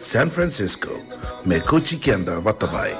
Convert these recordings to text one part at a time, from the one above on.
San Francisco, me Kauti Keda Vata mai.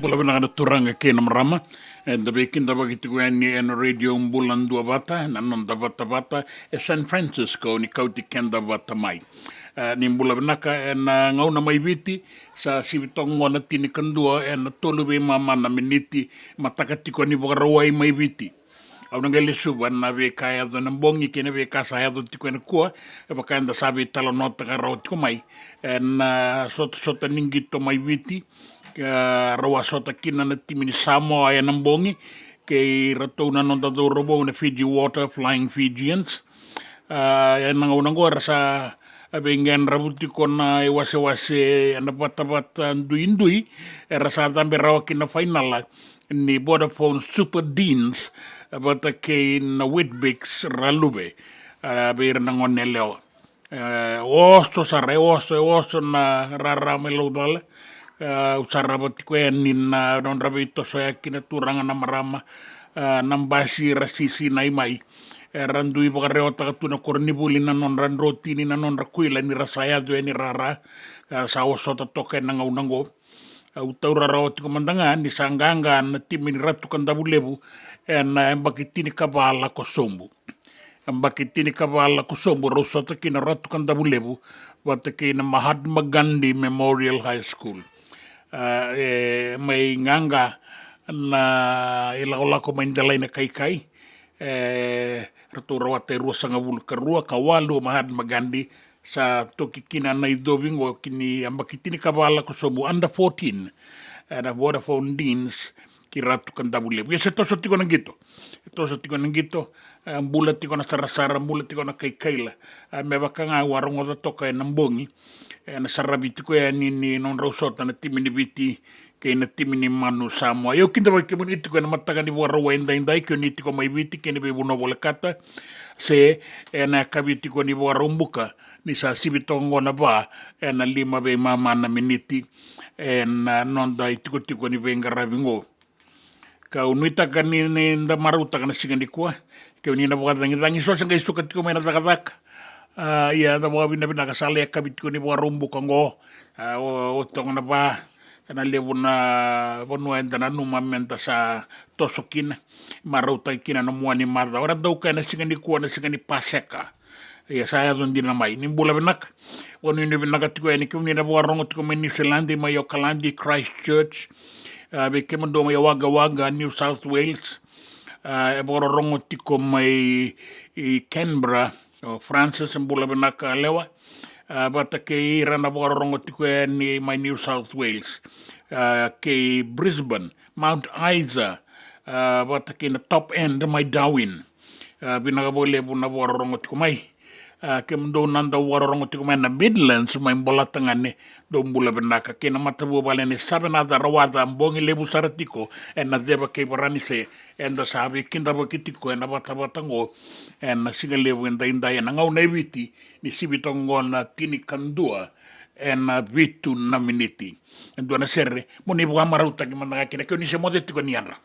Bula turanga kena marama and the weekend da bagitiguani and radio Bula Duavata nanon da Vata San Francisco ni Kauti Keda Vata mai. Ni Bula Naka and ngauna mai viti sa sivitongo na tini kandua and toluwe mama na miniti matakatiko ni bogarawai mai viti. Au nangele suba na ve kaya do nambongi kene ve kasa ya do tiko na kua e baka anda sabi talo nota ka ro tiko mai and sota ningito mai viti rawa sota kina na timini Samoa ya nambongi ke ratou na nonda do robo na Fiji Water Flying Fijians ya nango rasa abengen rabuti kona e wase na bata ndui rasa tambe rawa kina final ni Vodafone Super Deans bata ke na Whitbix ralube beir nangone leo osto sare osto na rara melodale usara batiko nin non rabito soya kina turanga na marama nambasi rasisi na imai randui bagareo takatuna kornibuli na non randrotini na non rakuila ni rasaya do ni rara sa osota toke na ngaunango utaura rawati komandanga ni sanganga na timini ratu kandabulebu na mbakitini kabala kosombu mbakitini kabala kosombu rosota kina ratu kandabulebu watakina Mahatma Gandhi Memorial High School may nganga na ilaula ko maindalay na kai ratura wate rua sanga vulkarua kawalu Mahatma Gandhi sa tokikina na idobing o kini ambakitini kabala kosombu under 14 na Vodafone Deans kiratu kandabulebu yese toso tiko nangito bula tiko na sarasara bula tiko na kaila me bakanga warongo da toka nambongi na sarabiti ko ya nini non rausota na timini biti kei na timini manu Samoa. Eo kinta wai ke muniti ko na matagani warawa indai ke niti ko mai viti ke ni be buno wole kata se na kaviti ko ni warumbuka ni sa sibitongo na ba na lima be mama na miniti na nonda itiko tiko ni venga ravingo. Ka unuita ka ni nda maruta ka na singani kua ke ni na bwada ngi so sanga isuka tiko mai na takataka. Ia na bwa bina ka sale kaviti ko ni warumbuka ngo o tonga na ba na levo na bonua enda na numa menta sa tosokina marauta kina na muani marda ora dau ka na singani kua na singani paseka ia saya don dina mai ni bula benak wonu ni benak tiko ni kuni na borongo tiko me New Zealand mai Auckland Christchurch be kemando mai waga New South Wales e borongo tiko mai Canberra Francis bula benak lewa bata ke irana borongo tiko ni mai New South Wales ke Brisbane Mount Isa bata ke na top end mai Darwin binaga bole buna borongo tiko mai ke mdo nanda borongo tiko mai na Midlands mai bola tangane do bula benaka ke na matabu balene sabena da rawada mbongi lebu saratiko na deba ke barani se enda sabe kinda bakitiko na bata ngo na singa lebu enda na ngau na viti ni sibitongo na tini kandua na vitu na miniti endo na serre moni bua marauta ki manda ke ni se modetiko ni anra.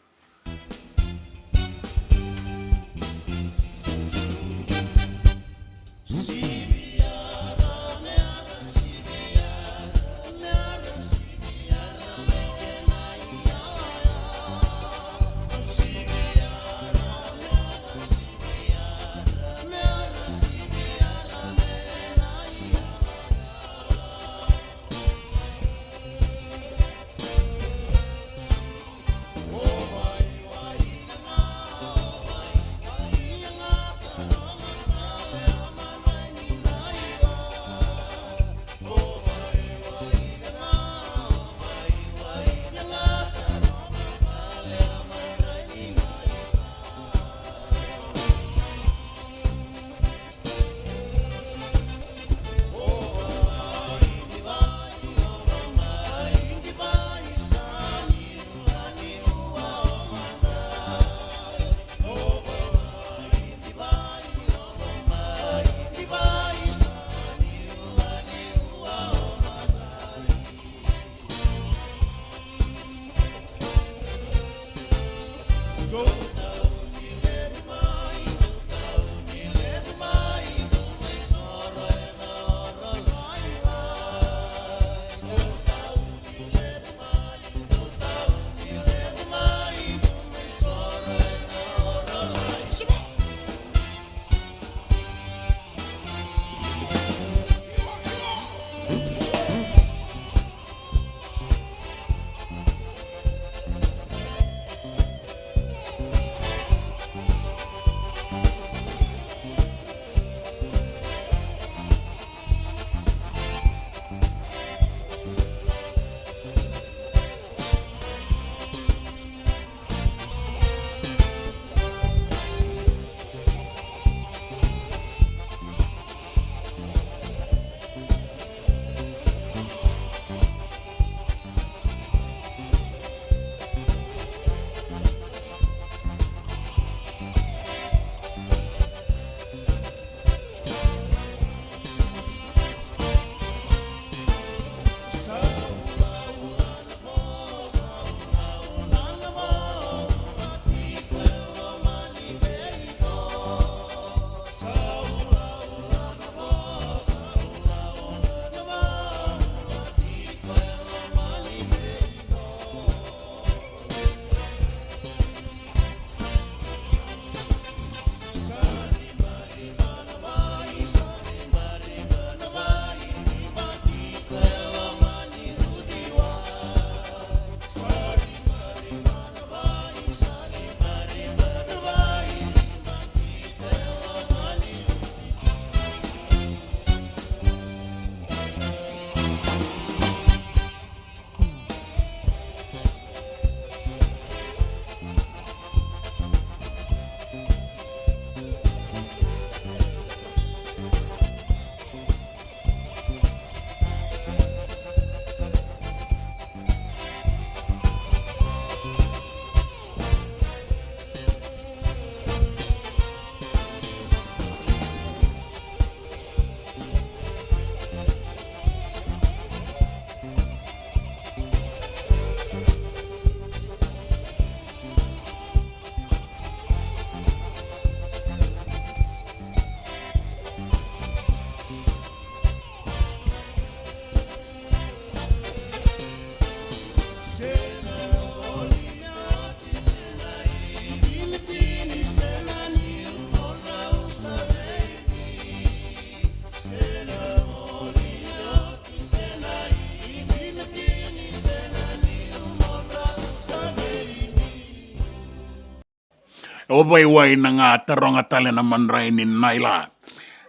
o vai wai na ngā taronga tale na manrai ni naila.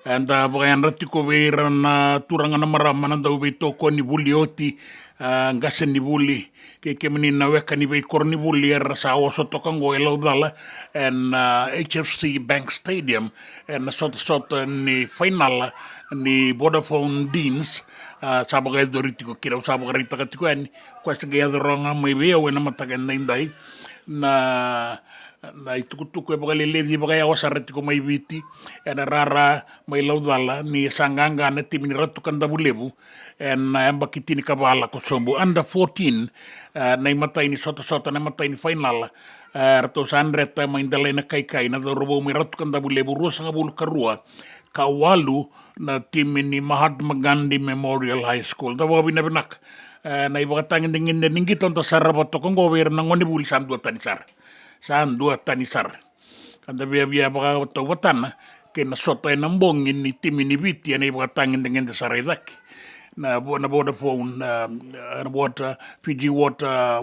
And bagayan rati ko veira na turanga na marama na daw vei toko ni vuli oti ngase ni vuli ke mani na weka ni vei kor ni vuli era sa oso toka ngo elo dala and HFC Bank Stadium and sota ni final ni Vodafone Deans sa bagay doriti ko kira sa bagay rita katiko yan kwa sa gaya doronga may veo na matagan na inday na itukutuku e bagalele di bagay ako sa reti ko may viti e na rara may laudala ni sanganga na timi ni ratukan da bulebu and na bakiti ni kabala ko sombo under 14 na imatay ni sota na imatay ni final rato sa andreta may indalay na kay na robo may ratukan da bulebu rusa nga bulu karua kawalu na timi ni Mahatma Gandhi Memorial High School da wabi na binak na ibakatangin dingin na ninggiton ta sarabato kong gower na ngoni buli samdua tanisar saan dua tanisar. Kanda biya baka watawatan kay nasotay ng bongin ni timi ni Viti na ibakatangin dengan saredak na Vodafone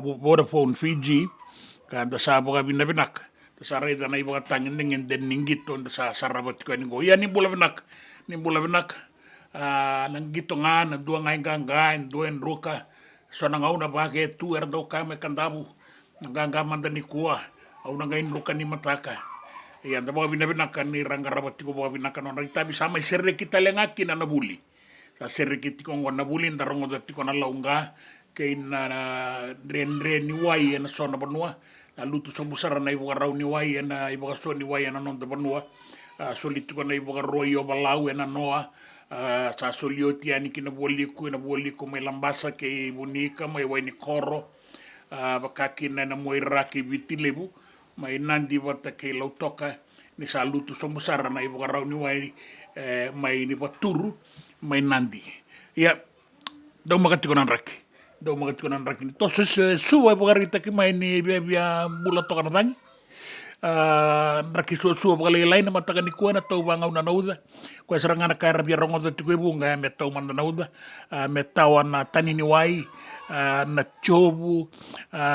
Vodafone Fiji kanda sa baka binabinak sareda na ibakatangin dengan den ninggito sa sarabat ko ngo yan ni bula binak nanggito nga nandua nga inggangain duen ruka so nangaw na bagay tu erdo kame kandabu nanganga mandani kuah au nangain ruka ni mataka yan da mga binabinakan ni rangarabati ko mga binakan on rita bisa may serre kita lengaki na nabuli sa serre kiti ko ngon nabuli ndarong dati ko na launga kay na dren ni wai na so na banua na lutu so busara na ibuka raw ni wai na ibuka so ni wai na non da banua soliti ko na ibuka royo balau na noa sa solioti ani kinaboli ko may lambasa kay bunika may wai ni koro bakakin na moira ki vitilebu may nandi Vata kay lautoka ni sa luto so musara na ibuka raw ni wai may ni baturu may nandi ya daw makati ko ng raki entonces suwa ibuka rita ki may ni bia bula toka na tani raki suwa ibuka lain na mataga ni kuwa na tau bangaw na nauda kwa saranga na kaya rabia rongo dati ko ibunga me tau man na nauda me tawa na tani ni wai na chobu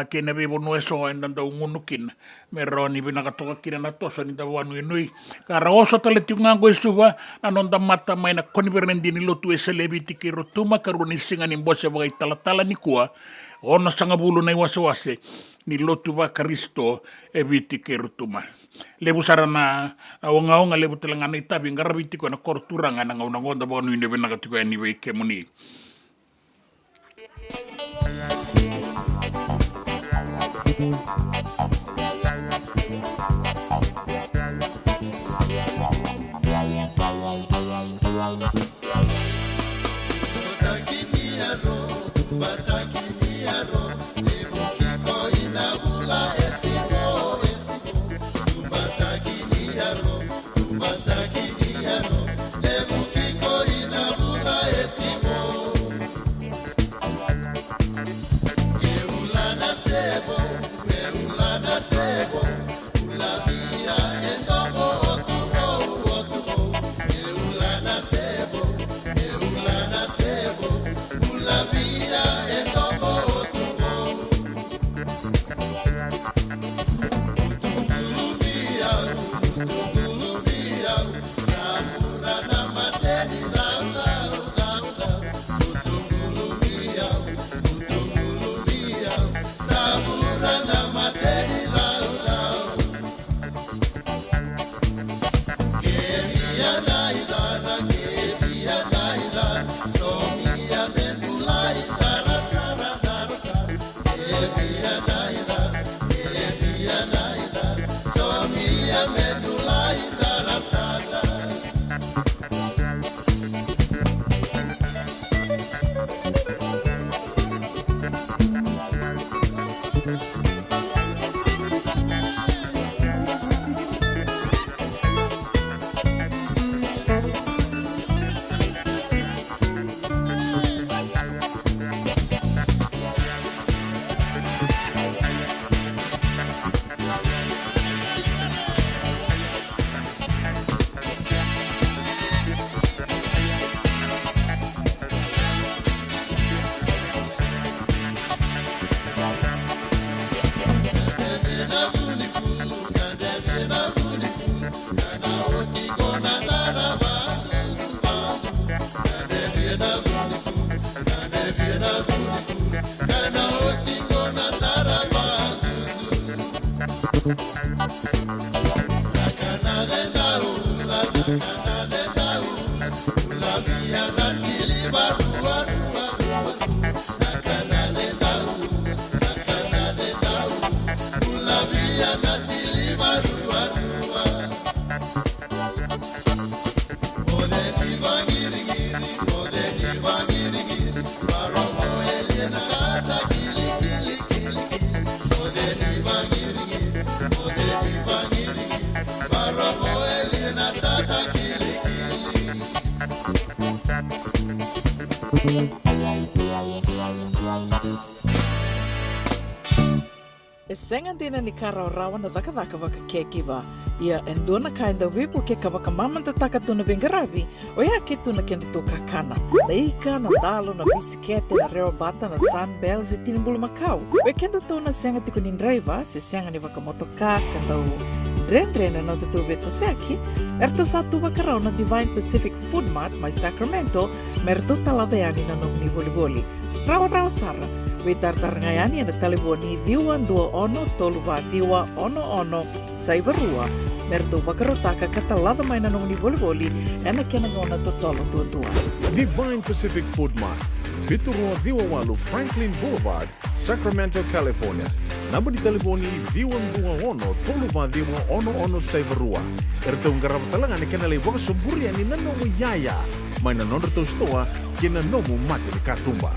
ke na bebo nueso en danda ungunukin meroni binakatoka kina na tosa ni tawanu inui kara oso taleti ngango isuba anonda mata may na konibernendi ni lotu e celebrity ki rotuma karuni singa ni mbose bagay talatala ni kuwa ono sanga bulu na iwasawase ni lotu ba karisto e biti ki rotuma lebu sara na aonga lebu telangana itabi ngarabiti ko na korturanga na ngaunangonda ba anu ine binakatiko ya niwe kemuni E senga dina ni kara rawa na daka waka ke kiwa. Ia endona kainda wipu ke ka waka mamanta taka tuna bengarabi o ia ke tuna kenda tō kakana. Na ika, na dalo, na bisikete, na reo bata, na sunbells e tinimbulu makau. We kenda tōna senga tiko ni nreiva se senga ni waka motoka kanda u dren na te tō beto seaki. Erto sa tō waka rau na Divine Pacific Food Mart mai Sacramento merto talaveani na nong ni voli. Rawa sara. We tartarangayani na taliboni diwa ndua ono toluwa diwa ono saivarua merto bakarotaka katalada mai na nungni voli ena kena ngona totolo tua. Divine Pacific Food Mart, Viturua Diwa Walu Franklin Boulevard, Sacramento, California. Namba di taliboni diwa ndua ono toluwa diwa ono saivarua. Erto ngarabatalangan ni kena lewa suburi ani na nomu yaya mai na nondo to stoa kena nomu mati ni katumba.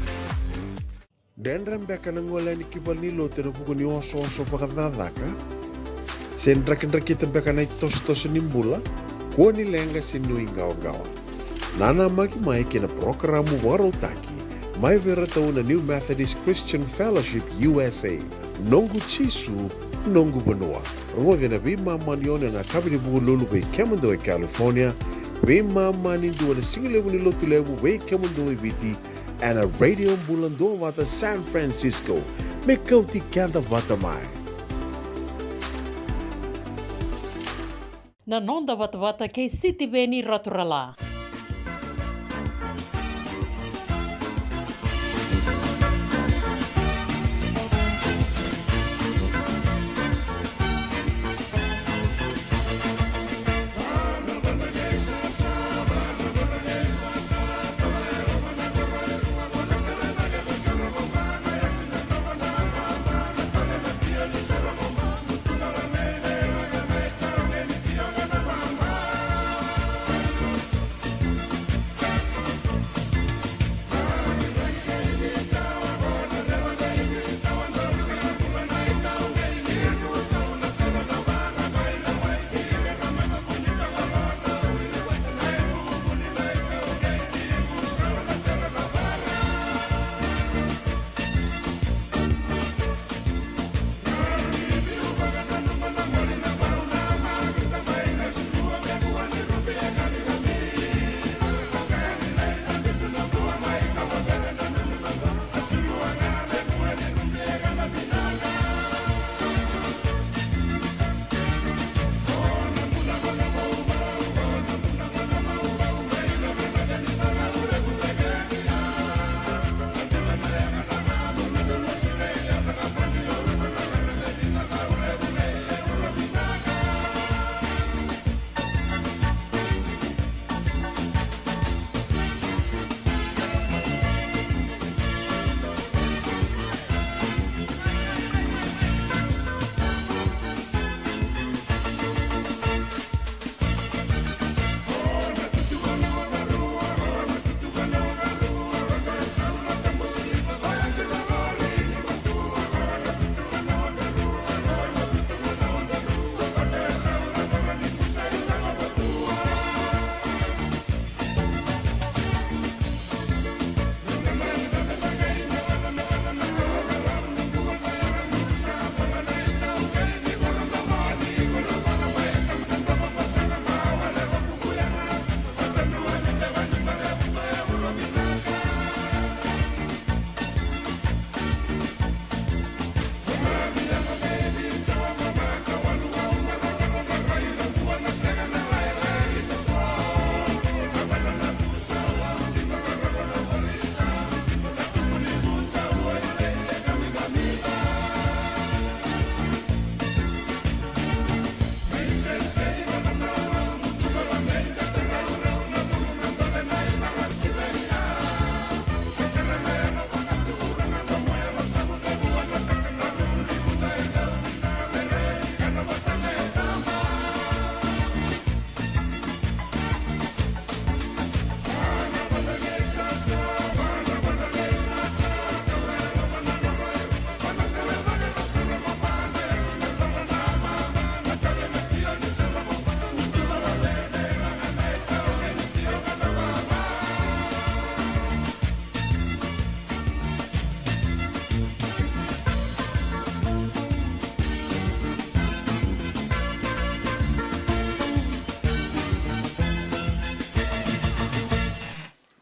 Dendram beka nangola ni kibalilo te rupuko ni oso pakadadaka. Sen drakin beka na tos nimbula. Kua ni lenga sinu ingawa. Nana maki mai kena programu warotaki. Mai vera tau na New Methodist Christian Fellowship USA. Nongu chisu, nongu banua. Rongo vena bima manione na kabini buku lulu bei kemundo e California. Bima mani dua na singilewu ni lotu lewu bei kemundo e biti. And a radio Bula Duavata San Francisco. Me Kauti Keda Vata mai. Na nonda Vata kei City Veni Raturala.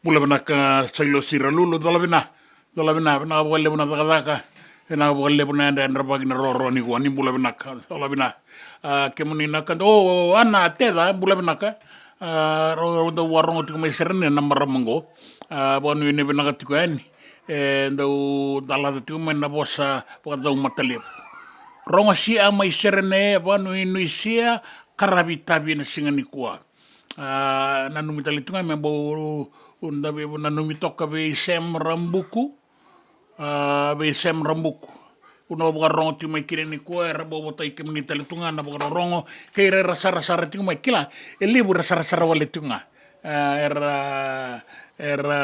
Bula Vanaka Sailo Sira Lulu, Dolavina, Wale Vanaka, and I will live and Rabagina Roroni, one in Bulavanaka, Dolavina, Kemunaka, oh, Anna, Teda, Bulavanaka, the Warron to my Seren and Namamango, one we never got to go any, and the Dalatuma and Nabosa was the Matalip. Rongasia may Serene, one we Nuisia, Karabitabi and Singanikua. Nanumitalitunga membo undabe nanumitoka be sem rambuku uno bogarong ti mai kireni ko era bo botai kemunitalitunga na bogarongo keira rasara tinga mai kila elibu rasara wale tunga era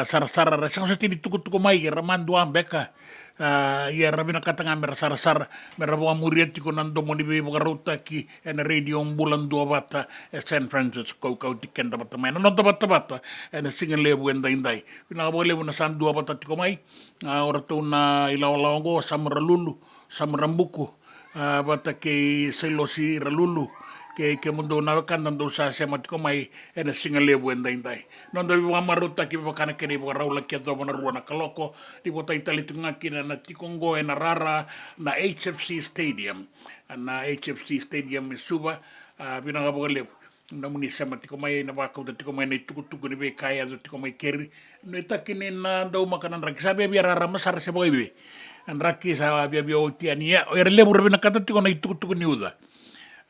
sarasara rasang tini tuku mai era mandua beka ia rabina katanga mera sarasara mera boa murieti ko nando moni be bogaruta ki en radio Bula Duavata San Francisco Kauti Keda bata mai no bata en singa lebu en dai pina bo lebu na San Duavata tiko mai ora tuna ilaolongo samralulu samrambuku bata ke selosi ralulu ke mundo na kan nando sa matiko mai en singa lebu en dai no do maruta ki bakana kene bo raula ki do na ruana kaloko di bota italitunga ki na tikongo en rara na HFC Stadium na HFC Stadium suba bina ga bo lebu na muni sama tiko mai na bako tiko mai nei tuku ni be kaya tiko mai keri no takine na do makanan rak sabe biara rama sar se boy be an rakki sa bia o tiania o lebu rebina kata tiko nei tuku ni uza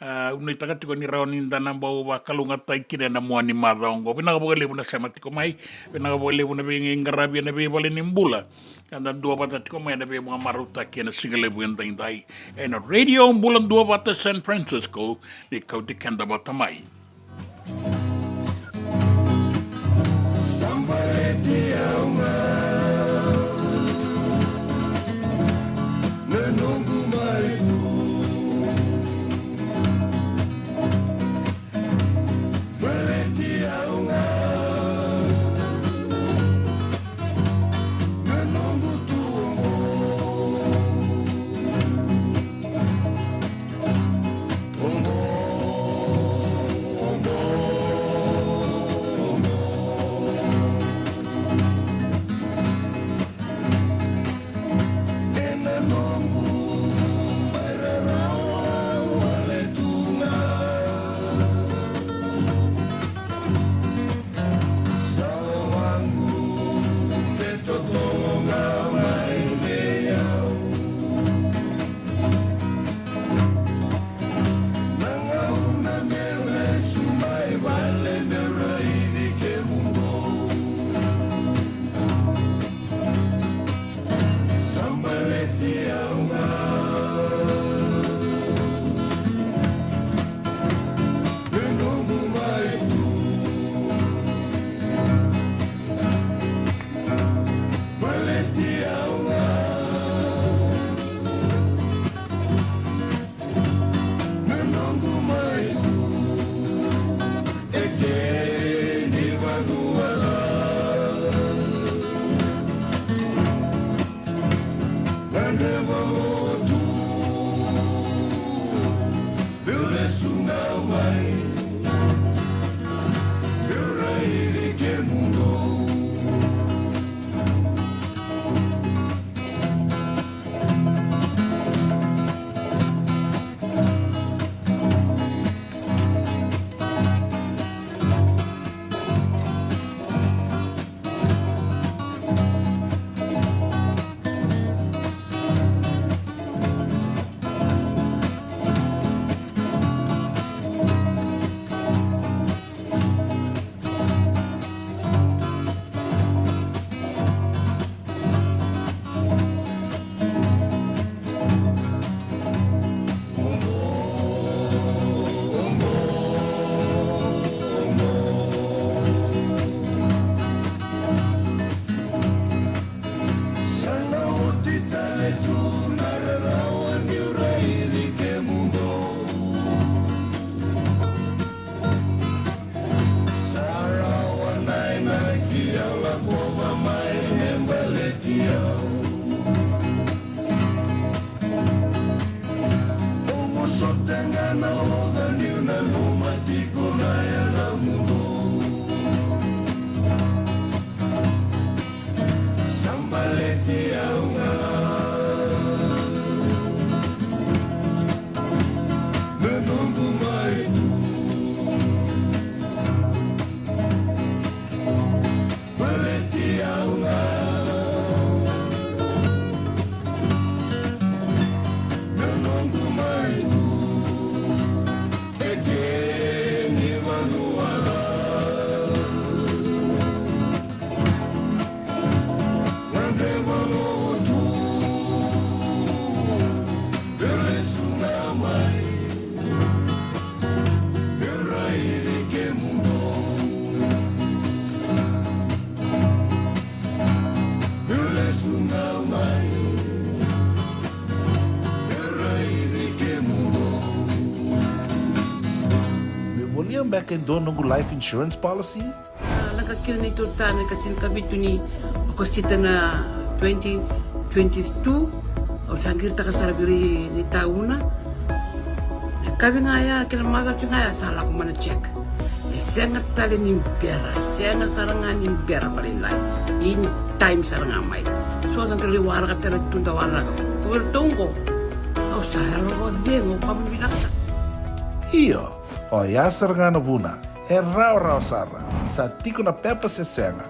unai taka tiko ni raoni ndana mbau wa kalunga taikire na muani madongo bina ga bo lebu na sama tiko mai bina ga bo lebu na be ngarabi na be bale ni Bula anda Duavata tiko mai na be mo maruta ki na sigalebu ndai en radio Bula Duavata San Francisco ni Kauti Keda bata mai. Ia back in donongo life insurance policy? Laka kira ni tūtane ka tini kabitu ni okostita na 2022 o sangir taka sarabiri ni tauna. Kabi nga ya kira maga tinga ya sala ko mana check. Sengat tali ni biara, sengat saranga ni biara paling lain. In time saranga mai. So sangir liwara ka tera tunda wala. Kuwer tungko. Kau sahara ko dengo kamu binaksa. Iyo, o ya saranga na buna, e rau sara, sa tiko na pepa se senga,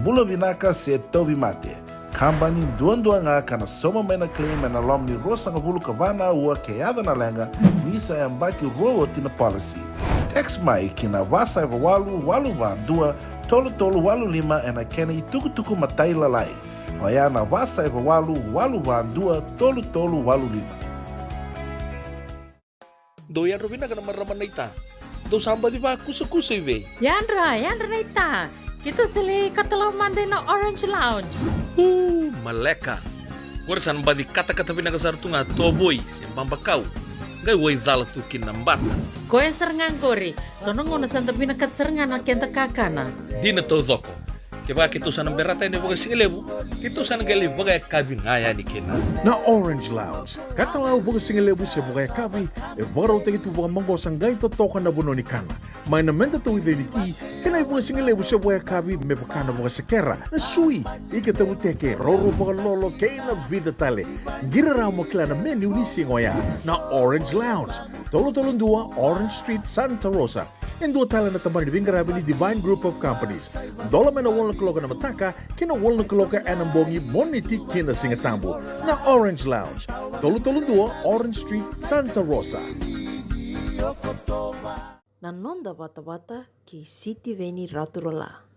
bula vinaka se tobi mate, kambani duan nga kana soma mena claim na lom ni rosa nga bulu kavana ua keada na lenga, nisa e ambaki roa tina policy. Text mai kina wasa eva walu van dua, tolu walu lima e na kena i tuku matai lalai, o ya na wasa eva walu van dua, tolu walu lima. Doyan Robina ka naman raman na ita. Do samba di ba kusa iwe? Yandra na ita. Kita sili katalaw mande na Orange Lounge. Maleka. Warasan ba di kata-kata pinakasarto nga toboy, siyang pambakaw. Gay way dala tu kinambat. Koe serangan kori, sonong ngona santa pinakat serangan na kenta kakana. Di na to zoko. Kaya kita sana berata ini bagai singelebu, kita sana gali bagai kabin ngaya ni kena. Na Orange Lounge, katalaw buka singelebu sa buka kabi, e baro tagi tu buka manggo sanggay totokan na buno ni kana. May namenda tu ide ni ti, kena buka singelebu sa buka kabi, me bakana buka sekera, na sui, ikata buteke, roro buka lolo, kaya na vida tale. Gira raw mo kila na menu ni singoya, na Orange Lounge, tolo-tolong dua, Orange Street, Santa Rosa. En dua tala na tambar ni Vingarabi ni Divine Group of Companies. Dola may na walong kaloka na mataka, kina walong kaloka anambongi moniti kina singatambo na Orange Lounge. Tolo-tolong dua, Orange Street, Santa Rosa. Nanonda Vata ki City Veni Raturola.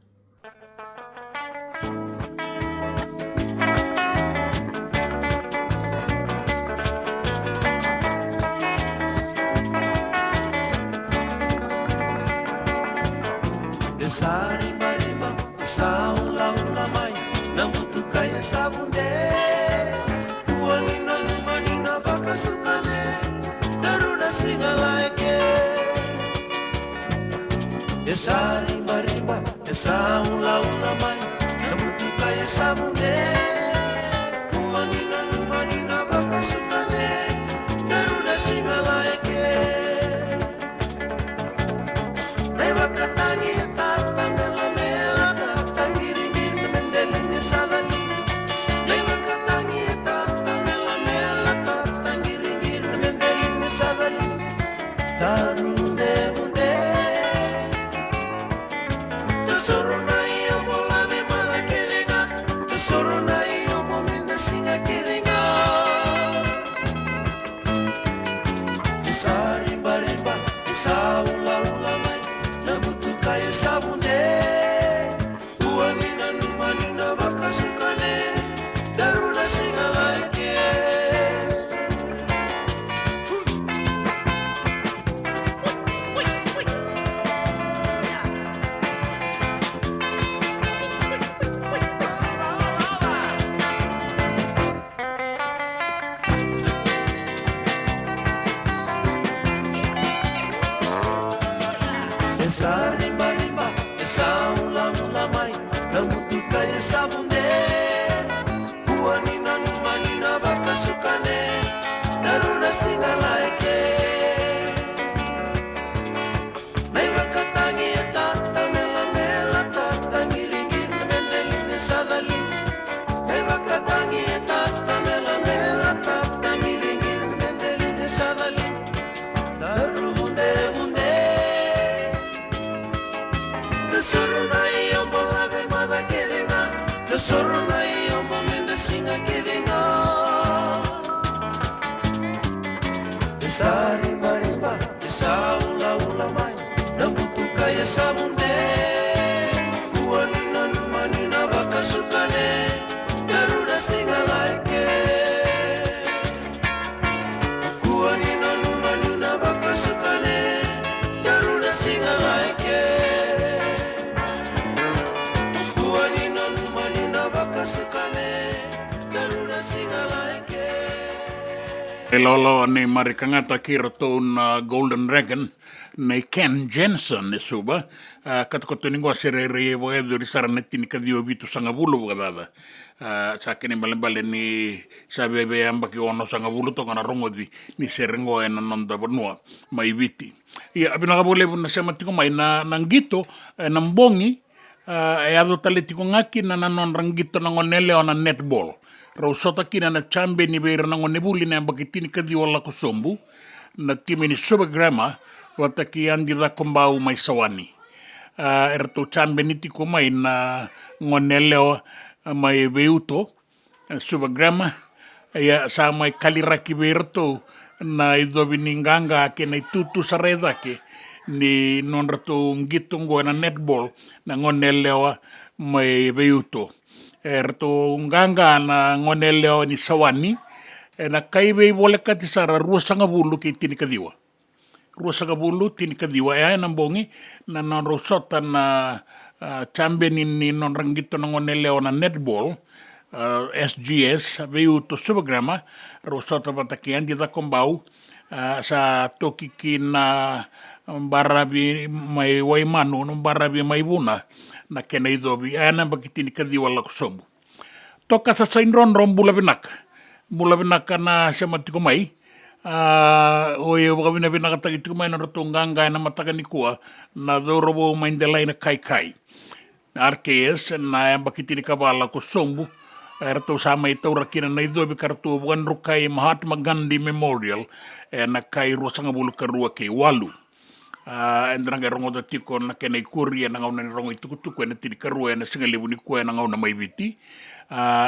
Lolo ni marikangata kira na Golden Dragon nei Ken Jensen ne suba katokoto ni ngwa serere wa edo risara neti ni kadio vitu sangabulu wakadada sa kene balembale ni sabebe amba ki ono sangabulu toka na rongodi ni serengo ena nonda banua mai viti ia abina kabole na sema tiko mai na ngito na mbongi e ado tale tiko ngaki na non rangito na ngonele ona netball Rausota kina na chambe ni beira na ngonebuli na ambakitini kadi wala kusombu na time ni Supergrama wata ki andi la kombau mai sawani. Erto chambe ni tiko mai na ngoneleo mai veuto Supergrama ya sa mai kaliraki beirto na idobi ninganga ke na tutu sareda ke ni non rato ngitungo na netball na ngoneleo mai veuto. Erto nganga na ngoneleo ni sawani na kaibe wole kati sara ruasanga bulu ki tini kadiwa ruasanga bulu tini kadiwa ya nambongi na non rosota na chambe ni non rangito na ngoneleo na netball SGS veu to Supergrama rosota batakian di kombau sa toki kina barabi mai waimanu barabi mai buna na kena idobi ana bakitini kadiwa la kusombu toka sa sainron rom bula binaka na sema tiko mai oye wakabina binaka tagi tiko mai na rotonganga na mataka nikua na dorobo maindela ina kai na RKS na bakitini kabala kusombu erto sama itaura kina na idobi kartu bukan rukai Mahatma Gandhi Memorial na kai ruasanga bulu karua ke walu endrang rongo da tiko na kena ikuri na ngauna ni rongo itukutuku na tiri karua na singalebu ni kua na ngauna mai viti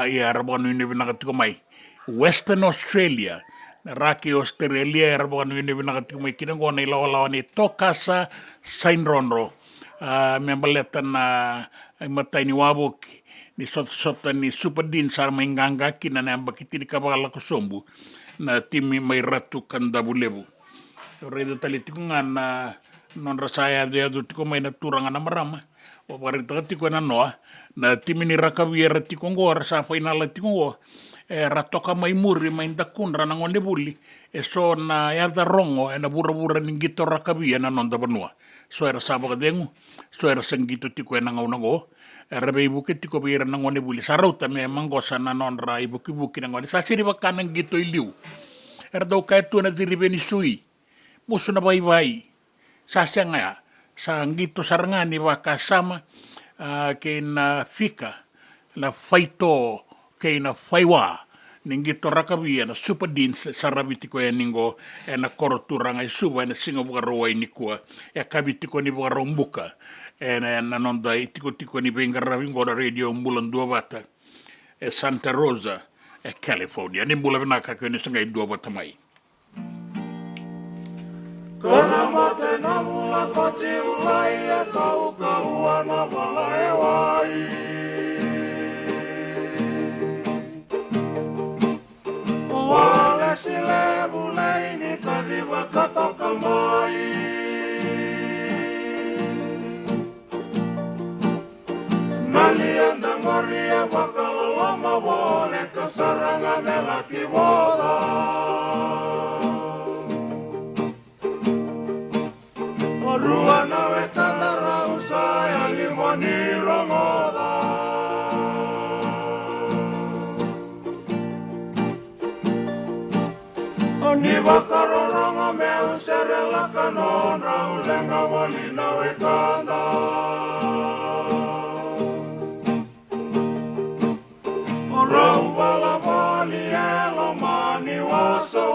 ia rabanu ini binaka tiko mai Western Australia na raki Australia ia rabanu ini binaka tiko mai kina ngona ilawa ni tokasa sainronro membaleta na matai ni waboki ni sota ni superdin sar mainganga kina na ambakiti di kabala kusombu na timi mai ratu kandabulebu redo tali tiko ngana non rasaya de adu tiko mai na turanga na marama o parita tiko na noa na timi ni rakabiera tiko ngora sa final tiko ngo ratoka mai muri mai ndakundra na ngone buli so na yarda rongo na bura ni gito rakabia na non da banua so era sabo kadengu so era sangito tiko na ngona go rabe ibu ke tiko biera na ngone buli sarauta me mangosa na non ra ibu kibuki na ngone sa siri bakana gito iliu erdo kai tu na diribeni sui musu na bai sa senga sa ngito sarangani wakasama ke na fika na faito ke na faiwa ningito rakabia na superdin sarabitiko ya ningo na koroturanga suba na singa bugaroi nikua kabitiko ni bugarombuka na nonda tiko ni bengarabi ngora radio Bula Duavata Santa Rosa California ni Bula Binaka ke ni singa Duavata mai Kona mate na mula koti ulai e kau na wala e wai. Wale sile bulai ni kadiwa katoka mai. Nalianda ngoria wakalama wale kasaranga melaki wala. Ruana wetana rausa ya limoni rongoda Oni bakaro rongo me usere la kanon raulenga walina wetana Rau bala bali elo mani wasa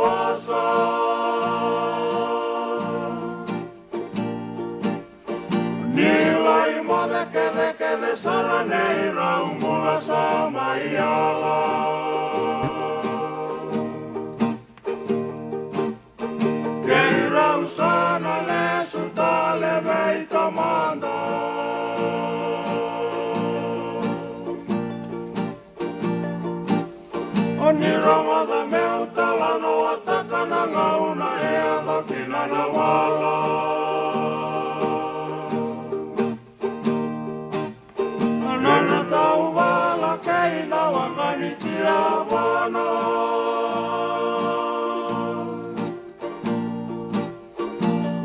Nilai mode kede saranei raumula sama iala. Kei rausana le sutale meita manda. Oni ramada meutala no atakana ngauna e adakina na wala. Nana tau wala kei na wangani tia wano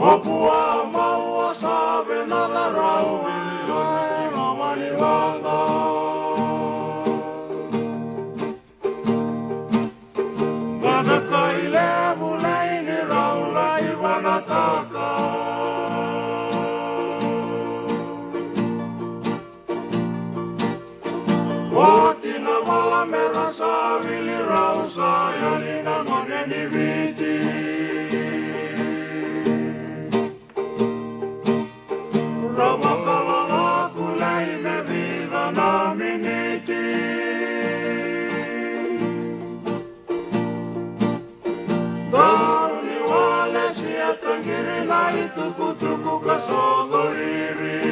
Kopua maua sabe nada rau milione mamani Vata. Bana kaile mulaini raula ibana taka. Otina vala merasa vili rausa yalina ngoreni viti. Ramakalala kulai me vida naminiti. Daruni wale siya tangiri lai tuku kasodoriri.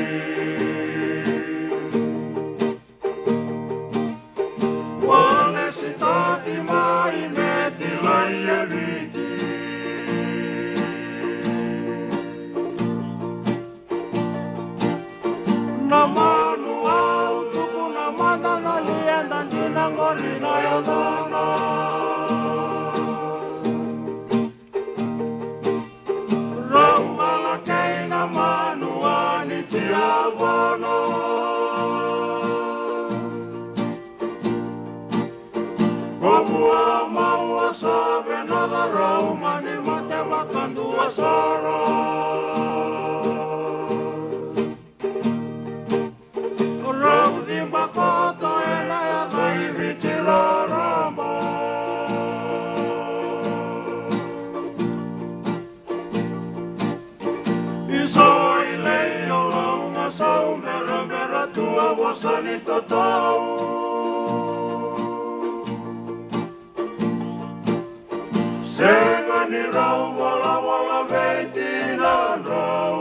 Wale sitati mai meti lai eviti. Namanu au tuku namana na lienda ndina ngori na yodana. Raumala kei namanu ani tiavono. Kopua maua sabe nada rauma ni mate makandu asara. Raudi makoto ena ya kaivi tirarama. Isoi leio launga sau mera tua wasani totau. Senga ni rau wala veiti na rau.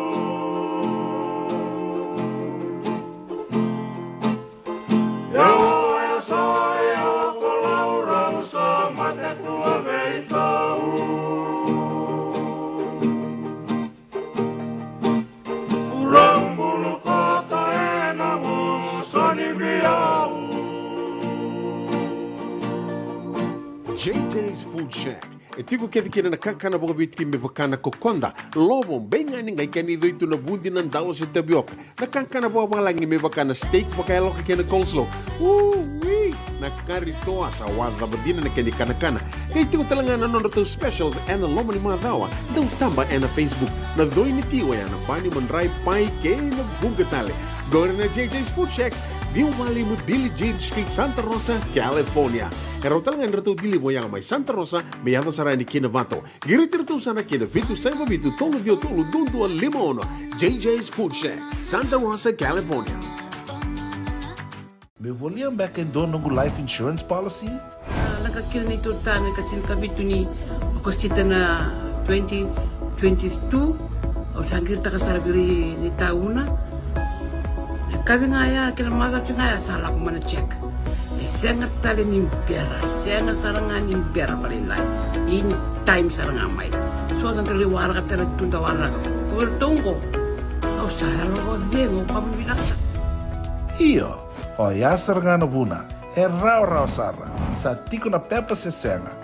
Yo soy o colaura usa mate tua veitau. Urambulu kota ena musani miau. JJ's Food Shack. E tiku kena na kakana boka biti me bakana kokonda. Lobo benga ni ngai kani doitu na bundi na ndalo se tapioca. Na kakana boka malangi me bakana steak boka eloka kena coleslaw. Wee! Na karitoa sa wadha badina na kani kana. Kay tiku talangana non rato specials and lomo ni madawa. Dau tamba na Facebook. Na doi ni tiwa ya na bani manrai pai kay na bunga tale. Gore na JJ's Food Shack. Viu Valley mo Billy Jean Street, Santa Rosa, California. Kaya talangan rato dili mo yang may Santa Rosa, may yato sarani kina Vato. Giritirto sana kina Vitu Saiba Vitu Tolo Dio Tolo Duntua Limono. JJ's Food Shack, Santa Rosa, California. Me voliam back in dono life insurance policy? Nakakira na ito tani katil kabitu ni akostita na 2022 o sangir takasarabiri ni tauna. Kami ngaya kila maga ngaya salah aku mana cek. Sangat tali nimpera, sangat sarangan nimpera paling lain. In time sarangan mai. So kan terliwara kata tunda wala. Kau tunggu. Kau salah lo bengo kamu binasa. Iyo, o ya sarangan buna. Rau sara. Sa tiko na pepa se senga.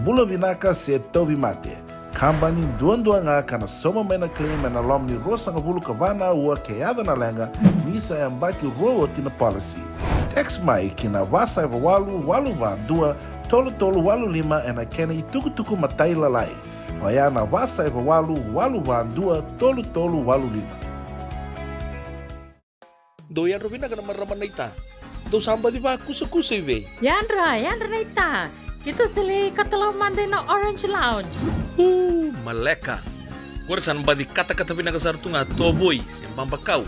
Bula binaka se tobi mate. Kambani dua nga kana soma mena claim na lomni rosa nga bulu kavana ua keada na lenga nisa ya mbaki roa tina policy. Text mai kina wasa eva walu va dua tolu walu lima ena kena tuku matai lalai. Hoya na wasa eva walu va dua tolu walu lima. Doyan Robina kana maraman na ita. Do samba di ba kusa iwe. Yandra na ita. Kita sili katalaw mande na Orange Lounge. Maleka. Kuarsan badi kata-kata pinakasar tunga toboy siyang pampakaw.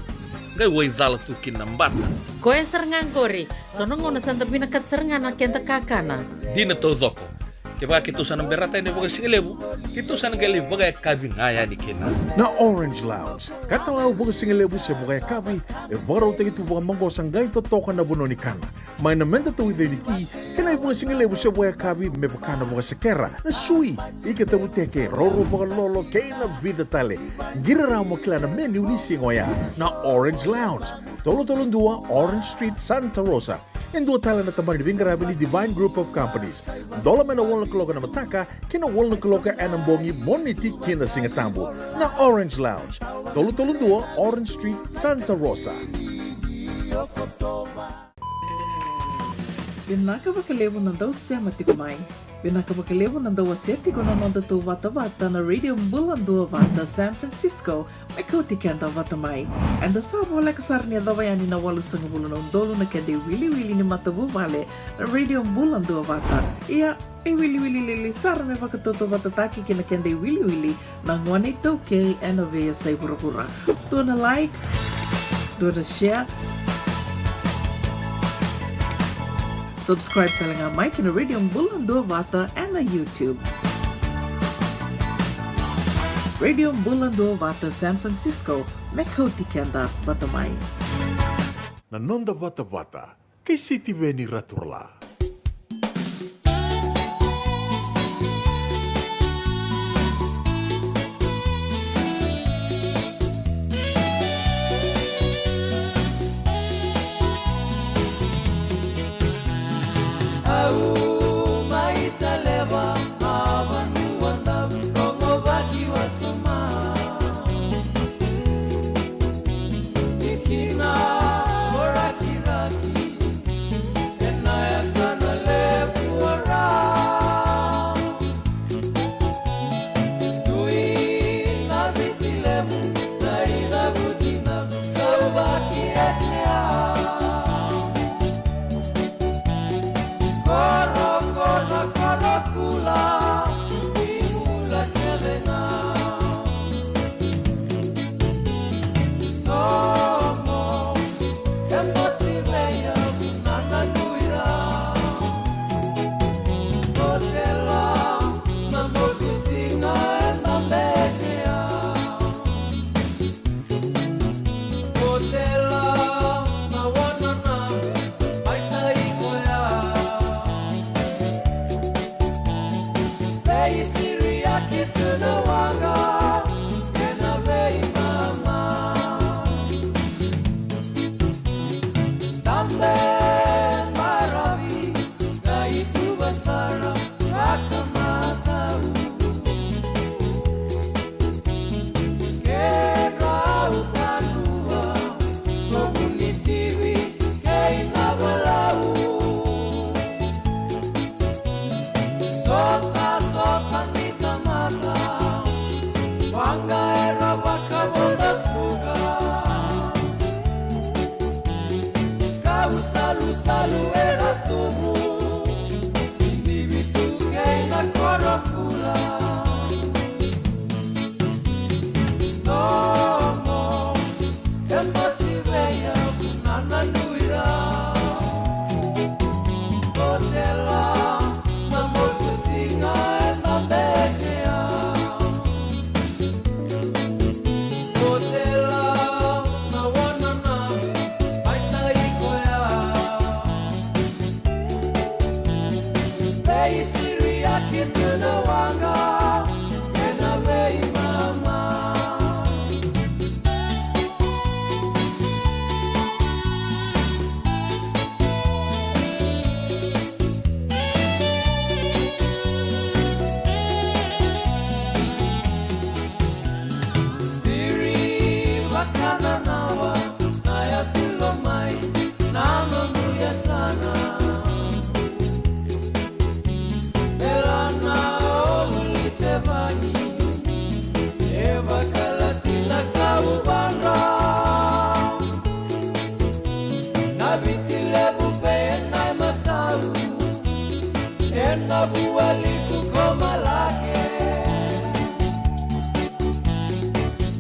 Ngay way dala tukin ng bata. Koe serengan kori. Sono ngono santa pinakat serengan na kenta kakana. Di na to zoko. Kaya kito sa nang berata ni baga singalebu, kito sa nang gali baga kabi ngaya ni kina. Na Orange Lounge, katalaw baga singalebu sa baga kabi, e baro te itu baga manggo sanggay to toka na buno ni kana. May namenda to ide ni ti, kanay baga singalebu sa baga kabi me bakana baga sekera, na sui, ikatabu teke, roro baga lolo kay na vida tale. Giraraw mo kila na menu ni singoya, na Orange Lounge, Tolo-Tolong 2, Orange Street, Santa Rosa. en dua tala na tamari vingarabi ni Divine Group of Companies. Dola mena wala kaloka na mataka, kina wala kaloka anambongi moniti kina singatambo na Orange Lounge. Tolu 2 Orange Street, Santa Rosa. Binaka wakalevu na daw sema tikumai. Binaka wakalevu na daw aseti ko na nonda to Vata Vata na Radio Bula Duavata, San Francisco, may Kauti Keda Vata mai. And the sabo wala kasar niya dawayani na walu sa ngabula na undolo na kende wili ni matabu vale na Radio Bula Duavata. Iya, wili sar me wakatoto watataki kina kende wili na ngwane toke and aveya say pura. Do na like, do na share, subscribe talaga Mike na Radio Bula Duavata and na YouTube. Radio Bula Duavata, San Francisco, may Kauti Keda Vata mai. Na nonda Vata Vata, kay City Veni Raturla.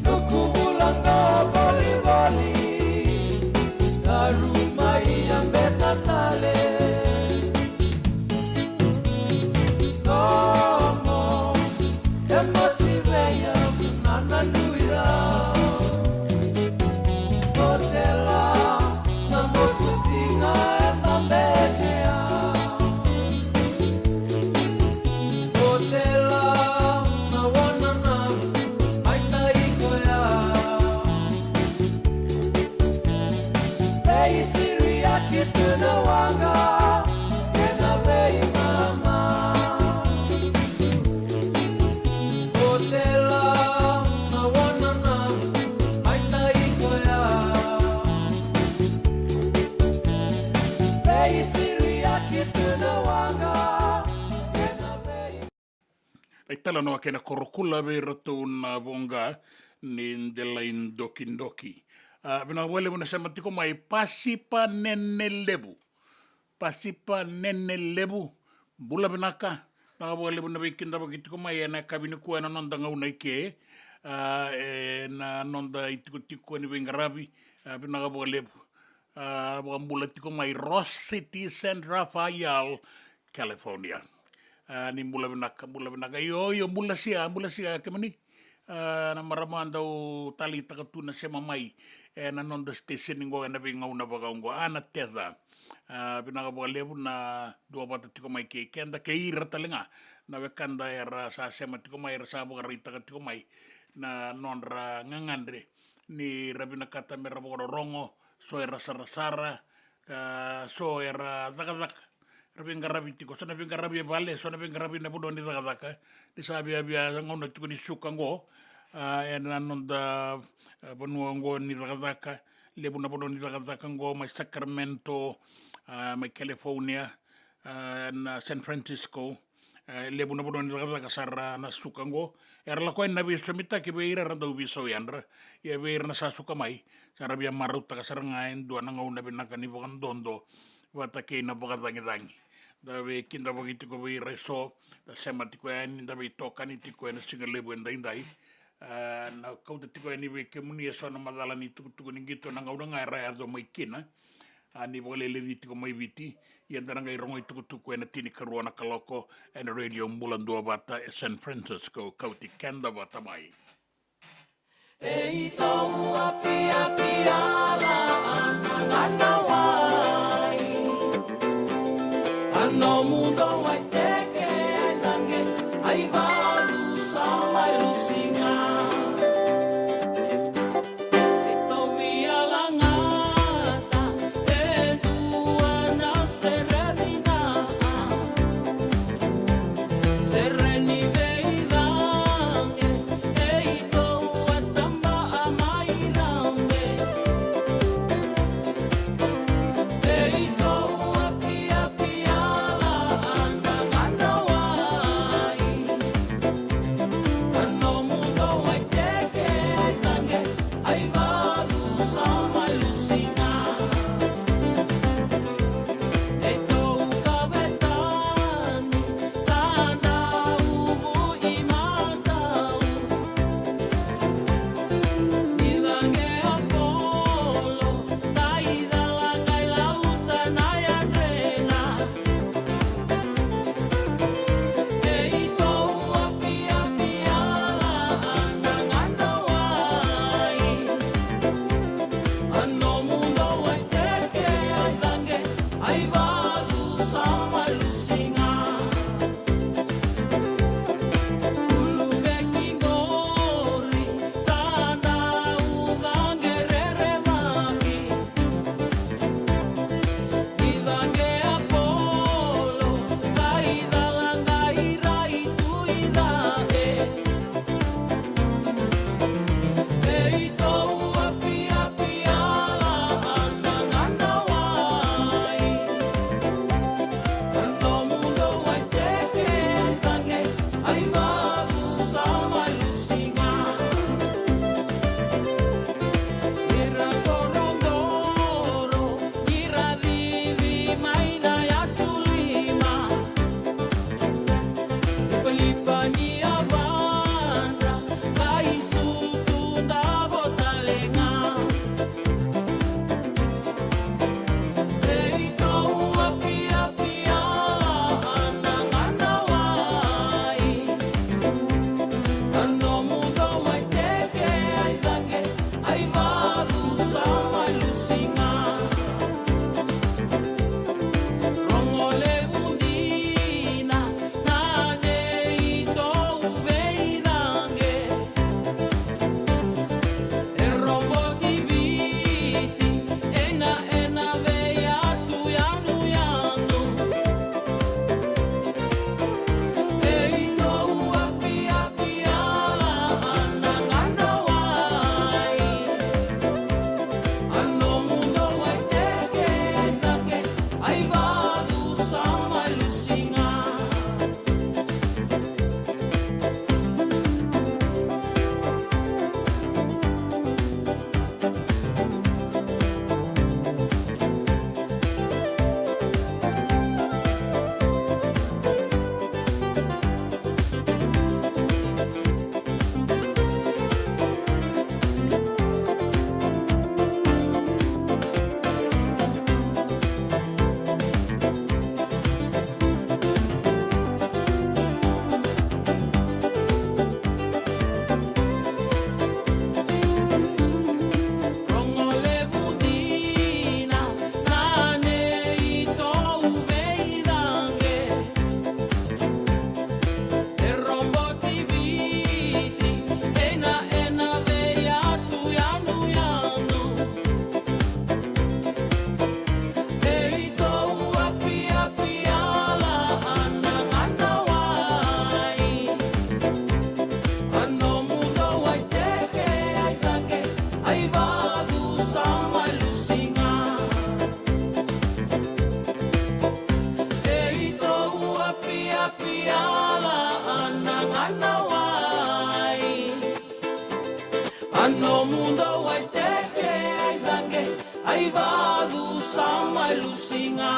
Nukubulang ka, Bolivia. Tala noa kena korokula ve rato na vonga ni delain doki. Bina wale muna sama tiko mai pasipa nene lebu. Pasipa nene lebu. Bula binaka. Na wale muna vikinda bagi tiko mai ena kabini kuwa na nonda ngauna ike. Na nonda itiko ni vingarabi. Bina wale lebu. Bula tiko mai Ross City, San Rafael, California. Ni mula binaka yo mula sia kemani na maramanda o tali takatuna sema mai na nonda station ngo na binga una baga ngo ana teza binaka baga lebu na Duavata tiko mai ke kenda ke ira talinga na bekanda era sa sema tiko mai sa baga rita tiko mai na nonra ngangandre ni rabina kata mera baga rongo so era sarasara so era daga Rabin garabi tiko sana bin garabi bale sana bin garabi na budon di daka di sabi abia ngona tiko ni suka ngo na nonda bonua ngo ni daka lebu na budon di daka ngo mai Sacramento mai California na San Francisco lebu na budon di daka sara na suka ngo era la koen na biso mita ke beira rando biso yandra ya beira na sa suka mai sara bia maruta ka sarangain do na ngona binaka ni bokan dondo Vata ke na boka dangi Dawe kinda bagi tiko bai reso da sema tiko yani dawe toka ni tiko yani singa lebu endai na Kauti tiko yani be kemuni eso na madala ni tuku ni gitu na ngau ngai rai ardo mai kina ni bole levi tiko mai viti ia ndaranga i rongo i tuku yani tini karua na kaloko and radio Bula Duavata San Francisco Kauti Keda Vata mai Ei tau api ala ana wai Ano mundo vai ter que ainda ai valu sama lusinga Eto via langata e tua na serenina Sereni veida e to atamba amai ai vadu sama lusinga e ito api api ala anang anawai ano mundo ai teke ai dange ai vadu sama lusinga.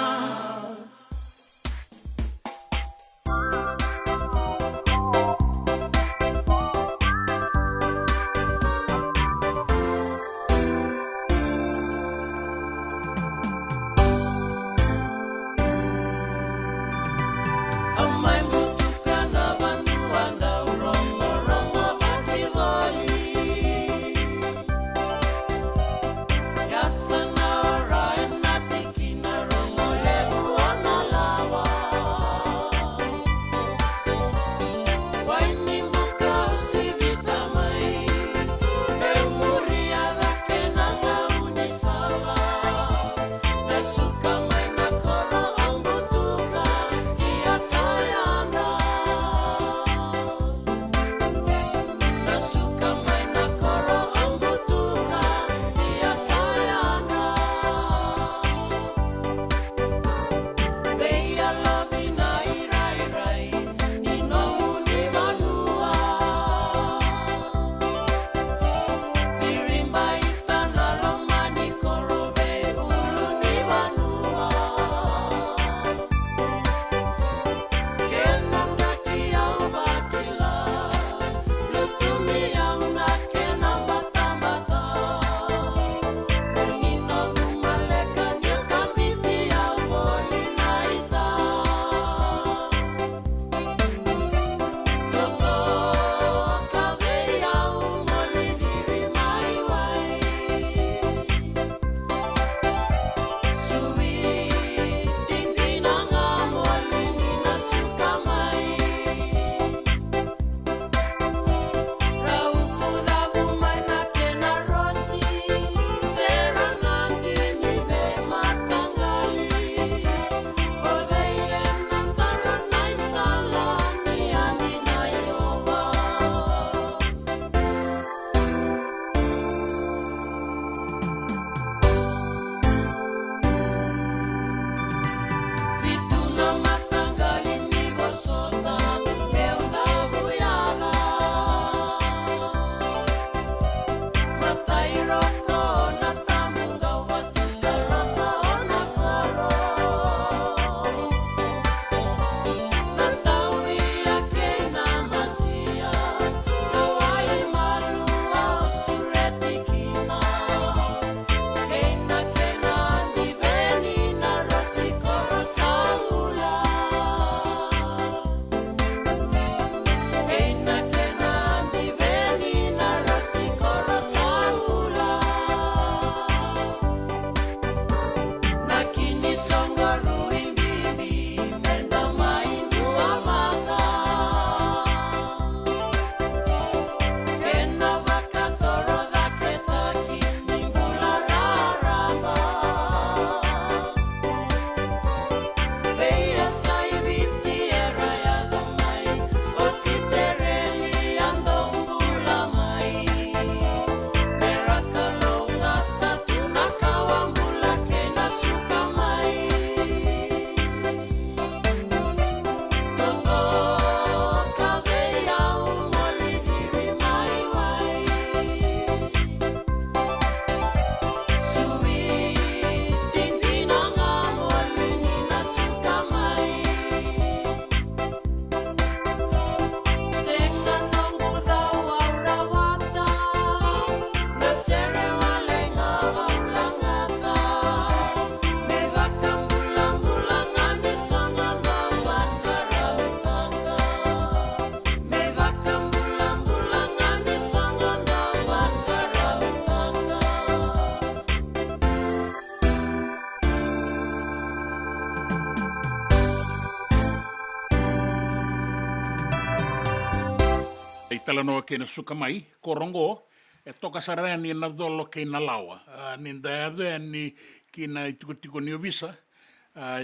talanoa ke na suka mai, korongo, e toka sarani na dolo ke na lawa. Ni ndaewe ni ki na tiko ni obisa,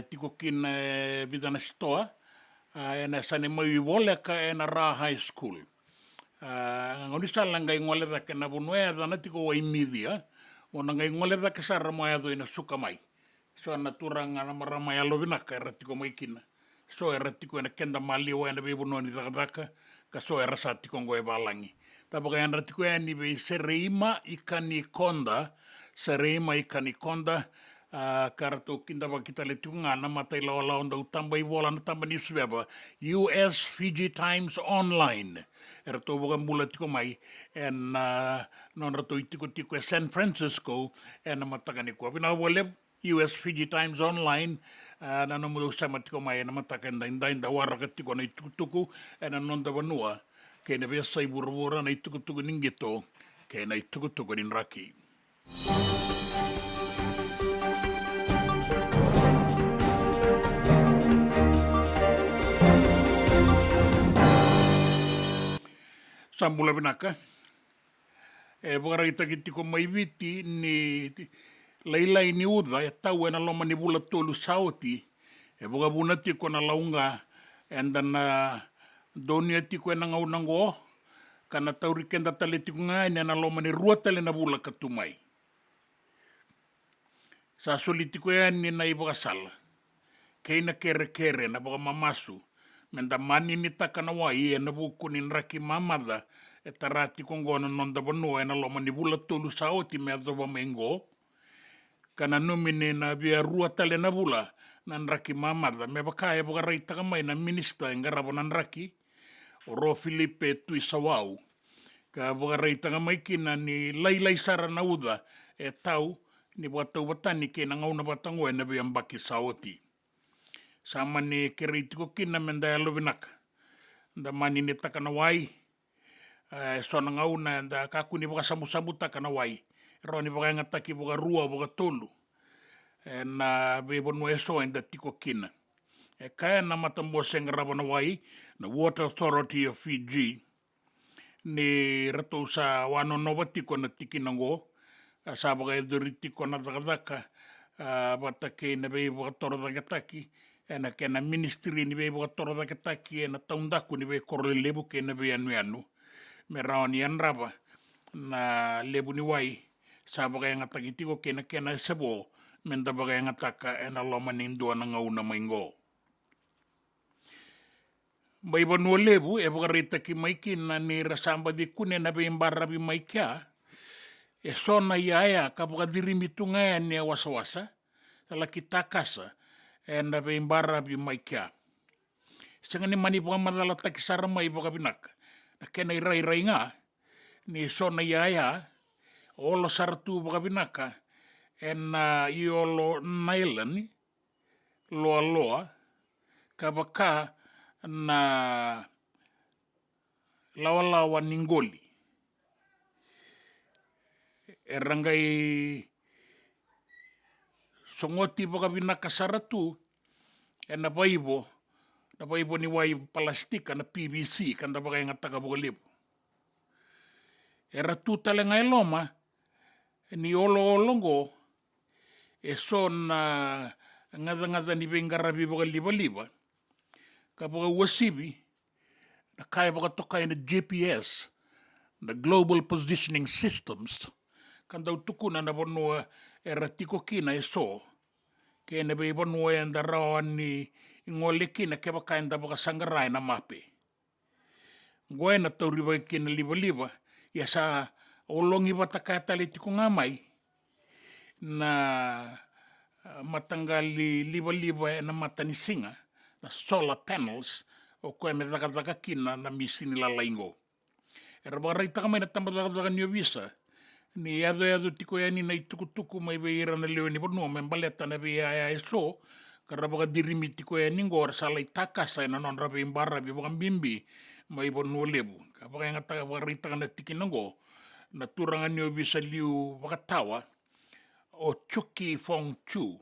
tiko ki na vida na stoa, e na sane mai wole ka e na Ra High School. ngoni sala ngai ngole da kena bunwe da na tiko wai media ona ngai ngole da kesara mo ya do ina suka mai so na turanga na marama ya lovina ka ratiko mai kina so era tiko na kenda mali wa na be bunoni da ka so era sa tiko ngoe balangi ta baka ya ratiko ya ni be sereima ikani konda karato kinda ba kita le tunga na matai la onda utamba i bola na tamba ni sweba US Fiji Times Online era to boga mula tiko mai en non rato itiko tiko San Francisco en mataka ni ko bina wole US Fiji Times Online na no mudo sama tiko mai na mataka inda waraka tiko na itukutuku en non da vanua ke ne be sai burubura na itukutuku ningito ke na itukutuku nin raki Sambula binaka. Bukara kita kitiko mai viti ni lailai ni uda e tau e na loma ni bula tolu sauti. Buka buna tiko na launga and then donia tiko e na ngau nango kana tauri kenda tale tiko ngai na loma ni rua tale na bula katumai. Sa soli tiko e ni na ibuka sala. Keina kere na buka mamasu. Menda mani ni takana wai e na buku ni nraki mamada e tarati kongona nonda banu e na loma ni bula tolu sauti me adoba mengo kana numine na via rua tale na bula na nraki mamada me baka e buka reitaka mai na minista e ngarabo na nraki oro Filipe Tuisawau ka buka reitaka mai kina ni lailai sara na uda e tau ni buka tau batani ke na ngauna batango e na via mbaki sauti sama ni kereitiko kina menda ya lovinaka. Da mani ni takana wai. Sona ngauna da kaku ni baka samu takana wai. Ro ni baka ngataki baka rua baka tolu. Na bebonu eso enda tiko kina. Kaya na matambo sengarabo na wai. Na Water Authority of Fiji. Ni rato sa wano nova tiko na tiki nango. Sa baka edori tiko na dakadaka. Batake na beba toro dakataki. Ena kena ministry ni be boka toro da ketaki ena taundaku ni be korle lebu ke na be anu me raoni anraba na lebu ni wai sa baka yang ataki tiko kena sebo menda baka yang ataka ena loma nindu na ngauna maingo bai banu lebu e boka rita ki maiki na ni rasamba di kune na be imbarabi maikia e sona ia ka boka dirimi tunga ni wasa ala kitakasa na be imbara bi mai kia. Sanga ni mani buka malala taki sara mai buka binak. Na kena irai nga ni sona ia olo saratu buka binaka na iolo nailan loa ka baka na lawa ningoli. Rangai songoti buka binaka saratu na baibo ni wai plastika na PVC kan da baka ngataka buka lebu. Ratu tale ngai loma ni olo so na ngada ni bengarabi buka liba ka buka wasibi na kaya buka toka na GPS na Global Positioning Systems kan daw tukuna na bonua tiko kina so ke na be bonua enda rawan ni ngole kina ke baka enda baka sangarai na mape goe na tauri ba kina liba ya sa olongi bata kata le tiko ngamai na matangali liba na matani singa na solar panels o koe me daka kina na misini la laingo era baka reita kamay na tamba daka niyo visa ni ado tiko ya ni na itukutuku mai beira na leo ni bono me baleta na be ya so kara baka dirimi tiko ya ningo or salai takasa na non rabe imbara be baka bimbi mai bono lebu ka baka ngata baka rita na tikinango na turangan niyo bisa liu baka tawa o chuki fong chu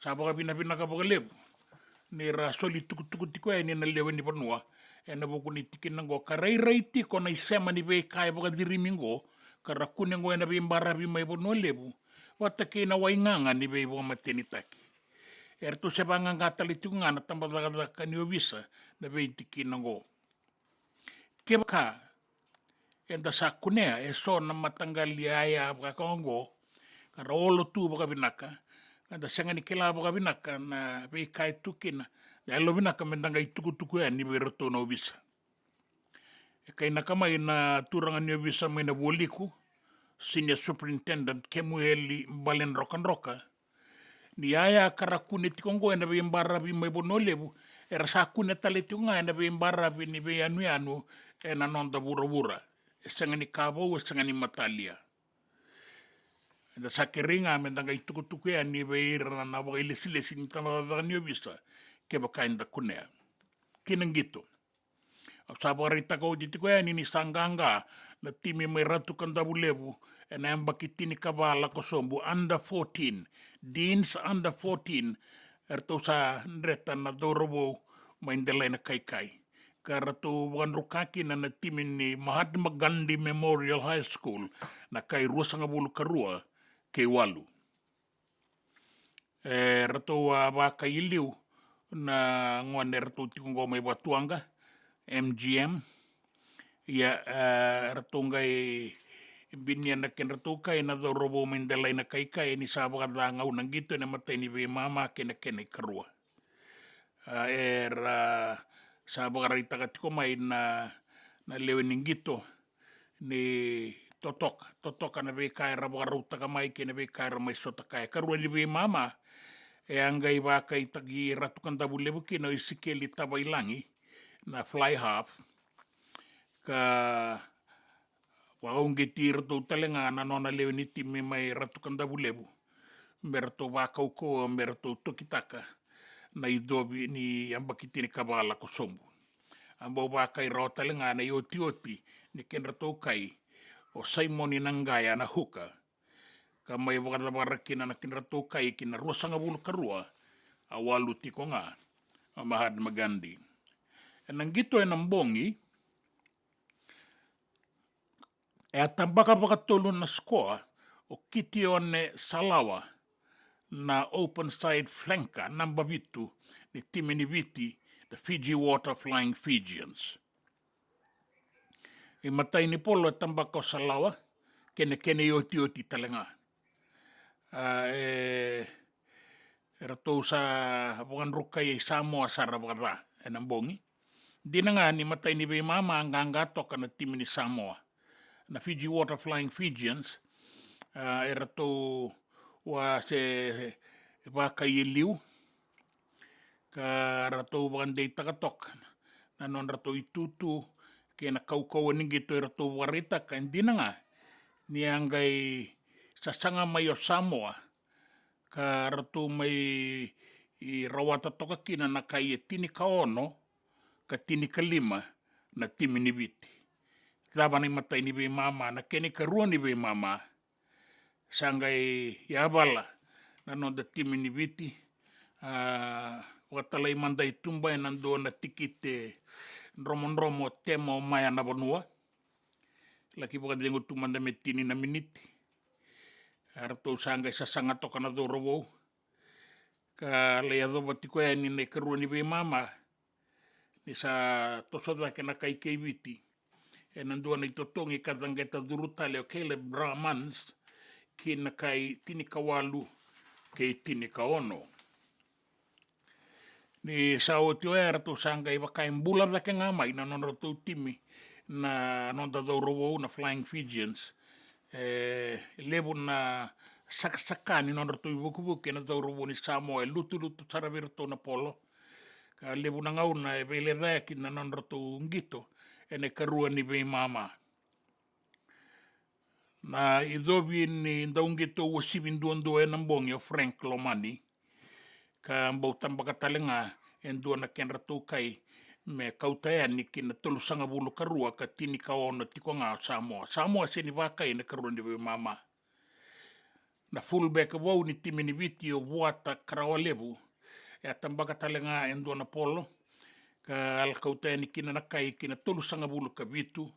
sa baka bina ka baka lebu ni ra soli tukutuku tiko ya ni na leo ni bono na buku ni tikinango karai tiko na isema ni be kai baka dirimingo kara kunengo na be imbara bi mai bono lebu wata ke na wainganga ni be bo matenitaki erto se banga ngata le tunga na tamba daga ni obisa na be tikinango Ke baka, enda sa kunea, so na matangali aya bakaongo, kara olo tu baka binaka, kada sangani kela baka binaka na vei kai tukina, ya lo binaka mendanga ituku ya ni beroto no visa. E kai nakamai na turanga ni visa mai na woliku, Senior Superintendent Kemueli Mbalen Roka, ni aya karakune tikongo ena be mbarabi mai bono lebu, era sa kune tale tikonga ena be mbarabi ni be anu ena nonda bura-bura. Esangani kabo, esangani matalia. Eda sa keringa mendanga ituku ya ni be ira na waka ilesi-lesi ni tana ni obisa, ke baka enda kunea. Kinang gitu. Sa pakarita ko dito ko yan, ini sangganga na timi may ratu kandabulebu na ang bakitini kabala ko sombo under 14. Deans under 14 erto sa nreta na dorobo maindalay na kaykay. Karato wanrukaki na timi ni Mahatma Gandhi Memorial High School na kay Rusangabulu Karua kay Walu. Rato baka iliw na nguan erto tikungo may batuanga MGM ya ratungay binyan na kinratuka na daw robo mindalay na kaykay ni sabak langaw ng gito na matay ni mama kinakenay karua sabak rita katiko may na lewin ng gito ni totok na kay rabak ruta kamay kinabay kay ramay sota kay karua ni mama anggay bakay tagi ratukan dabulebu kino isikeli tabay langi na fly half ka waong gitir to talenga na nona leoni timi may ratukan dabulebu merto wakau ko merto tokitaka na idobi ni ambakiti ni kabala ko sombu ambo wakai ro talenga na yoti ni kenrato kai o Simon inangaya na huka ka may wakalabarakina na kenrato kai kina rosanga bulu karua awalu tiko nga Mahatma Gandhi. Nang gito ng bongi, tambaka tulon na skoa o kitione salawa na open side flanka namba vitu ni timini viti the Fiji Water Flying Fijians. Imatay ni polo tambaka salawa kene yoti talenga. Erato sa bukan rukay Samoa sarabara enang bongi. Di na nga ni matay ni mama ang gatok na team ni Samoa. Na Fiji Water Flying Fijians, erato wa se baka iliw, ka rato banday takatok, na non rato itutu, kaya nakaukawan ng gito erato warita, ka hindi na nga, niyangay sasanga mayo Samoa, ka rato may rawata tokakina na kaya tinikaono, katini kalima na timi ni biti. Laban ni matay ni mama na kini karua ni mama sanggay yabala na no da timi ni biti watalay manday tumbay nando na tikite romo temo maya na banua laki buka dengo tumanda metini na miniti arto sanggay sasangato ka na dorobo ka layado batiko ya ni karua ni mama ni sa tosodwa kena kay viti nandua na itotongi kadangeta durutale o Caleb Brahmans kina kay tinikawalu kay tinikaono ni sa otio to sanggay bakay Bula Duavata ngamay na nonroto timi na nonda dorobo na Flying Fijians lebu na saksakan ni nonroto ibukubuki na dorobo ni Samoa lutu sarabirto na polo ka lebu na ngaw na ebelerakin na nonroto ngito ene karua ni mama na idobi ni daung ngito wasibin duan ng bongyo Frank Lomani ka mbau tambaka talenga en duan na kenrato kai me kautayan ni kina tulusanga bulu karua ka tini kaono tiko nga Samoa sini wakai na karua ni mama na fullback wau ni timi ni viti o Vata karawalebu tambaka talenga en duan na polo ka alkautayan ni kina nakai kina tulusanga bulu ka vitu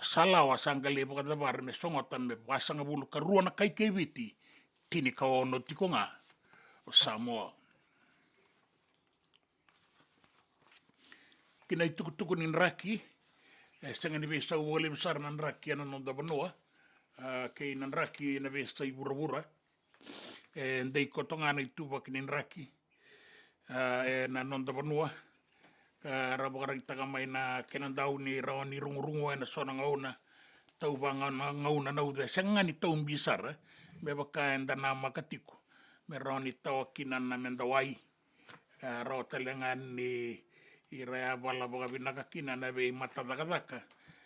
salawa sanggale baka dabar me songotan me pasanga bulu karua na kai viti tini kaono tiko nga o Samoa kina itukutuku nin raki Senga ni vesta wale besar nan raki ana non da banoa. Kei nan raki na vesta I bura-bura. Ndei kotonga na ituwa kinin raki. Na non da banoa. Ka rabakarang taga mai na kenandau ni rawa ni rungu-rungu na sona ngauna. Tau banga ngauna na ude. Senga ni tau mbisar. Me baka enda na makatiko. Me rawa ni tau akinan na mendawai. Rawa talengan ni I rea wala baga binakakina na vei matadakadaka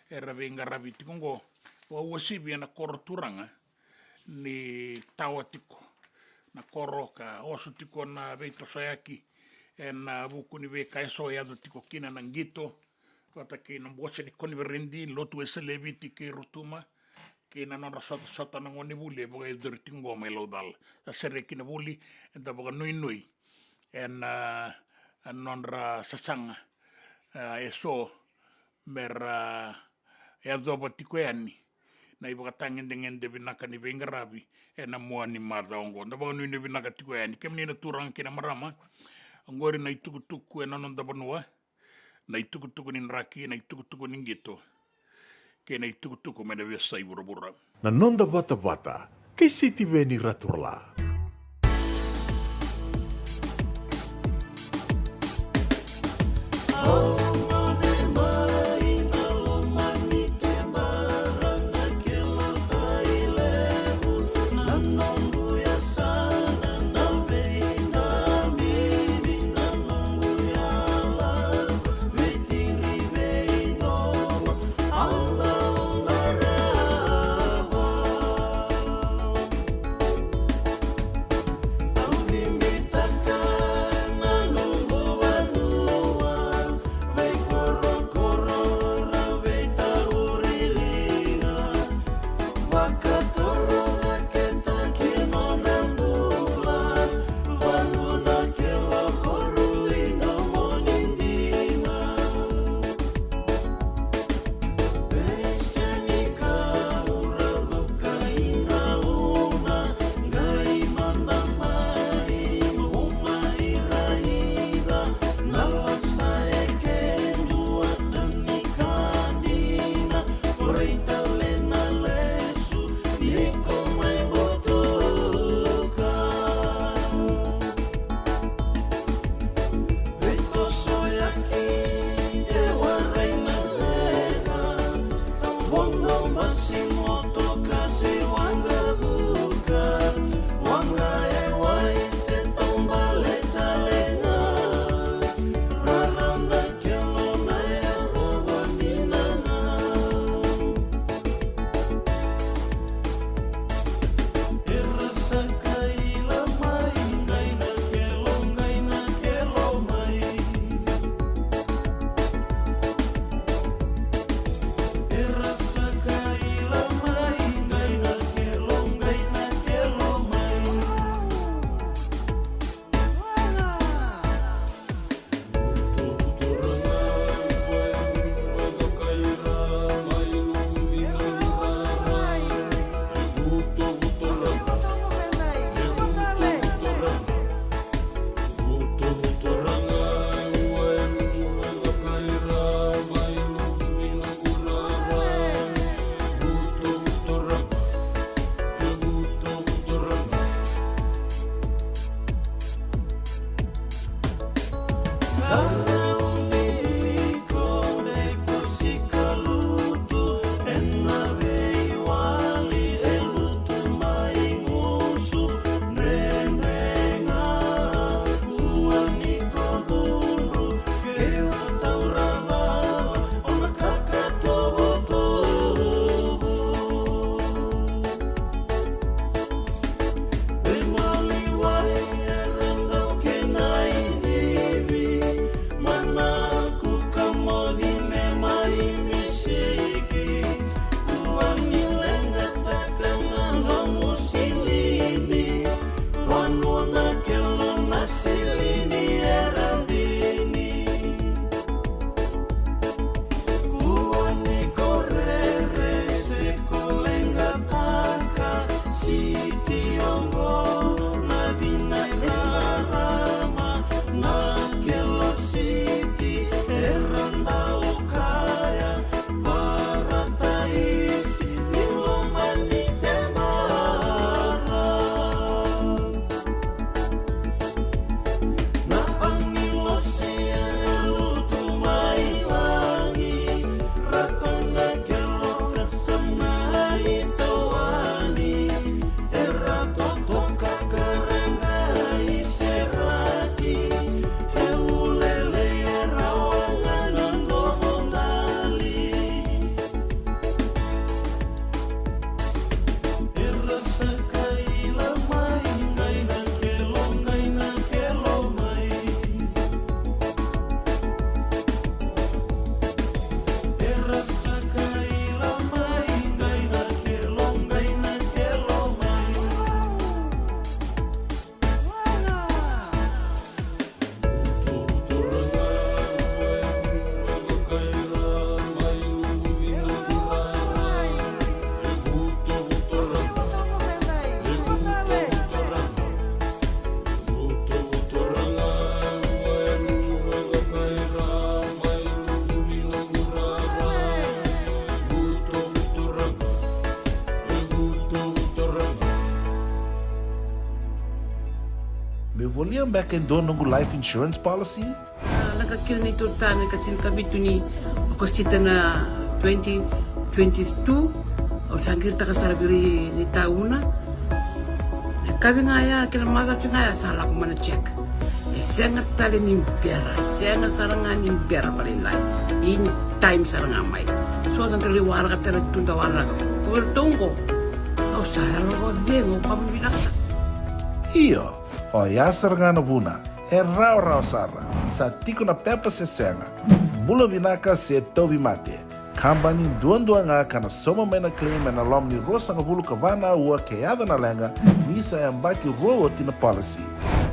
e rawe ngarabi tikongo wa uasibi na koro turanga ni tawa tiko na koro ka osu tiko na vei tosayaki e na buku ni vei kaeso e ado tiko kina na ngito wata ki na mwose ni koniverendi lotu e seleviti ki rutuma ki na nora sota na ngoni buli e baga e duri tingo me laudal a sere ki na buli e da baga nui e na nonra sasanga e so mera e adoba tiko e ani na I wakatangende vinaka ni vengarabi e na mua ni madaongo na baga nui ni vinaka tiko e ani kemni na turang kina marama angori na itukutuku e nanonda banua na itukutuku ni nraki na itukutuku ni ngito ke na itukutuku me na vesa I bura-bura Na nonda Vata kei siti veni raturla. William back in doon nungu life insurance policy? Nakakil ni tutami katil kabitu ni okostita na 2022 o sangir takasarabiri ni tauna. Kami ngaya kila mata ngaya salah ko mana check. Sangat tali ni biara, sangat sarangan ni biara paling lain. In time sarangan mai. So ang kaliwara ka tala tunda wala. Kuwertongko. Kau saya lo dengo kamu binasa. Iyo, o yasar nga na buna, raw sara, sa tiko na pepa se senga, bula binaka se tobi mate, kambani duan nga kana soma mena claim na lom ni rosa nga bulu kavana ua keada na lenga, nisa yambaki roa tina policy.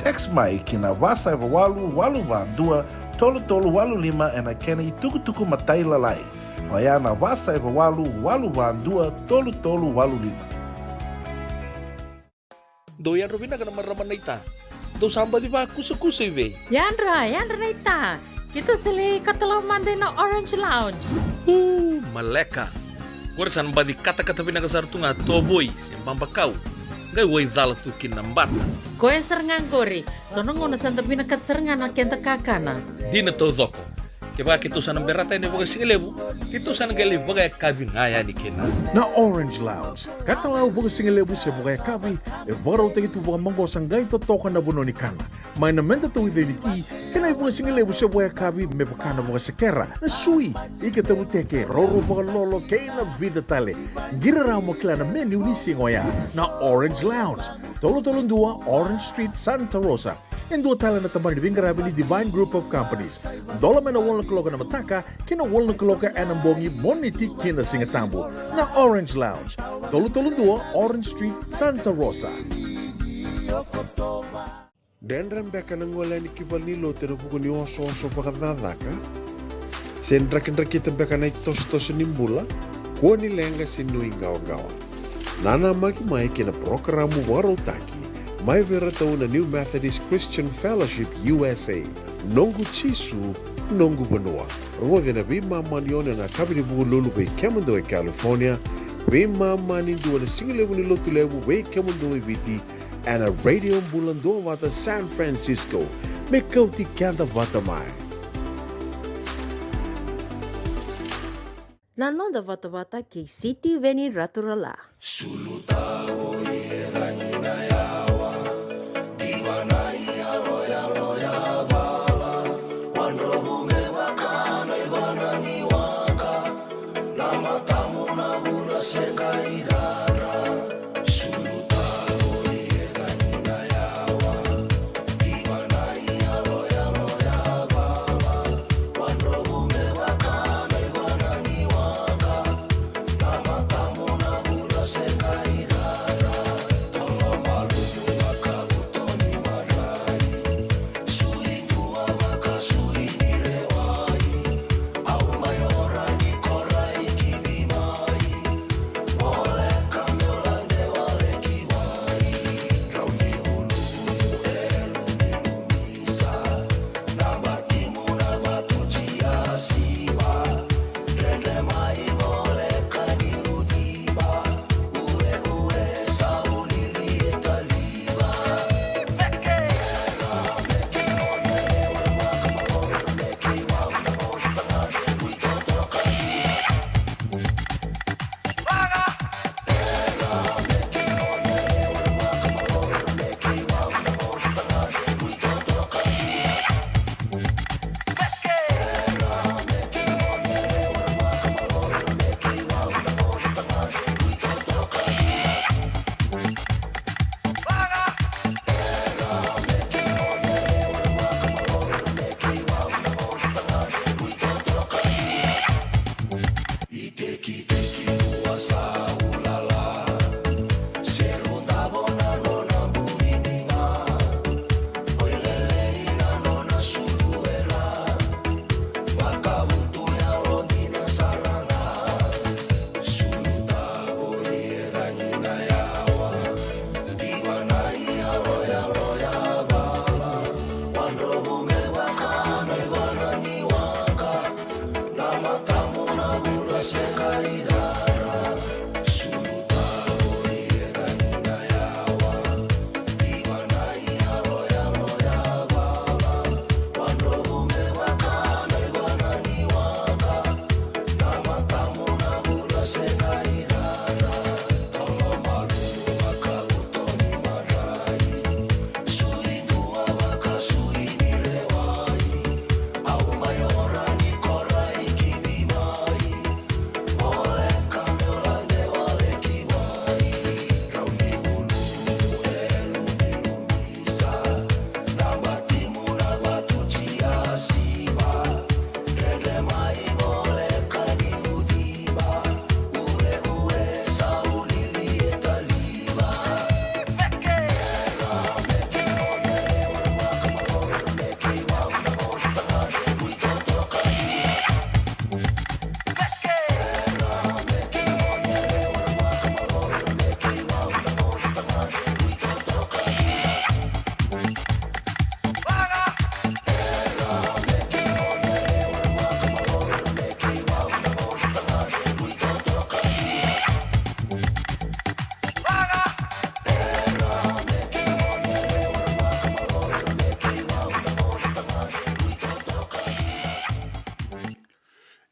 Text mai kina wasa eva walu van dua, tolu walu lima ena kena i tuku matai lalai, o ya na wasa eva walu van dua, tolu walu lima. Doyan Robina ka naman raman na ita. Do samba di ba kusa iwe? Yandra na ita. Kita sili katalaw Monday na Orange Lounge. Maleka. Kuwarsan ba di kata-kata pinakasartunga toboy siyang pampakaw. Gay way dala tukin ng bata. Koe serangan gori. Sonong una santa pinakat serangan na kenta kakana. Di na to zoko. Kaya kitusan ng berata ni baga singalebu. Kitusan ng gali baga kabing ngaya ni kina. Na Orange Lounge, katalaw baga singalebu sa bukay kabi, baraw tayo ito baga manggosang gayon totokan na buno ni kana. May namenda to with unity, kanay baga singalebu sa bukay kabi, may baka na baga sekera, na sui, ikatabuteke, roro baga lolo, kaya na vida tale. Giraraw mo kila na menu ni singoya, na Orange Lounge, tolo-tolong dua, Orange Street, Santa Rosa. And dua tala na tamang ni Vingarabi ni Divine Group of Companies. Dola may na walang kaloka na mataka, kina walang kaloka anambongi moniti kina singatambo na Orange Lounge. Tolo-tolong dua, Orange Street, Santa Rosa. Dendram beka nang wala ni kibal nilo tinapuko ni oso-oso pakadadaka. Sendrakin-drakitan beka na itos-tos nimbula, kuha nilenga sinuingaw-gawa. Nana magi-may kina programo waro taki. May verataw na New Methodist Christian Fellowship USA, Nongu Chisu, Nongu Banua. Ruwag na bimama niyo na nakabili buong lulubay Kemundo ay California, bimama nindu na singilewu ni Lotulewu way Kemundo ay Viti, and a radio Bula Duavata San Francisco, may Kauti Keda Vata mai. Nanon da Vata kay City Veni Raturala. Sulutawo yezanyina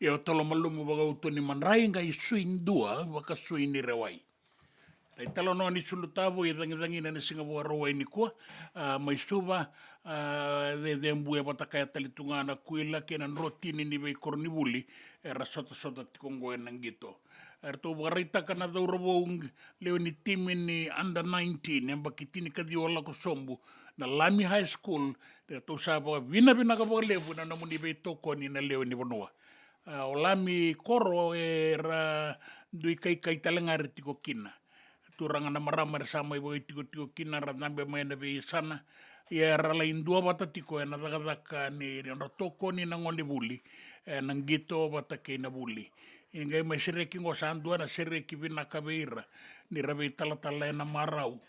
e o talo malumu waga utoni manrai ngai suin dua waka suin ni rewai. Nei talo noa ni sulutavu i rangi na Singapore roa ni kua, mai suva de mbue watakai talitunga na kuila ke nan rotini ni wei kornibuli e rasota tikongo e nangito. Erto waraita kana daurawo leo ni timi ni under 19 emba kitini kadi ola ko sombu na Lami High School de to sava vina ka levu na namuni wei toko ni na leo ni wanoa. O Lami koro e ra dui kai talengari tiko kina. Turanga na marama sama ibo tiko kina ra nambe mai na be sana ia rala indua wata tiko e na dagadaka ni na toko ni na ngole buli e na ngito wata ke na buli ingai mai sereki ngo sandua na sereki vina kabeira ni rabe tala na marau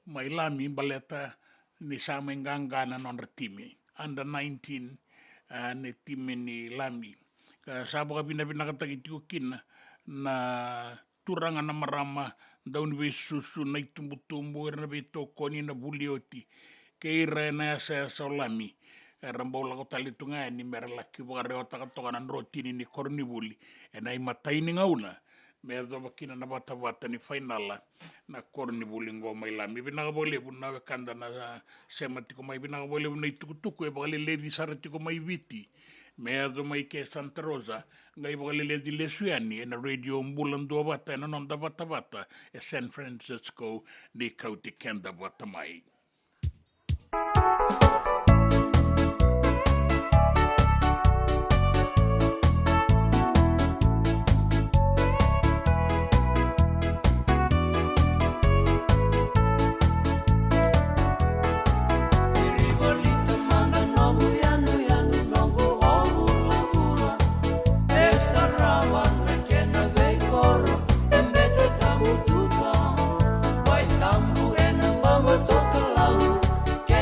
mai Lami baleta ni sama nganga na non timi under 19 ni timi ni Lami ka sabo ka vina kata tiko kina na turanga na marama daun we susu na tumbu na be toko ni na bulioti ke ira na sa Lami rambo la ko talitunga ni merlaki bore o takatoga na rotini ni kornibuli e nai matai ni ngauna me do bakina na Vata ni finala na kornibuli ngo mai Lami bina bole buna kanda na sematiko mai bina bole buna tukutuku e bale levi saratiko mai viti me do mai ke Santa Rosa ngai bale le di lesuani e na radio Bula Duavata e na nonda Vata e San Francisco ni Kauti Keda Vata mai. Toka lau, que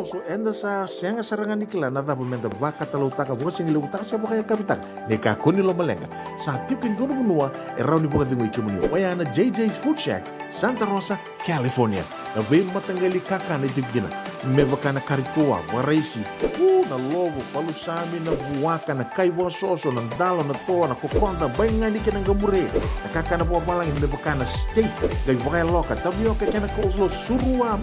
so enda sa sianga sarangan nikila na dapat menda baka talau taka buka singi lebu taka siapa kaya kapitang neka koni lo malenga sa tipin dono menua erau ni buka tingu ikimuni wayana JJ's Food Shack Santa Rosa California na be matanggali kaka na tipgina mebakana karitua waraisi na lobo palusami na buwaka na kaiwa soso na dalo na toa na kokonda bayangani ka ng gamure na kaka na buwa malang mebakana steak gay bakay loka tabiyo ka kena kauslo surua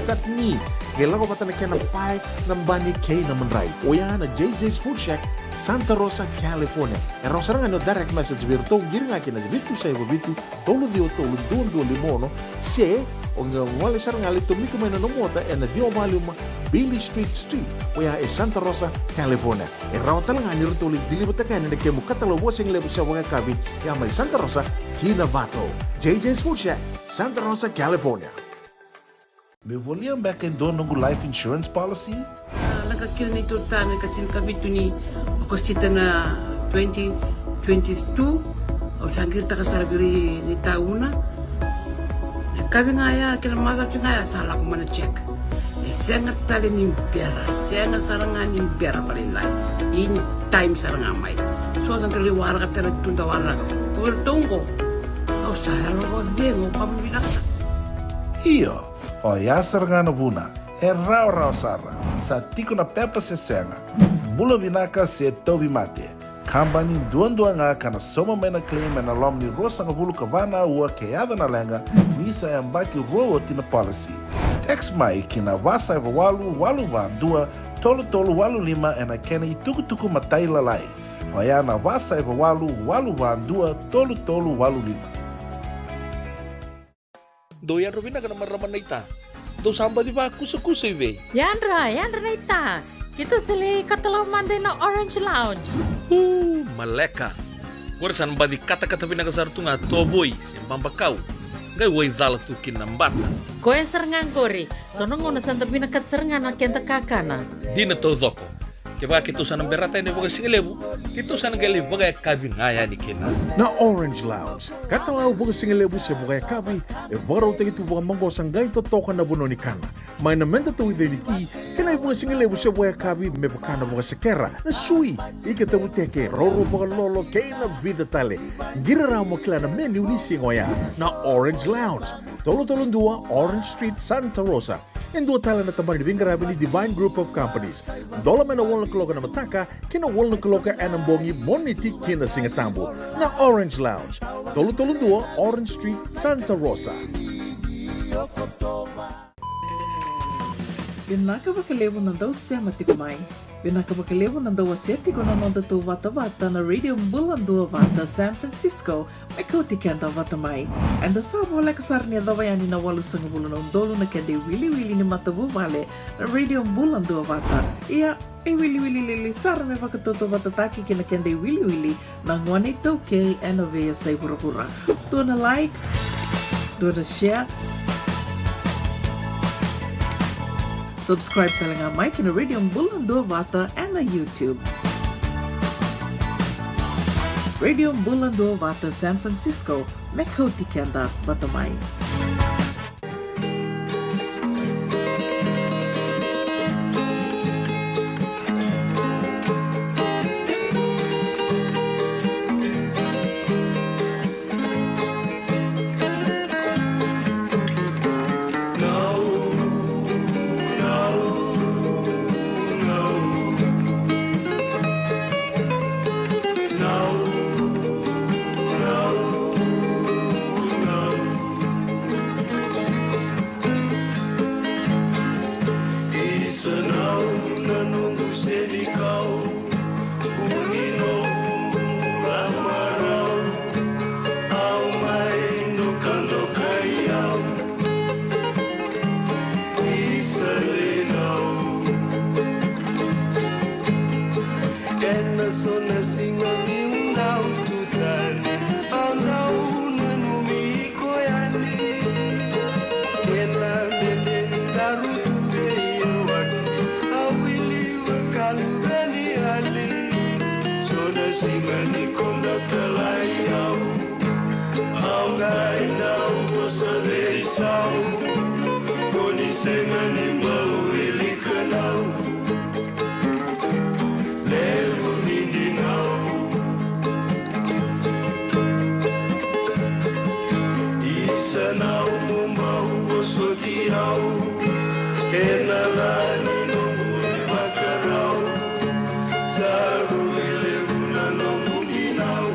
tatni gelago bata na kena pie ng bani kay na manray oya na JJ's Food Shack Santa Rosa, California. Era sarang ano direct message virtual giring akin na bitu sa iba bitu tolo dio tolo duon limono se o nga wala sarang ali to miko na nomota na dio volume Billy Street oya e Santa Rosa, California. Era talang ani rutuli dilibata kan na kemu katalo wasing lebu sa mga kabi ya may Santa Rosa, Kinavato. JJ's Food Shack, Santa Rosa, California. Me voliam back in dono life insurance policy? Nakakil nito tami katil kabitu ni kostita na 2022 o sangir ta kasarabiri ni tauna kabi nga ya kila maga nga ya sala ko mana check sengat tali ni pera sengat sarangan ni pera palilai in time saranga mai so ang kali wara ka tala tunda wara ko tunggo o sala ro dengo pamilaksa Iyo, o yasar nga na buna, e rau sarra, sa tiko na pepa se senga, bula vinaka se tobi mate, kambani duan nga kana soma may na claim na lom ni rosa nga bulu kavana ua keyada na lenga, nisa e ambaki rowo tina policy. Text mai kina wasa eva walu van dua, tolu walu lima e na kena ituku matai lalai. O ya na wasa eva walu van dua, tolu walu lima. Doyan Robina ka naman raman na ita. Do samba di ba kusa iwe? Yandra na ita. Kita sili katalaw Monday na Orange Lounge. Maleka. Warasan ba di kata-kata pinakasarto nga toboy, siyang pambakaw. Gay way dala tukin ng bata. Koe sarangan kori, sonong na santa pinakat sarangan na kenta kakana. Di na to zoko. Kaya kito sa nang berata ni baga singilebu, kito sa nang gali baga kabin ngaya ni kina. Na Orange Lounge, katalaw baga singilebu sa baga kabi, e baraw tayo ito baga manggosang gayon totokan na buno ni kana. May namenda to ito ni ti, kanay baga singilebu sa baga kabi, may baka na baga sakera, na sui, ikatabu teke, roro baga lolo, kaya na vida tale. Giraraw mo kila na menu ni singoya, na Orange Lounge, tolo-tolong dua, Orange Street, Santa Rosa. And dua tala na taman ni Vingarabi ni Divine Group of Companies. Dola man na wala kaloka na mataka, kina wala kaloka anambongi moniti kina singatambo na Orange Lounge. Tolo-tolong dua, Orange Street, Santa Rosa. Binakabakalevo ng daw siya matikumay. Binakabakalevo ng daw aseti ko na nonda to Vata na Radio Bula Duavata, San Francisco, may Kauti Keda Vatamay. And the sabo wala kasar niya daw yan inawalu sa ngabulo ng dolo na kende wili-wili ni matabu vale na Radio Bula Duavata. Iya, ay wili-wili sar may pagkatuto vatataki kina kende wili-wili ng 182K Enovea sa Iburapura. Doon na like, doon na share, subscribe talaga Mike na Radio Bula Duavata and na YouTube. Radio Bula Duavata, San Francisco, may Kauti Keda Vatamay. tirau e na rani nongui vakarau saru ile bula nonguni nau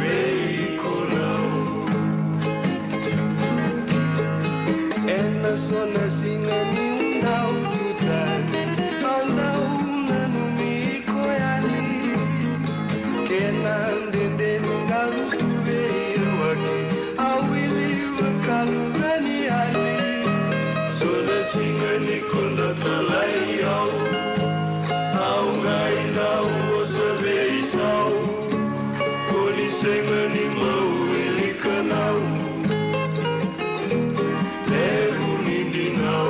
veikonau e na sona singa ni nau tutani au nau nanu mi koyani ke na ndende nungaru tuveiro wake awili wakalu veni ali sona singa ni konda talai au ngai nau osa veisau koni senga ni mau ili kanau leru nindi nau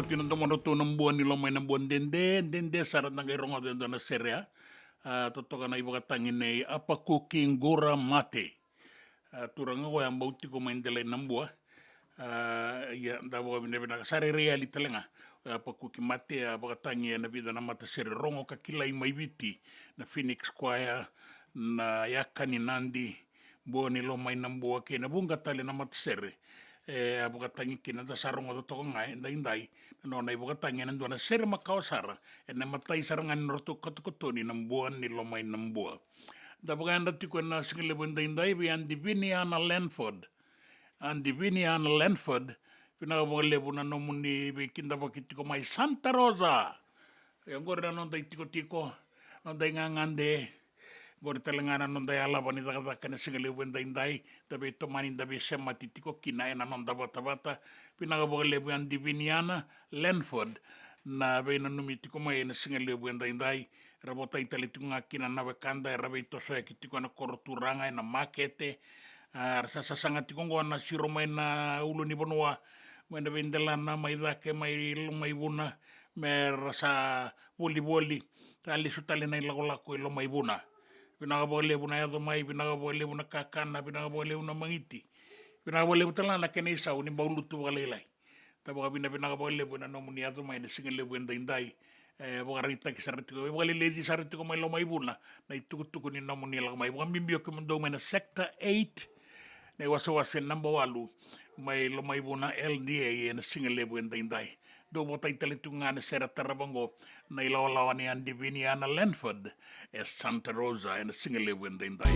Tinang tomono tu nambuan nilo may nambuan dende sarat nang irongo dendo na seria totoka na ibaga tangin ay apa cooking gora mate turang ko yang bauti ko main delay nambua ya dabo bine bina sare reality lenga apa cooking mate abaga tangi na vida na mata sere rongo kakilay may biti na Phoenix Choir na yakani nandi bo nilo may nambua ke na bunga tali na mata sere abukatangi kina da sarong o to ngai ndai no na ibukatangi nan dona ser makau sara na matai sarangan roto kotkotoni nam buan ni lomai nam bua da buganda tiko na single ndai bi and diviniana Lanford pina mo lebu na no muni be kinda bakitiko mai Santa Rosa yang gorda no dai tiko no dai ngangande bor telengana non dai ala bani daga kana single ndai tabe to mani tabe sema titiko kina ena non Vata pinaga bogale bu andi Diviniana Lanford na be na numitiko mai na single ndai rabota itali tunga kina na bekanda rabe to so kitiko na korturanga na makete rasa sangat tiko na siro mai na ulu ni bonua mena bendela na mai dake mai buna me rasa boli tali sutali na lako lo mai buna pinaga bole buna ya mai pinaga bole buna kakana pinaga bole buna mangiti pinaga bole butala na kene sa uni baulutu balelai tabo pinaga bole buna no muni ya mai na single ndai bogarita ki sarito bole lady sarito mai lo mai buna na itukutuku ni no muni la mai bimbio ke mundo mai na sector 8 na wasa number 8 mai lo mai buna LDA na single ndai do bota italitunga na sera tarabango na ilawa ni andi Diviniana Lanford Santa Rosa and a single ndai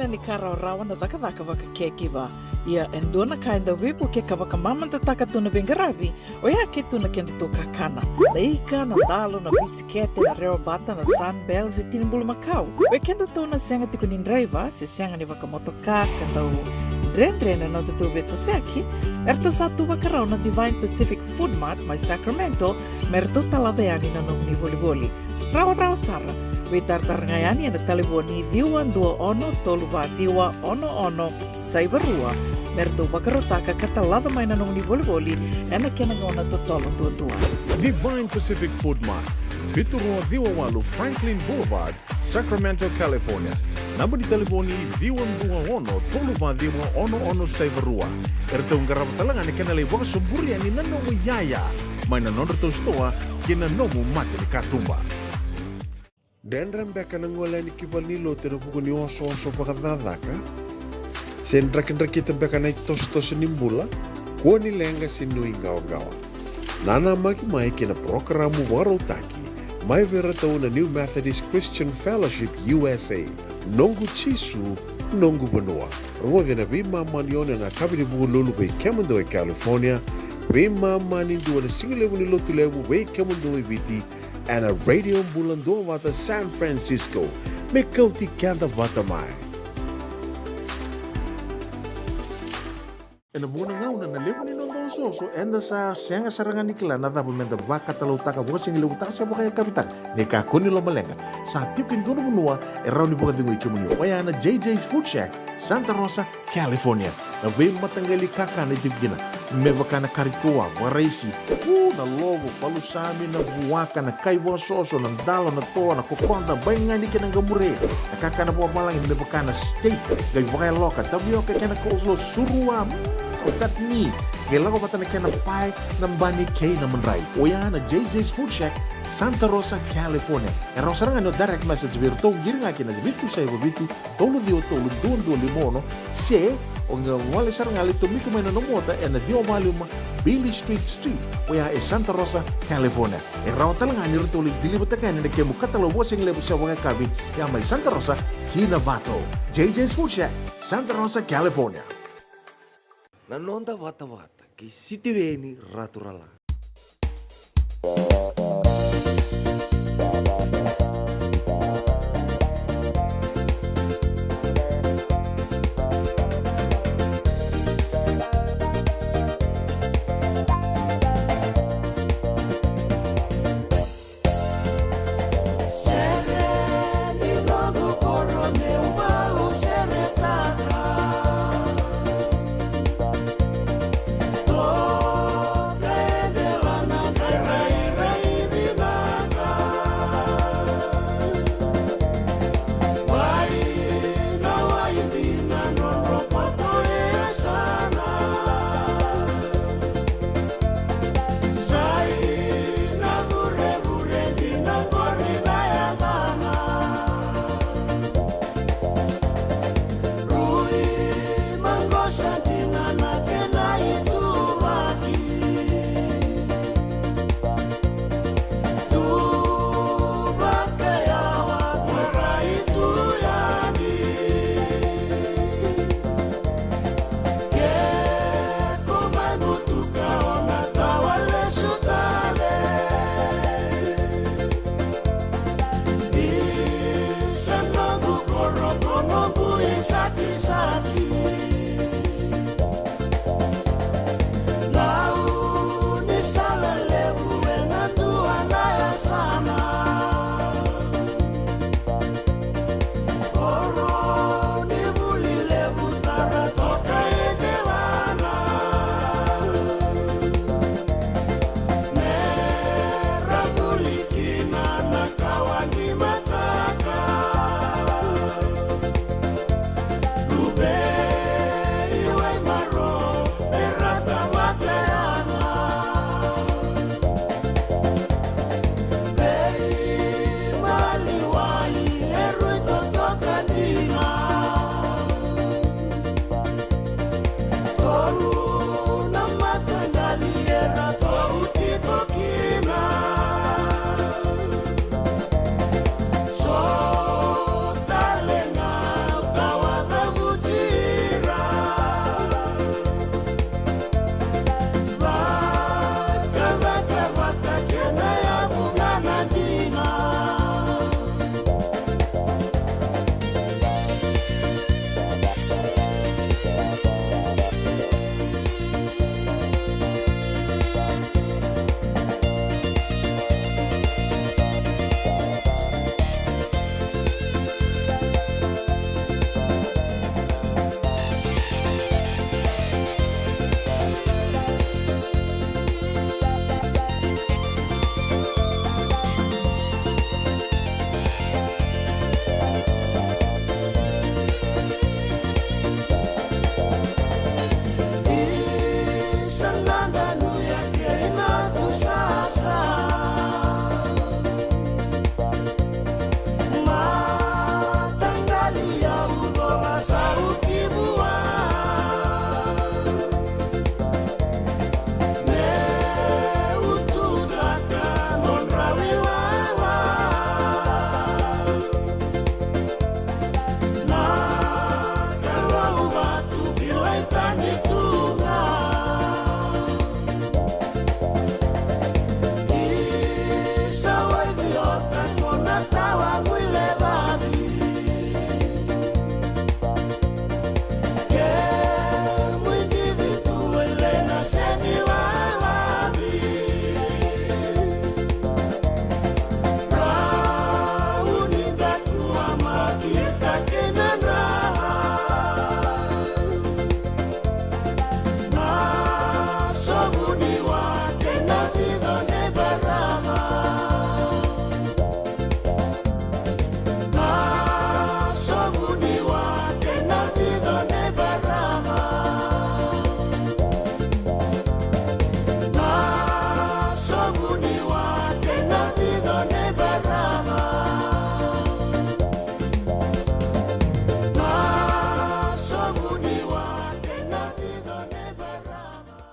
tina ni kara rawa na daka waka kekiwa. Ia endona kainda wipu ke kawaka mamanta taka tuna bengaravi o ia ke tuna kenda to kakana. Leika na dalo na bisikete na reo bata na sunbells e tinimbulu makau. We kenda tona senga tiku ni driver se senga ni waka motoka kandau drendre na te tu beto seki. Erto satu wakarau na Divine Pacific Food Mart mai Sacramento merto talaveani na nong ni boli-boli. Rawa sara. We tartarangayani na taliboni diwa dua ono toluva diwa ono saivarua. Merto bakarotaka katalada mai na nong ni boli-boli ena kena ngona totolo tua. Divine Pacific Food Mart, Viturua Diwawalu Franklin Boulevard, Sacramento, California. Namba di telefoni Viwan 21 Toluva Diwa ono Saivarua. Erto ngarap talangan ni kena lewang sumburi ani nanomu yaya. Mai na nondor tostoa kena nomu mati ni katumba. Dendram beka nangola ni kibalilo tena buku ni oso pakadadaka. Sen drakin-drakitan beka na tos nimbula. Kuo ni lenga sinui gawa-gawa. Nana maki mai kena programu warotaki. Mai vera tau na New Methodist Christian Fellowship USA. Nongu chisu, nongu banua. Rongo na bima manione na kabini buku lulu bei kemundo e California. Bima mani dua na singilewu ni lotu lewu bei kemundo e viti. And a radio Bula Duavata San Francisco. Me Kauti Keda Vata mai. E na muna ngau na lewa ni nondo soso enda sa senga sarangan ni kila na dabu menda baka talau taka buka singi lewu taka siapa kaya kapitan ne ka kuni lo malenga sa tipin dono munua e rau ni buka dingo ikimunio waya na JJ's Food Shack Santa Rosa, California na wei matangali kaka na jibgina me baka na karitoa waraisi na lobo palusami na buwaka na kaiwa soso na dalo na toa na kokonda bainga ni kena gamure na kaka na buwa malang me baka na steak gai baka loka tabio ka kena coleslaw surua o tatni kailangan bata na kena pie na bani kay na manray o yan na JJ's Food Shack Santa Rosa, California. E rau saranga no direct message vir tau giringa kina vitu sa iwa vitu tolu dio tolu duon limono se o nga wale saranga li tomiku mai na nomota e na dio maluma Billy Street o ya e Santa Rosa, California. E rau talanga ni rito li dilibata kaya na kemu katalo wasing lebu sa wanga kabi ya mai Santa Rosa, Kinavato. JJ's Food Shack, Santa Rosa, California. Nanonda Vata ki sitiweni raturala.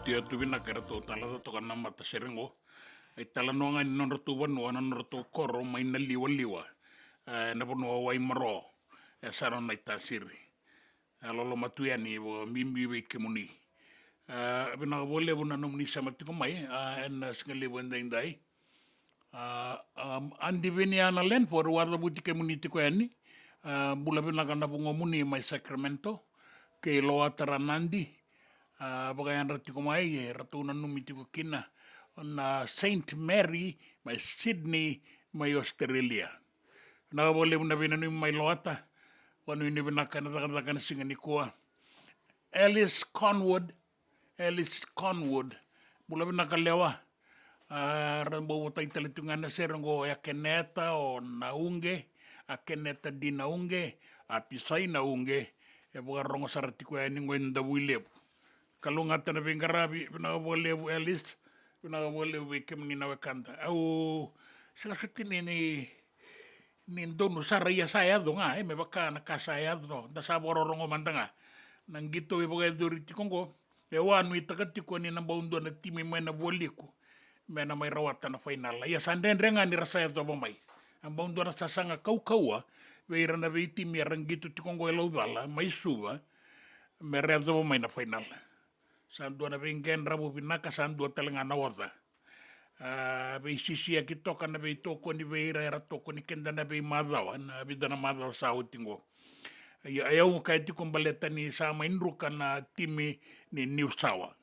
tia tu vina kera tō tala toka namata serengo. Ai tala noanga ni nonra tō wanua na nonra tō koro mai na liwa. Na pono wai maro. E sara nai tā siri. Lolo matuiani wo mimi wei ke muni. Vina wole wuna nomni samatiko mai. En singale wendai. Andi vini ana len for wada buti ke muni tiko yani. Bula vina kana pungo muni mai Sacramento. Ke loa taranandi. Bagayan ratiko mai ratuna numi tiko kina. On St. Mary mai Sydney mai Australia. Na wole wuna vina numi mai loata. Wanu ini vina kana singa ni kua. Alice Conwood. Bula vina kalewa. Rambo wata italitungana serengo ya Keneta o Naunge. A Keneta di Naunge. A Pisai Naunge. E buka rongo saratiko ya ningo enda wilebu. Kalungata na bingarabi. Vina walebu Alice. Vina walebu wikemni na wekanda. Au sikasutini ni ndonu sara ia sayado nga. Me baka na kasayado no. Da saboro rongo mandanga. Nang gito ibuka eduriti kongo. E wanu itakatiko ni nambaundo na timi mena waliku. Mena mai rawata na final. Ia sandrenga ni rasayado bomai. Ambaundo na sasanga kaukaua. Veira na veiti mi arangito tikongo elaudala. Mai suwa. Me reado bomai na final. Sandua na vengen rabu binaka sandua talenga na wada. Vei sisi aki toka na vei toko ni veira era toko ni kenda na vei madawa. Na vidana madawa sa utingo. Ayau kai tikong baleta ni sama inruka na timi ni New Sawa.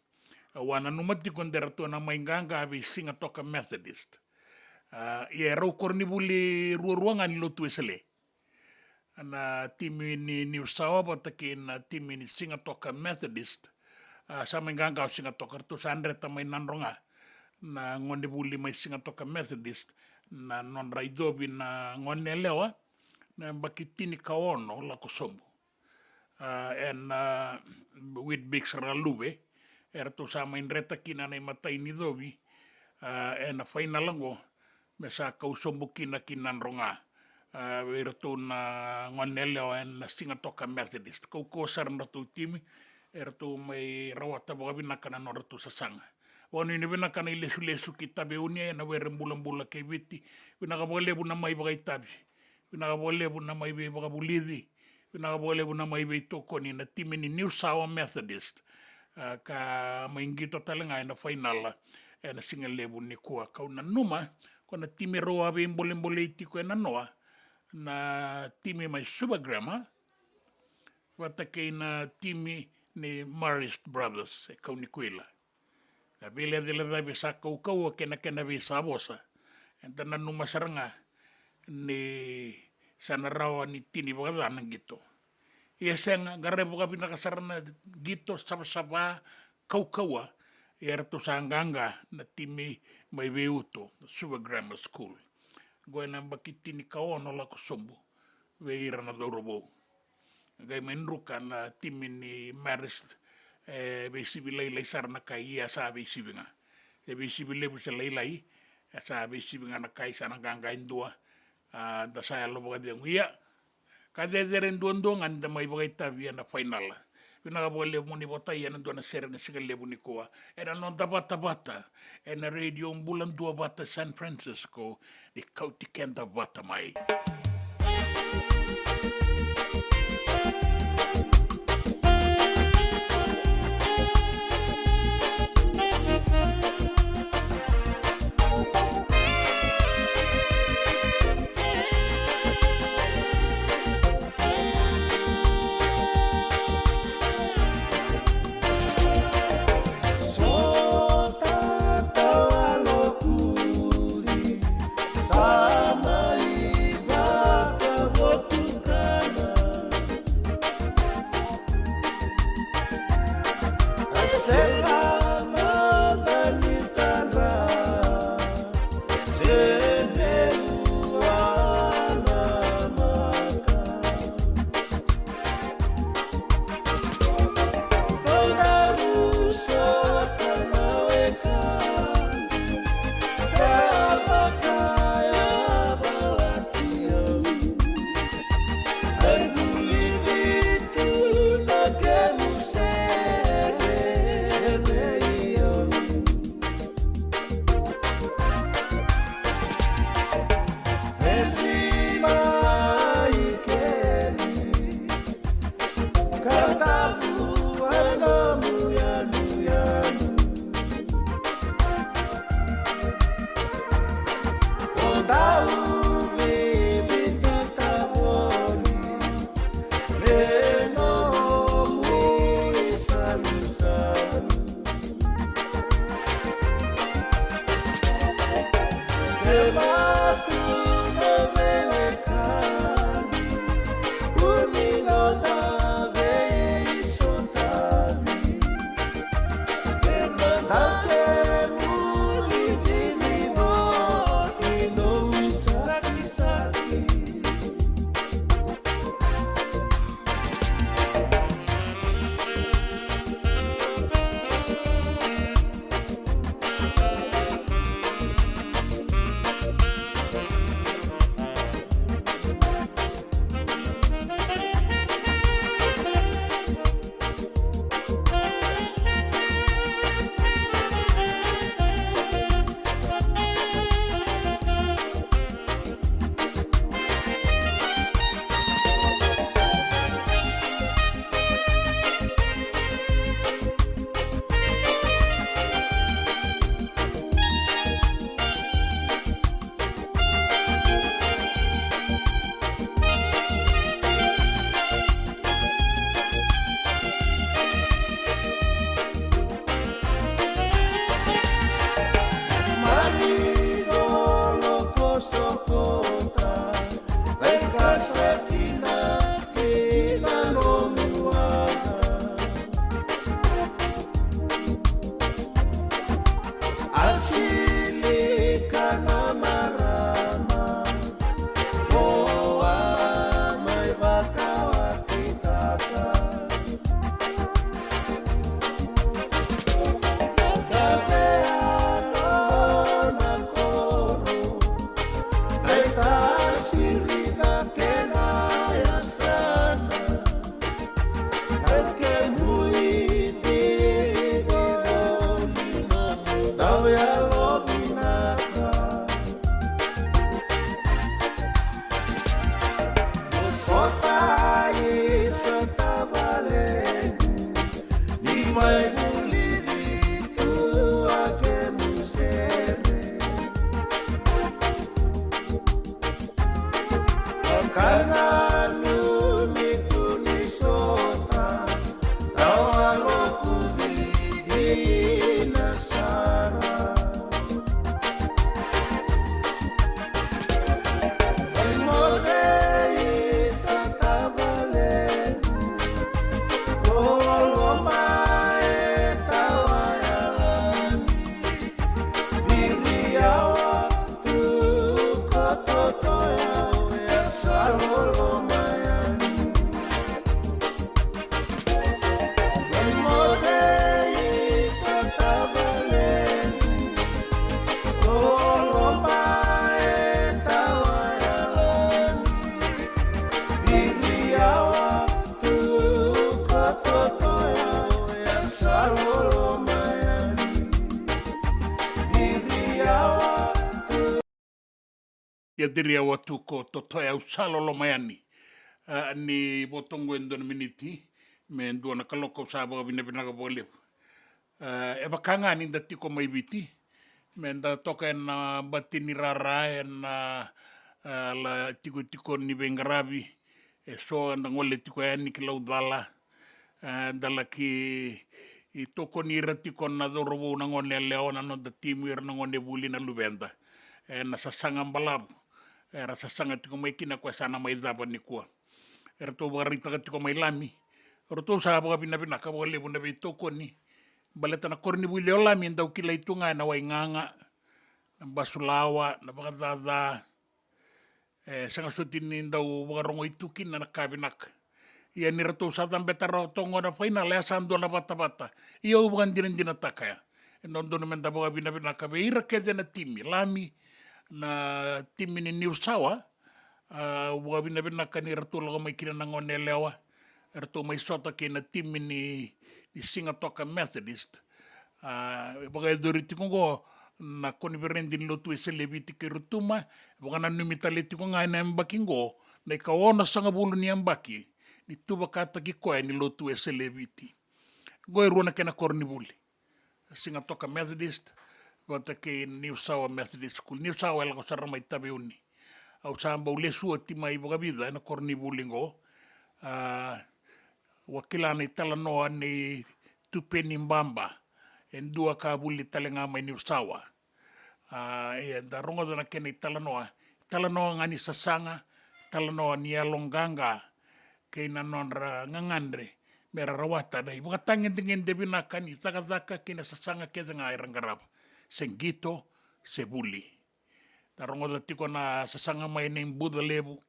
Wana numati konderatua na mainganga habi singa toka Methodist. Ia rau kornibuli ruang ni lotu esele. Na timi ni New Sawa pataki na timi ni singa toka Methodist. Sa mainganga singa toka tu sandreta may nanronga. Na ngondibuli may singa toka Methodist. Na nonraidobi na ngonelewa. Na bakitini kaono la kosombo. En with big saralube. Era to sama in reta kina na matai ni dobi. En a fainalango. Mesa kausombo kina ronga. Era to na ngoneleo en singa toka Methodist. Kaukosar na to timi. Era to may rawata baga binakana nora to sasanga. Wano ini binakana ilesu kita beunia na weren bulan kay witi. Binakabole na may bagay tabi. Pinakabole na may baga bulidi. Pinakabole na may toko ni na timi ni New Sawa Methodist. Ka maingito talaga na final na singalebu ni kuwa. Kau na numa, ko na timi roa bimbolembole itiko na noa. Na timi may Subagrama. Vata kay na timi ni Marist Brothers. Kau ni kuila. Bila dila dabi sa kau kena bisa bosa. Enta na numa saranga. Ni sana rawa ni tini bagala gitu. Ia senga gare buka pinakasarana gitu sapa kaukawa. Ia tu sanganga na timi may beuto Suba Grammar School. Goy na bakitini kaono la kosombo. Veira na dorobo. Gay menruka na timi ni Marist besibilay sarna kay ia sa besibinga. Besibilay bu sa laylay sa besibinga na kay sa nanganga indua. Da saya lo baga biang iya kada deren duandongan da mai bagai tabi na final pina bole moni bota ia na dona sere na sigale bunikoa era non da bata na radio Bula Duavata San Francisco di Kauti Keda Vata mai. Ia diria watu ko totoe au salolo mayani. Ni botongo endona miniti, me endona kaloko sabo binabinaga bolepo. E bakanga ni dati ko mai biti, me enda toka na batini rara na la tiko ni bengarabi, e so enda ngole tiko ni kilau dala, dala ki I toko ni ratiko na dorobo na ngone leo na no dati muir na ngone buli na lubenda. Na sasanga mbalabu. Era sasanga tiko mai kina kwa sana mai daba ni kua. Era to barita ka tiko mai lami. Era to sa ba binabina ka ba lebu na be toko ni. Baleta na korni buli o lami ndau kila itunga na wainganga. Na basulawa na bakadada. Sanga sotini ndau bagarongo ituki na nakabinak. Ia ni rato sa tambeta ro tongo na faina le asando na bata. Ia ubukan dina takaya. Nondo na menda baga binabina ka be ira kede na timi lami. Na timi ni New Sawa, ubuka binabina ka ni rato laga mai kina na ngone lewa. Rato mai sota ke na timi ni Singatoka Methodist. Baga edoriti kongo na koniberendi lotu e selebiti ke rutuma. Baga na numitaleti konga ina mbakingo. Na ikaona sanga bulu ni ambaki. Ni tuba kata ki koe ni lotu e selebiti. Goe ruana kena kornibuli. Singatoka Methodist. Vata ke New Sawa Methodist School. New Sawa ela ko sarama itabe uni. Au samba ulesu o tima i boga vida na kornibuli ngo. Wakilana i tala noa ni tupeni mbamba. En dua ka buli tale nga mai New Sawa. Da rongo dana kena i tala noa. Tala noa ngani sasanga. Tala noa ni alonganga. Kei na nonra ngangandre. Mera rawata dai. Buka tangen dengan debina kani. Taka kena sasanga keda nga irangarapa. Sengito, sebuli. Tarongo da tiko na sasanga mai nem buda lebu.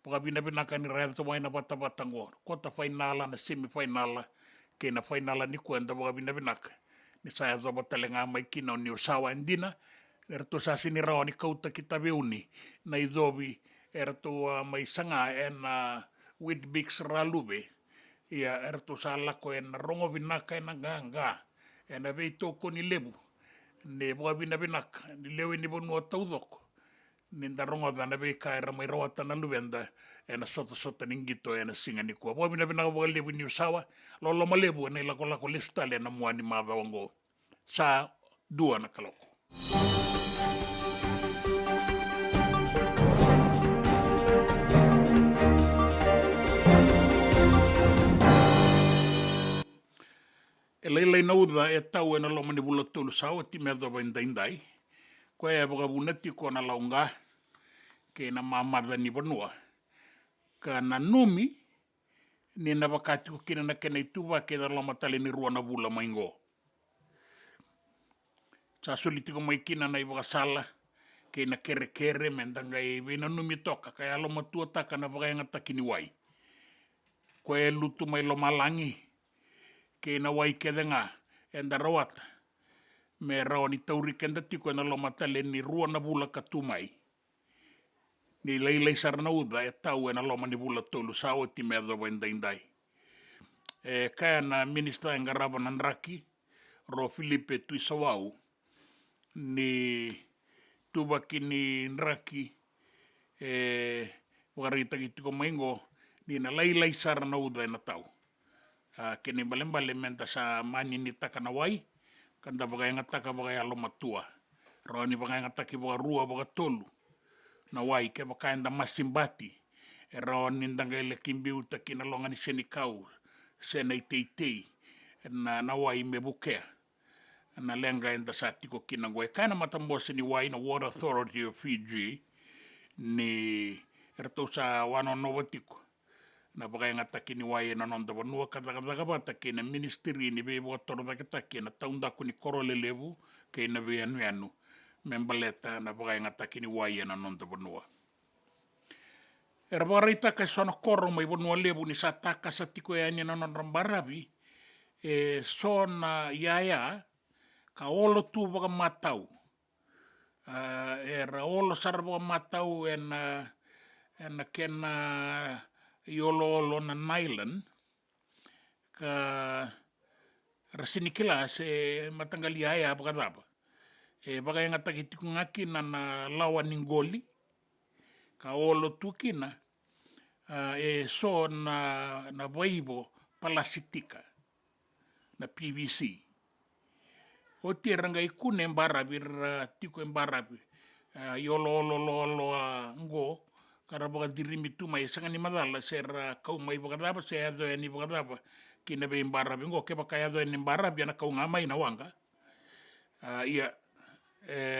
Paka bina kani raya to mai na bata ngor. Kota finala na semifinala. Kei na finala ni kuenda paka bina ka. Ni saya zaba talenga mai kina o New Sawa endina. Era to sa sini rawa ni kauta kita beuni. Na idobi era to mai sanga en Whitbix Ralube. Ia era to sa lako en rongo binaka en ganga. En abei toko ni lebu. Ne boa binabinak. Ni lewe ni bonu o taudoko. Ni darongo dana be kai ramai rawata na luenda. En sota ningito en singa ni kua. Boa binabinak boa lebu New Sawa. Lolo malebu en lako listale na mua ni mabawango. Sa dua na kaloko. E leilei na uda e tau e na loma ni Bula tolu sao ti mea doba indaindai. Koe e baka bunati ko na launga ke na mamada ni banua. Ka na numi ni na wakati ko kina na kena ituwa ke na loma tale ni rua na Bula maingo. Sa soliti ko mai kina na ibaka sala ke na kere mendanga e vena numi toka kaya loma tua taka na baka ngata kini wai. Koe lutu mai loma langi ke na wai keda nga enda rawata me rao ni tauri kenda tiko na loma tale ni rua na Bula katumai ni leilei sarana uda e tau e na loma ni Bula tolu sao ti mea doba indaindai kaya na minista e ngaraba na nraki ro Filipe Tuisawau ni tubaki ni nraki wakarita ki tiko maingo ni na leilei sarana uda e na tau Kene bale menta sa mani ni taka na wai, kanda bagai ngataka bagai alo matua. Roni bagai ngataki bagai rua bagai tolu. Na wai ke bagai enda masimbati. E roni ndanga ele kimbi utaki na longa ni senikau, sena i teitei, na wai me bukea. Na lenga enda sa tiko kina goe. Kaina matambose ni wai na Water Authority of Fiji, ni erto sa wano nova tiko. Na bagai ngataki ni wai na nonda wanua katakataka ke na ministeri ni bebo atoro takataki na taundaku ni korole levu ke na ve anu membaleta na bagai ngataki ni wai na nonda wanua. Era bagai taka sona koro mai wanua levu ni sa taka sa tiko ya ni na nonda barabi sona yaya ka olo tu baga matau. Era olo sara baga matau ena kena iolo na nailan ka rasini kila se matangali haya bakadaba bagai ngataki tiku ngaki na lawa ningoli ka olo tukina so na vaibo palasitika na PVC o tiranga ikune mbarabi tiku mbarabi iolo ngo kara baga dirimi tu mai sanga ni madala sera kau mai baga daba se ado ni baga daba kina be imbara bingo ke baka ado ni imbara biana kau ngamai na wanga ia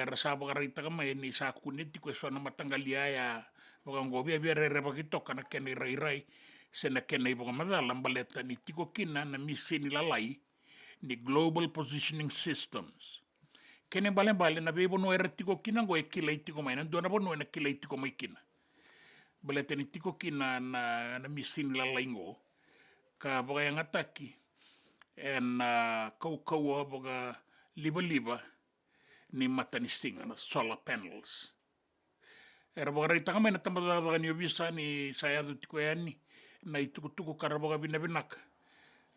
rasa baga rita kama ni sa kuniti ko so na matangalia ya baga ngo bia re bakito kana kene rai sena kene baga madala baleta ni tiko kina na misini lalai ni Global Positioning Systems kene bale na bebo no era tiko kina go ekilai tiko mai na dona bono na kilai tiko mai kina baleta ni tiko kina na misini lalaingo ka baga yang ataki kau baga liba ni mata ni singa na solar panels era baga rita kama na tambada baga ni obisa ni saya do tiko yani na ituku kara baga binaka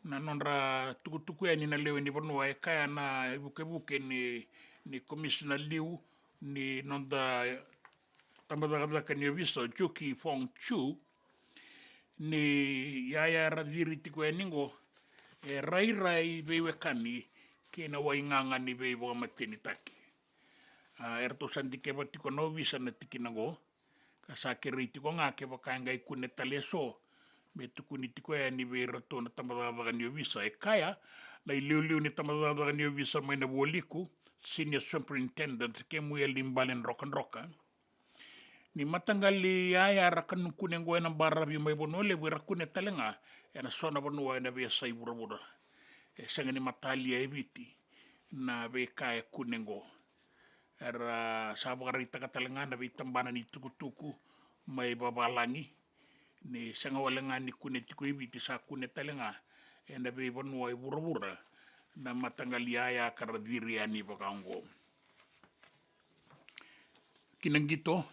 na nonra tuku yani na leo ni bono e kaya na buke ni commissioner liu ni nonda tambada ka ni viso Juki Fong Chu ni yaya radiri tiko eningo rai bewe kani kena wainganga ni bewe mateni taki erto sandike batiko no visa na tikinango kasake ritiko ngake bakanga ikune taleso betuku ni tiko ni be rato na tambada ni visa e kaya la liu ni tambada ni visa mena woliku senior superintendent ke mu limbalen roka ni matangali yaya rakan kunengo na barabi mai bonole we rakune talenga ena sona bonua na be sai burabura sanga ni matali eviti na be kai kunengo era sabagari takatalenga na be tambana ni tukutuku mai babalangi ni sanga walenga ni kunetiko eviti sa kune talenga ena be bonua burabura na matangali yaya karadiri ani bakango kinangito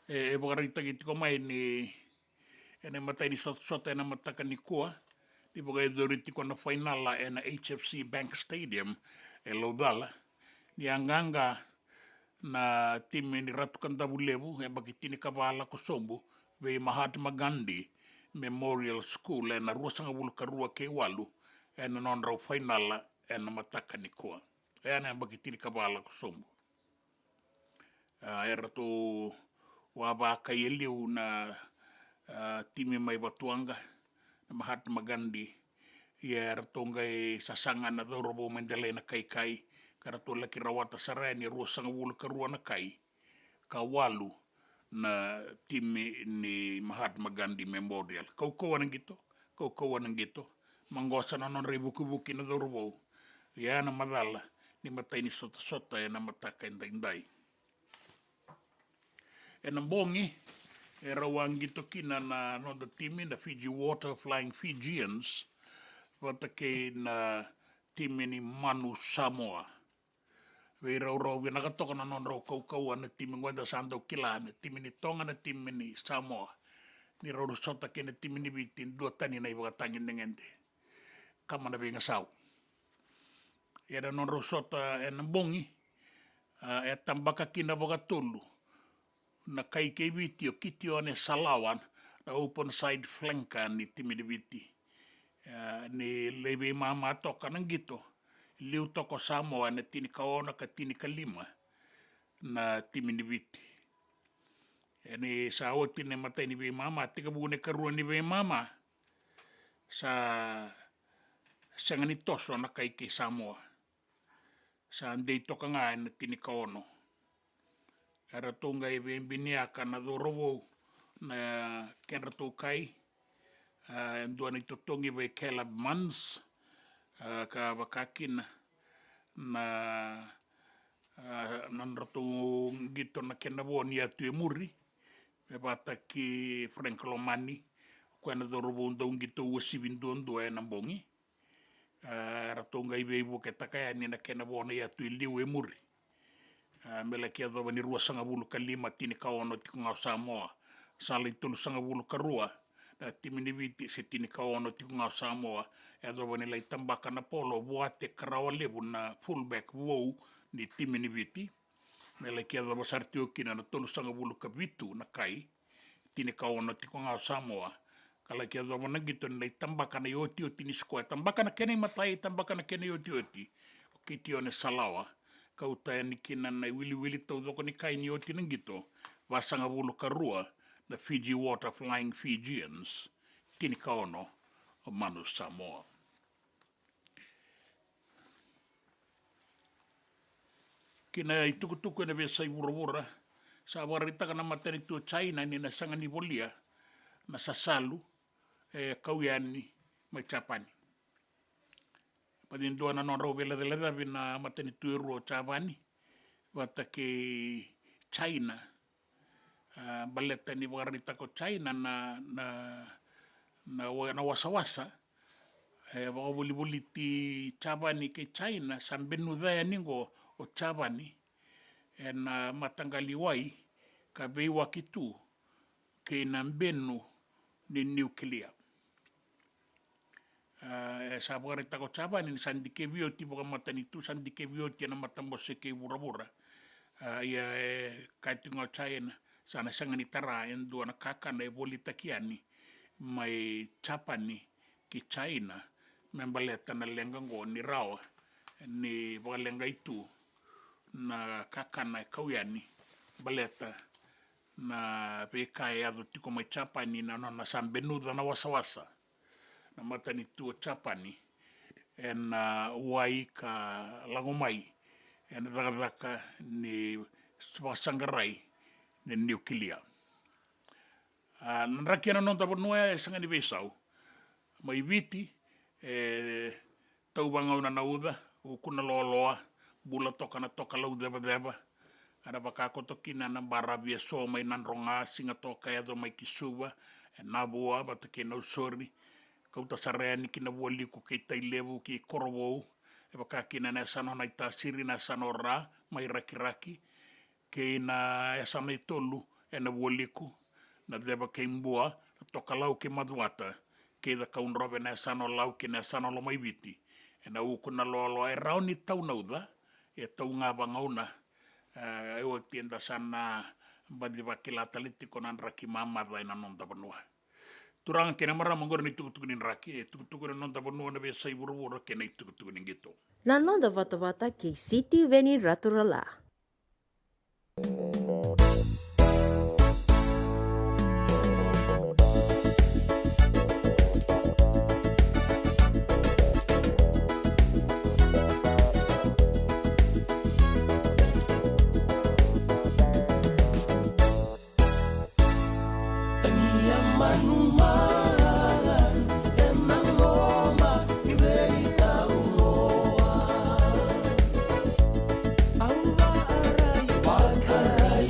bagarita kitiko mai ni ene matai ni sota ena mataka ni kua ni bagai doritiko na finala ena HFC Bank Stadium Lodala ni anganga na tim ni ratukan tabulebu yang bakitini kabala ko sombo be Mahatma Gandhi Memorial School ena ruasanga bulkarua ke walu ena nonra finala ena mataka ni kua ena bakitini kabala ko sombo era to waba kayeliu na timi mai batuanga na Mahatma Gandhi ia ratonga sasanga na dorobo mendele na kai karato laki rawata sarani ruasanga wulu karua na kai kawalu na timi ni Mahatma Gandhi Memorial kau kawan gitu manggosa na non ribuki na dorobo ia na madala ni matai ni sota ya na mataka indai enambongi era wangito kina na no the timi na Fiji Water Flying Fijians Vata ke na timi ni Manu Samoa we rau we nakatoka na non rau kau na timi ngwenda sando kila na timi ni Tonga na timi ni Samoa ni rau sota ke na timi ni bitin dua tani na ibaga tangin nengende kama na benga sau era non rau sota enambongi tambaka kina baga tolu na kai ke viti o kiti o ne salawan na open side flanka ni timi de viti Ni lebe mama toka ng gito. Liu toko Samoa na tini kaona ka tini kalima na timinibiti. Ni sa oti na matay ni be mama, tika bune karuan ni be mama sa nganitoso na kay kay Samoa. Sa andei toka nga na tini kaono. Era tunga ibe biniaka na dorowo na kenra tukai. Duan ito tongi be Caleb Mans ka bakakin na nanratong gito na kenabon ya tu muri be Vata ki Frank Lomani ko na dorobo ndong gito wasibindon do ay nambongi ratong ibe ibu ketaka ni na kenabon ya tu liwe muri mela kia do bani rua sanga bulu kalima tini kaono tikunga Samoa sali tulu sanga bulu karua na timiniviti se tini kaono tikunga Samoa e do bani lai tambaka na polo buate karawa lebu na fullback wow ni timiniviti mela kia do basarti okina na tulu sanga bulu kabitu na kai tini kaono tikunga Samoa kala kia do bana gitu lai tambaka na yoti oti ni skoa tambaka na kene matai tambaka na kene yoti oti okiti one salawa Kauta ni kina na wili tau doko ni kai ni oti nangito wasanga bulu karua na Fiji Water Flying Fijians tini kaono o Manu Samoa. Kina itukutuku na besa i wura sa waritaka na matani tu China ni na sanga ni bolia na sasalu kauyani mai Japani. Padin doa na non rovela de la vina matani tuero Chavani Vata ke China baleta ni warita ko China na wasawasa buli ti Chavani ke China sambenu daya ningo o Chavani na matangaliwai ka bewa kitu ke nambenu ni nuclear sa warita ko Chavani ni sandike bioti boka matani tu sandike bioti na matambose ke burabura ia kaitunga China sana sangani tara endo na kakana e bolita kiani mai Japani ki China membaleta na lenga ngo ni rawa ni balenga itu na kakana kauyani baleta na bekai ado tiko mai Japani na sambenuda na wasawasa na matani tu Japani na wai ka lagomai na raka ni swasangarai ni nuclear. Nraki na nonta bonua e sanga ni besau. Mai viti tau bangau na nauda o kuna loa bula toka na toka lau deba. Ana baka kotokina na barabia so mai nanronga singa toka ya do mai kisuba na boa batake no sorry. Kauta sareani kina woli ko ke tailevu ki korwo e baka kina na sano na itasiri na sanora mai rakiraki ke na esana itolu e na woliku na deba ke mbua toka lau ke maduata ke da kaunrobe na esano lau ke na esano lo mai viti e na uku na loa e rauni tau nauda e tau ngā bangauna e o tienda sana badi wakila talitiko na raki mamada ina nonda banua. Turanga kena mara mangor ni tukutuku ni raki tukutuku na nonda banua na besa iburu kena tukutuku ni gitu. Na nonda Vata ke City Veni Raturala. Aura arai,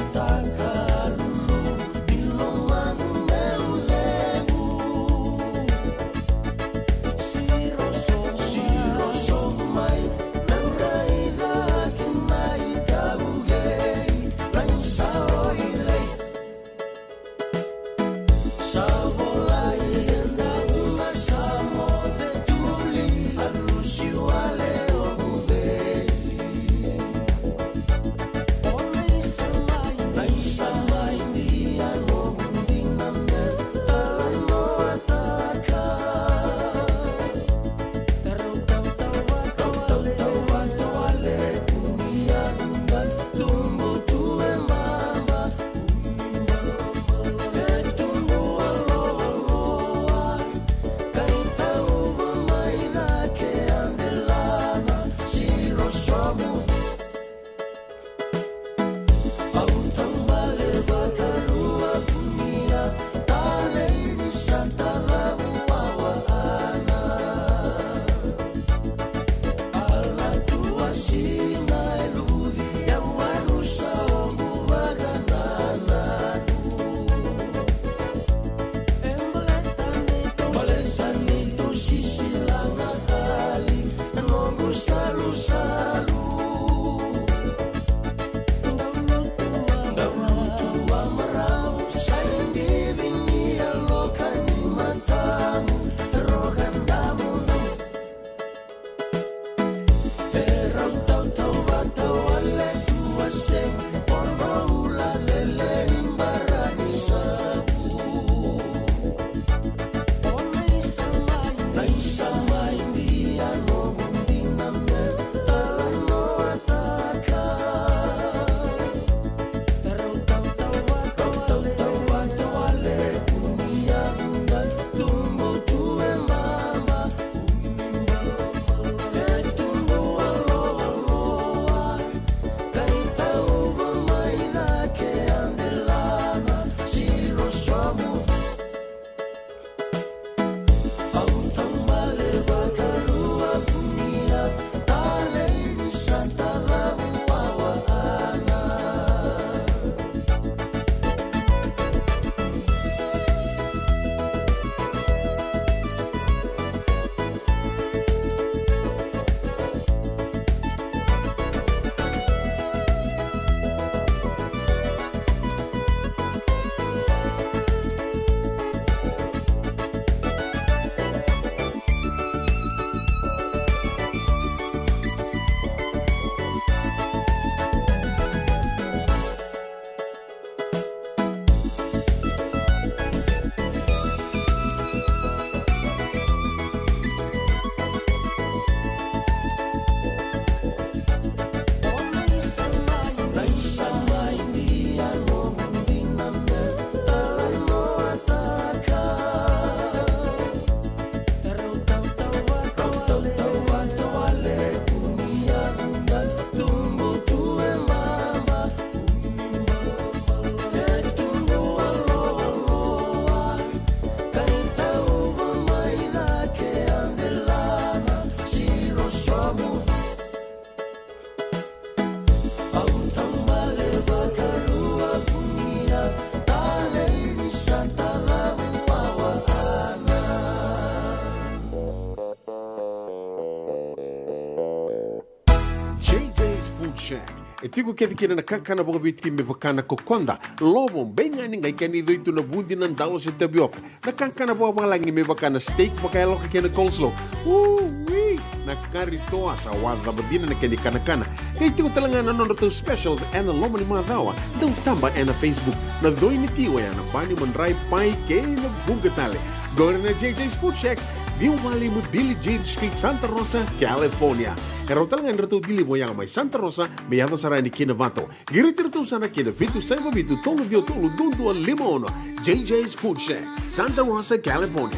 Food Shack. E tiku kedi kina na kakana boka biti me bakana kokonda. Lobo benga ni ngai kani doitu na bundi na ndalo se tapioca. Na kakana boka malangi me bakana steak boka eloka kena coleslaw. Wee! Na kari toa sa wadha badina na keni kana. Kaya tiku talangana nono to specials and lomo ni madhawa. Dau tamba na Facebook. Na doi ni tiwa ya na bani manrai pai kei na bunga tale. Gore na JJ's Food Shack. Viu Valley mo Billy James Street, Santa Rosa, California. Kaya talangan rito dili mo yang may Santa Rosa, may yato sarani kina Vato. Giritirito sana kina Vitu Saiba Vitu Tolo Dio Tolo Dundu Limono. JJ's Food Shack, Santa Rosa, California.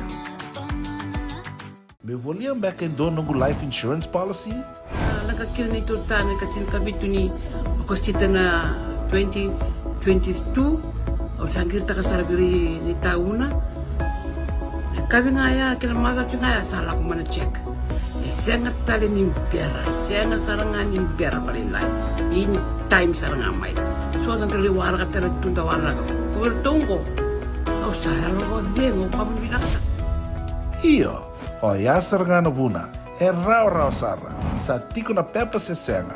Me volia back in dono go life insurance policy? Nakakil ni tutane katil kabitu ni kostita na 2022 o sangir takasarabiri ni tauna. Kami ngaya kila mara ngaya salah ko mana check. Sengat tali ni pera, sengat sarangan ni pera palinay. In time sarangan mai. So ang tali warga tali tunda warga. Kubertungko. Kau salah lo dengo kamu binasa. Iyo, o yasar nga na buna, rao sara, sa tiko na pepa se senga,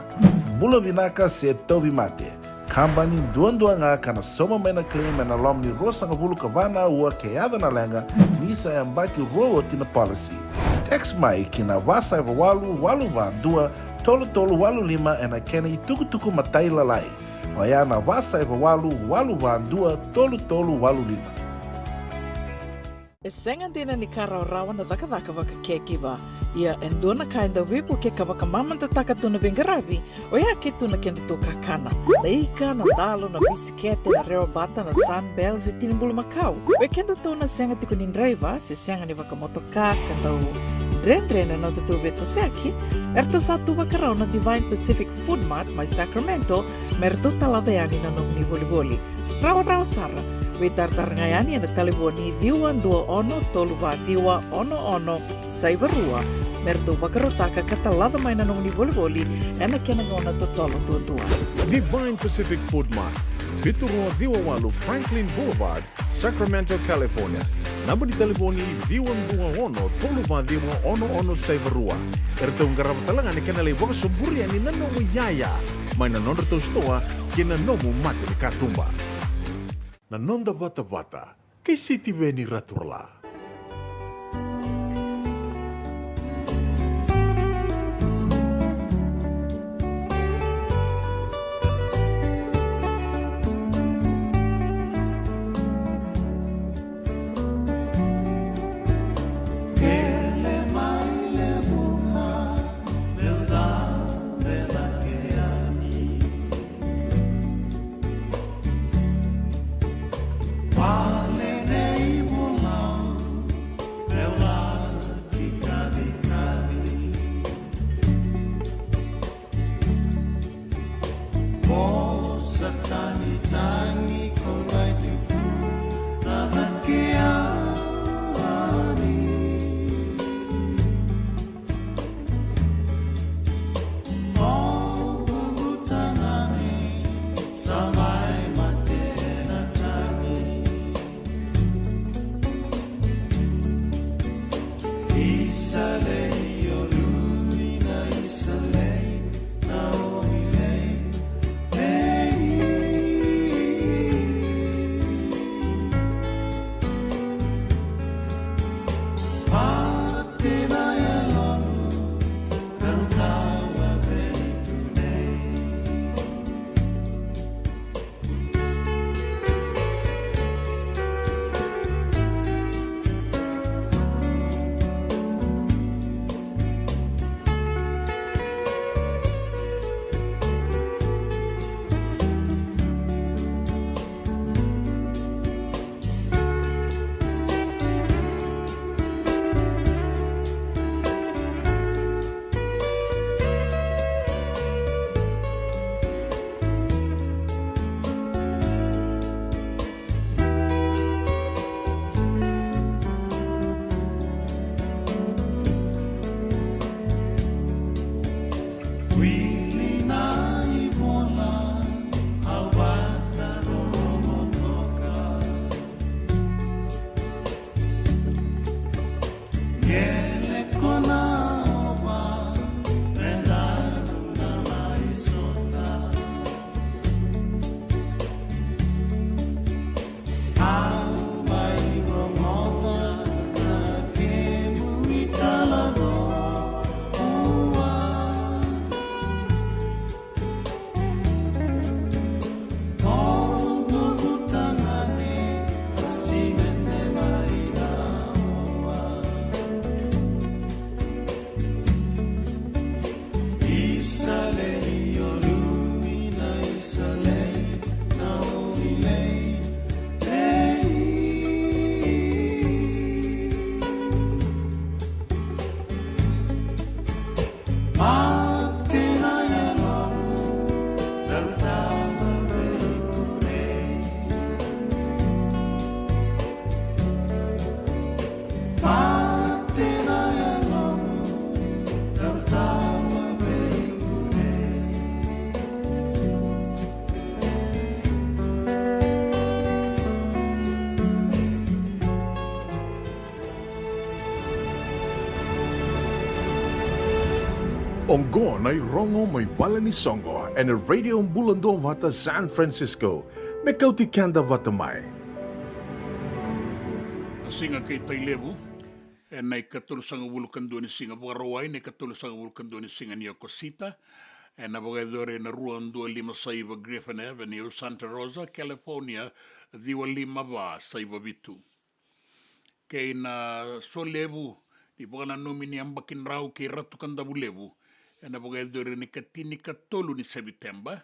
bula binaka se tobi mate, kambani duan nga kana soma mena claim na lom ni rosa nga bulu kavana ua keada na lenga, nisa yambaki roa tina policy. Text mai kina wasa eva walu van dua, tolu walu lima ena kena tuku matai lalai, o ya na wasa eva walu van dua, tolu walu lima. E senga dina ni kara rawa na daka waka kekiwa. Ia endona kainda wipu ke kawaka mamanta taka tuna bengaravi, o ia ke tuna kenda to kakana. Leika na dalo na bisikete na reo bata na sunbells e tinimbulu makau. We kenda to na senga tiko nindreiva, se senga ni waka motoka kanda u dren na tutu beto seaki, erto satu wakarao na Divine Pacific Food Mart mai Sacramento, merto talaveani na nung ni voli. Rawa sara. We tartar ngayani na taliboni diwa dua ono toluva diwa ono saivarua merto bakarotaka katalada mai na nung ni voli ena kena ngona to tolo tua. Divine Pacific Food Mart. Viturua Diwa Walu Franklin Boulevard, Sacramento, California. Namba di taliboni diwa dua ono toluva diwa ono saivarua. Erto ngarabatalangan ni kanale waka suburia ni nanomu yaya. Mai na nono to stoa kina nomu mate ni katumba. Na nonda Vata, kay City Veni Raturla. Vale nei volan Ongo na rongo may bala ni Songo and a radio Bula Duavata San Francisco. Me Kauti Keda Vata mai. Singa kay Tailebu, and I katulusang wulukan doon ni Singa Bukaraway, na katulusang wulukan doon ni Singa niya Cosita, and nabagadore na ruang 256 Griffin Avenue, Santa Rosa, California, 255 sa Ibabitu. Kay na so lebu, di ba na nomini ang bakin raw kay ratukan dabu lebu, and nabagadore ni katini katolo ni September,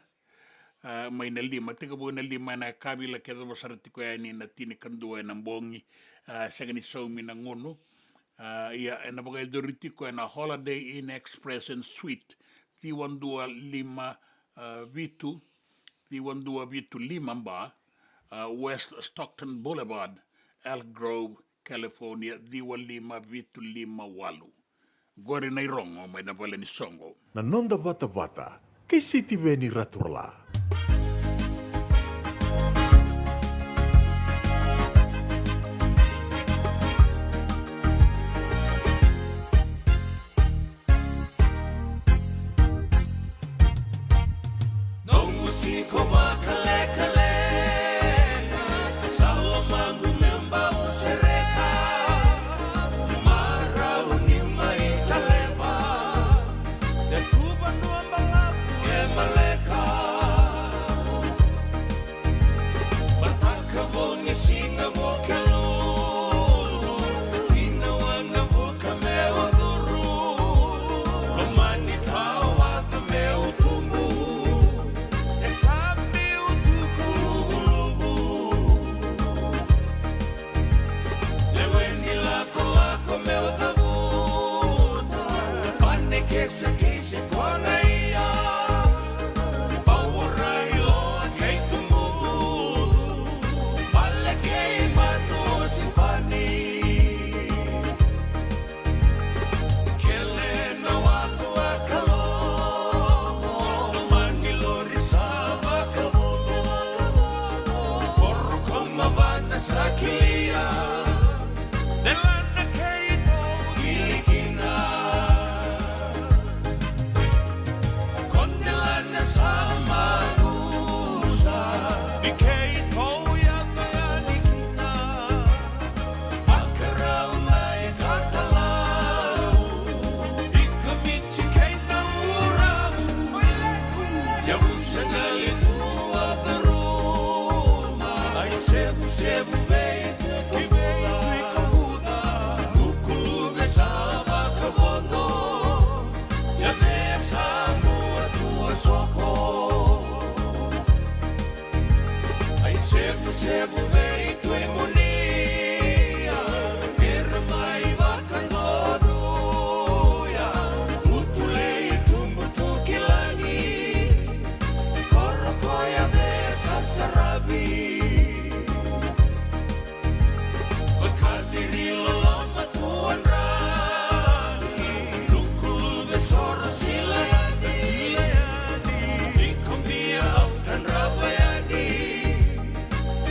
may na lima, tiga po na lima na kabila kaya masarati ko yan na tinikanduwa ng bongi sa ganisaw mi ng uno. Na bagay doriti ko na Holiday Inn Express and Suite, 312 Vitu, 312 Vitu Limamba, West Stockton Boulevard, Elk Grove, California, 215 Vitu Lima Walu. Gore na irongo, may nabala ni Songo. Nanonda Vata, kay City Veni Raturla.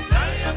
Saya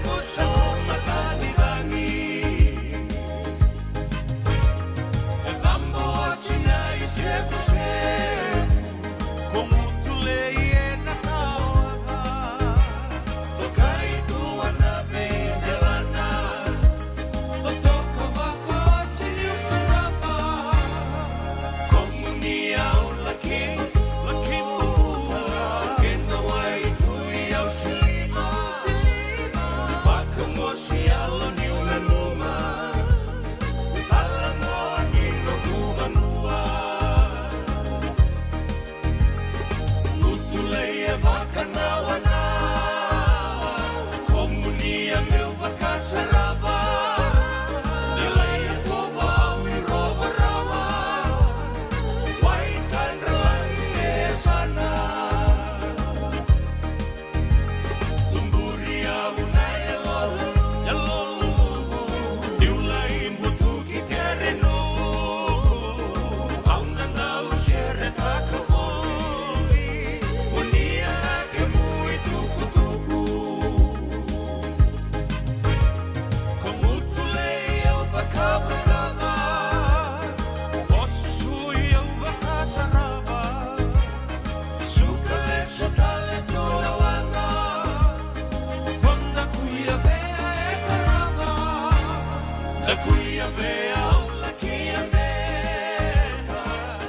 kuia vea la kia vea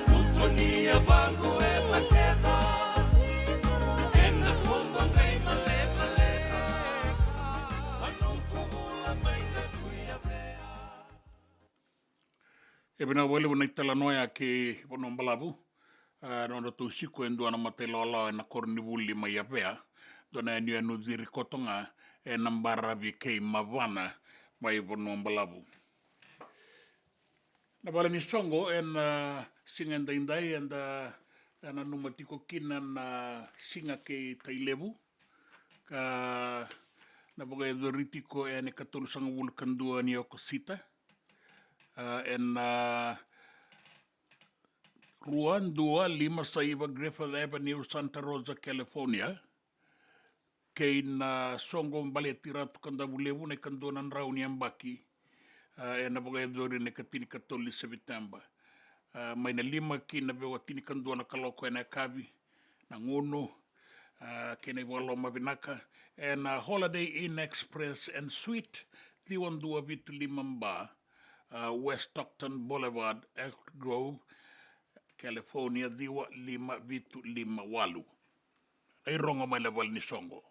Mutonia bangu e la keda Ena kumba ngai male Anukula mai na kuia vea E bina wale wana itala noia ke wano mbalabu. Nona tu siku endu ana matela ala e na kornivuli mai apea. Dona enu enu dhiri kotonga e nambarabi kei mavana mai wano mbalabu. Na wale ni songo en singa ndaindai en na numatiko kina na singa ke tailevu. Ka na boga e doritiko e ne katolu sanga wulkandua ni oko sita. En Ruan 255 Griffith Avenue, Santa Rosa, California. Kei na songo mbale tira tukanda bulevu ne kandonan rauni ambaki. E na boga e dori ne katini katoli September. Mai na lima ki na bewa tini kandona kaloko e na kavi. Na ngono. Ke na walo mabinaka. E na Holiday Inn Express and Suite. Diwan dua vitu limamba. West Stockton Boulevard, Elk Grove, California, diwa 558. Ay rongo may level ni songo.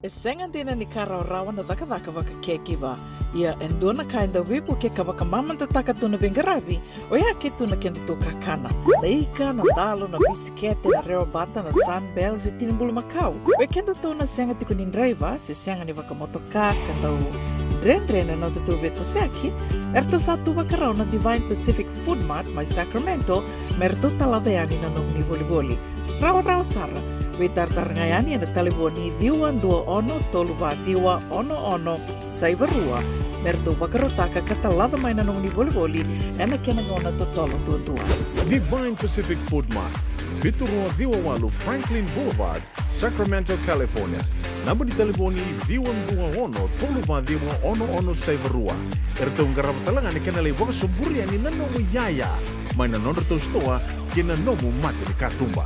E senga dina ni kara rawa na dhaka waka kekiwa. Ia endona kainda wipu ke kawaka mamanta taka tuna bengaravi, o ia ke tuna kenda to kakana. Leika na dalo na bisikete na reo bata na sunbells e tinimbulu makau. We kenda tona senga tiko ni driver, se senga ni waka motoka kanda o dren na tutu beto seaki, erto satu wakarao na Divine Pacific Food Mart mai Sacramento, merto talaveani na nung ni boli-boli. Rawa sara. We tartarngayani na taliboni diwan 21 saivarua merto bakarotaka katalada mai na nung ni boli-boli ena kenagona totolo tua. Divine Pacific Food Mart, Viturua Viwawalu Franklin Boulevard, Sacramento, California. Namba di telefoni 21 saivarua. Erto ngarapatalangan ni kanalay waka suburian ni nanomu yaya. May nanonoto stoa kina nomu mati ni katumba.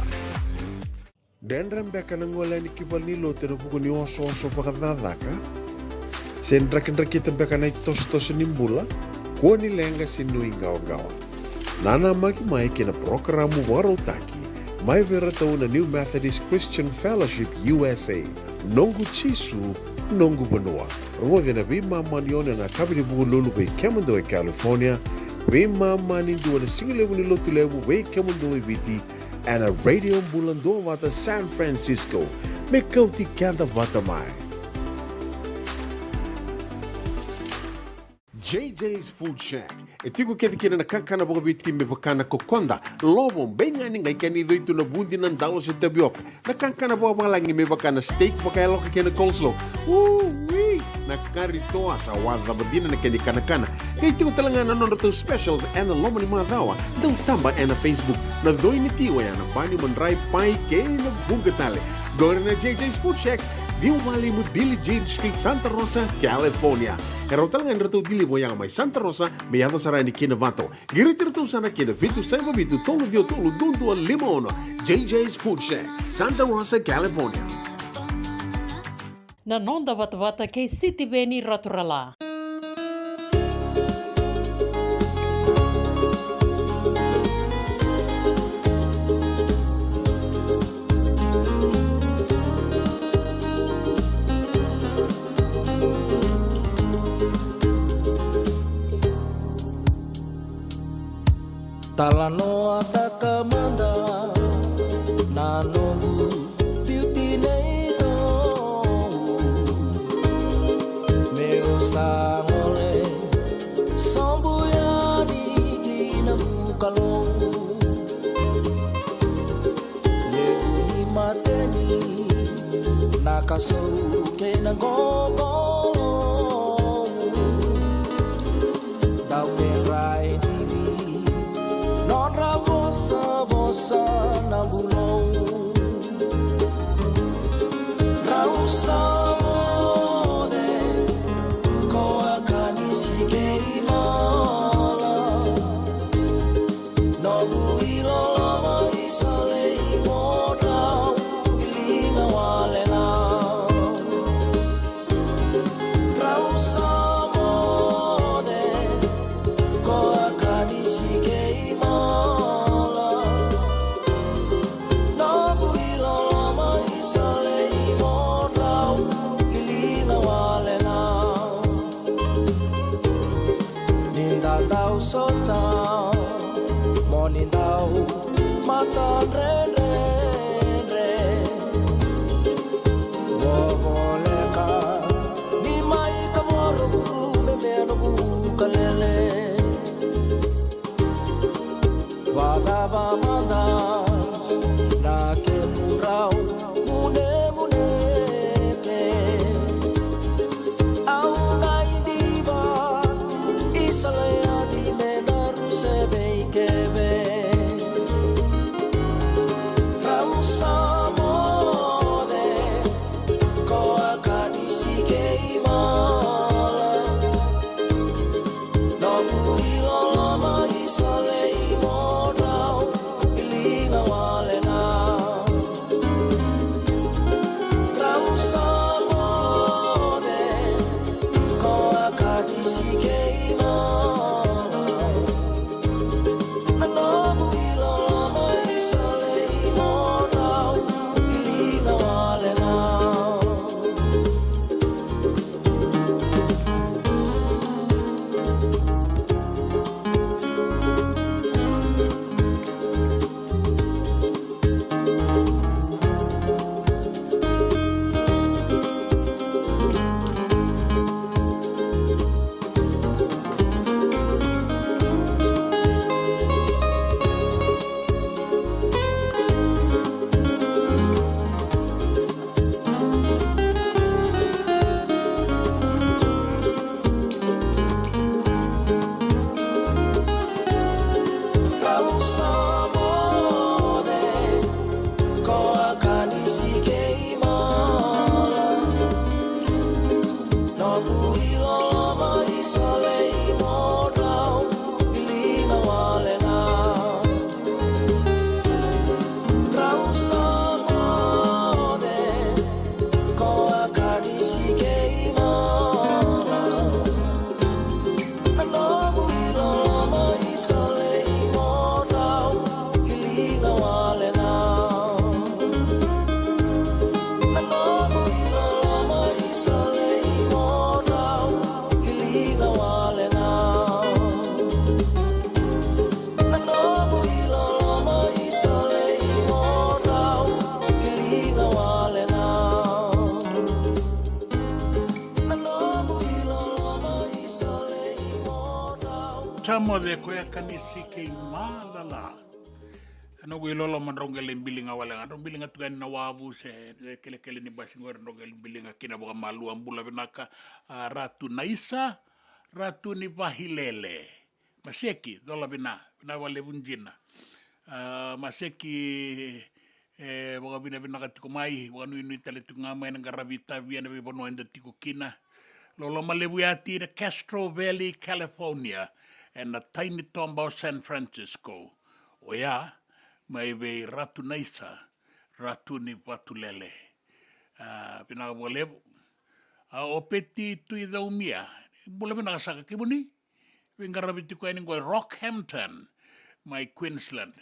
Dendram beka nangola ni kibalilo te no puku ni oso pakadadaka. Sen drakindrakita beka na tos ni Bula, ko ni lenga sinui gawa. Nana maki mai kina programu warotaki, mai vera tau na New Methodist Christian Fellowship USA, nongu chisu, nongu banua. Rongo vina vima manione na kabini buku lulu bei Kemando e California, vima mani dua na singilewu ni lotu lewu bei Kemando e Viti, and a radio Bula Duavata San Francisco, me Kauti Keda Vata mai. JJ's Food Shack. E tiku kete kina na kakana boka biti me pakana kokonda. Lobo benga ni ngai kani doitu na bundi na ndalo sa tapioca. Na kakana boka malangi me pakana steak baka loka kina coleslaw. Woo-wee! Na karitoa sa wadha badina na kani kanakana. Kaya tiku talanga na to specials and na loma ni madawa. Daw tamba and na Facebook. Na doi ni tiwa ya na bani mandrai pai kaya na bungatale. Gore na JJ's Food Shack. Viu Valley mo Billy Jane Street, Santa Rosa, California. Karo talaga nrato dili mo yang may Santa Rosa, may yato sarani kina Vato. Giritirto sana kina Vitu Saiba Vitu Tolo Vio Tolo Dundu Limono. JJ's Food Shack, Santa Rosa, California. Na nonda Vata kei City Veni Raturala. Talanoa takamanda nanongu beauty neito meu sangole sambuyani kina mukalo meu ni mateni nakaso kena gogolo dau perai Bosa na bulong Rausa mo de Ko akani sikei mala Nobu ilolama isalei mo rau Ilinga wale na Rausa mo de Ko akani sikei mala Sota morning daw mata re Boboleka ni mai kamoro me meno bukalele Vagava manda na ke murau mune te au nai diva isale Rausa tamo de koe kanisi ke malala. Ano ko ilolo man rongel bilinga wala nga bilinga tugan na wavu se kele ni basingor rongel bilinga kina boka malu ambula benaka ratu naisa ratu ni bahilele. Maseki dola bina wale bunjina. Maseki boka bina katiko mai boka nui tale tunga mai nga rabita viana be bono enda tiko kina. Lolo malebuati the Castro Valley, California, and the tiny town about San Francisco. Oya, mai be ratu naisa, ratu ni watulele. Pinakabolebu. O peti tui daumia. Bula pinakasaka kimuni. Pingarabiti ko ngo Rockhampton, my Queensland.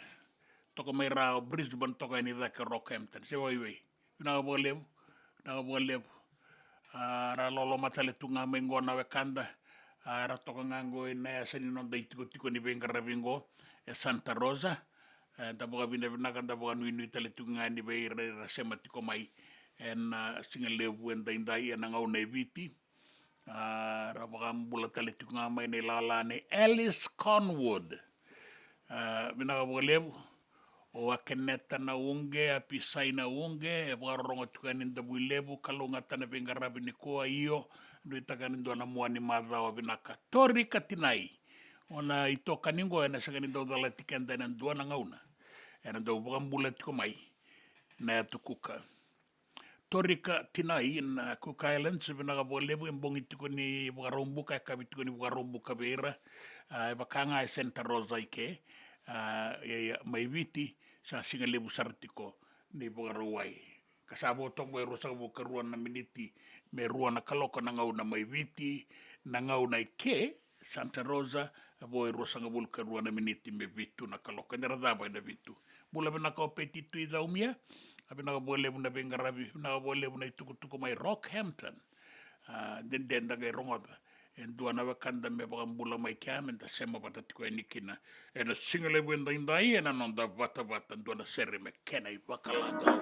Toko mai rao Brisbane toko ini daka Rockhampton. Sewa iwe. Pinakabolebu. Ra lolo matale tunga mengo na wekanda ra toka ngango ina sani non dai tiko ni venga ravingo Santa Rosa da boga bina kanda boga nui tale tunga ni be ra sema tiko mai en singa levu en dai na ngau nei viti ra boga mbula tale tunga mai nei lala ne Alice Conwood bina boga levu o akeneta na unge, a pisai na unge, e wakaronga tukanin da builebu, kalunga tana pingarabi ni koa iyo, nui takanin doa na mua ni madhawa vinaka. Tori katinai, ona ito kaningo ena sakanin dao dala tikenda ena dua na ngauna, ena dao wakambula tiko mai, na atu kuka. Tori katinai, na Cook Islands, vinaka builebu, embongi tiko ni wakarombuka, ekabi tiko ni wakarombuka beira, e wakanga e Santa Rosa ike, mai viti sa singa lebu sartiko ni bogaruai kasabo tongo e rosa bo karua na miniti me rua na kaloko na ngau na mai viti na ngau na ke Santa Rosa bo e rosa ngabul karua na miniti me vitu na kaloko ndera daba na vitu bula bena ka peti tu i daumia abena bo lebu na bengarabi na bo lebu na tuku mai Rockhampton den da ga rongoda en duana wakanda me bakambula mai kiam en da sema batatiko enikina en a singale wenda indai en anonda vata duana sere me kena I wakalaga.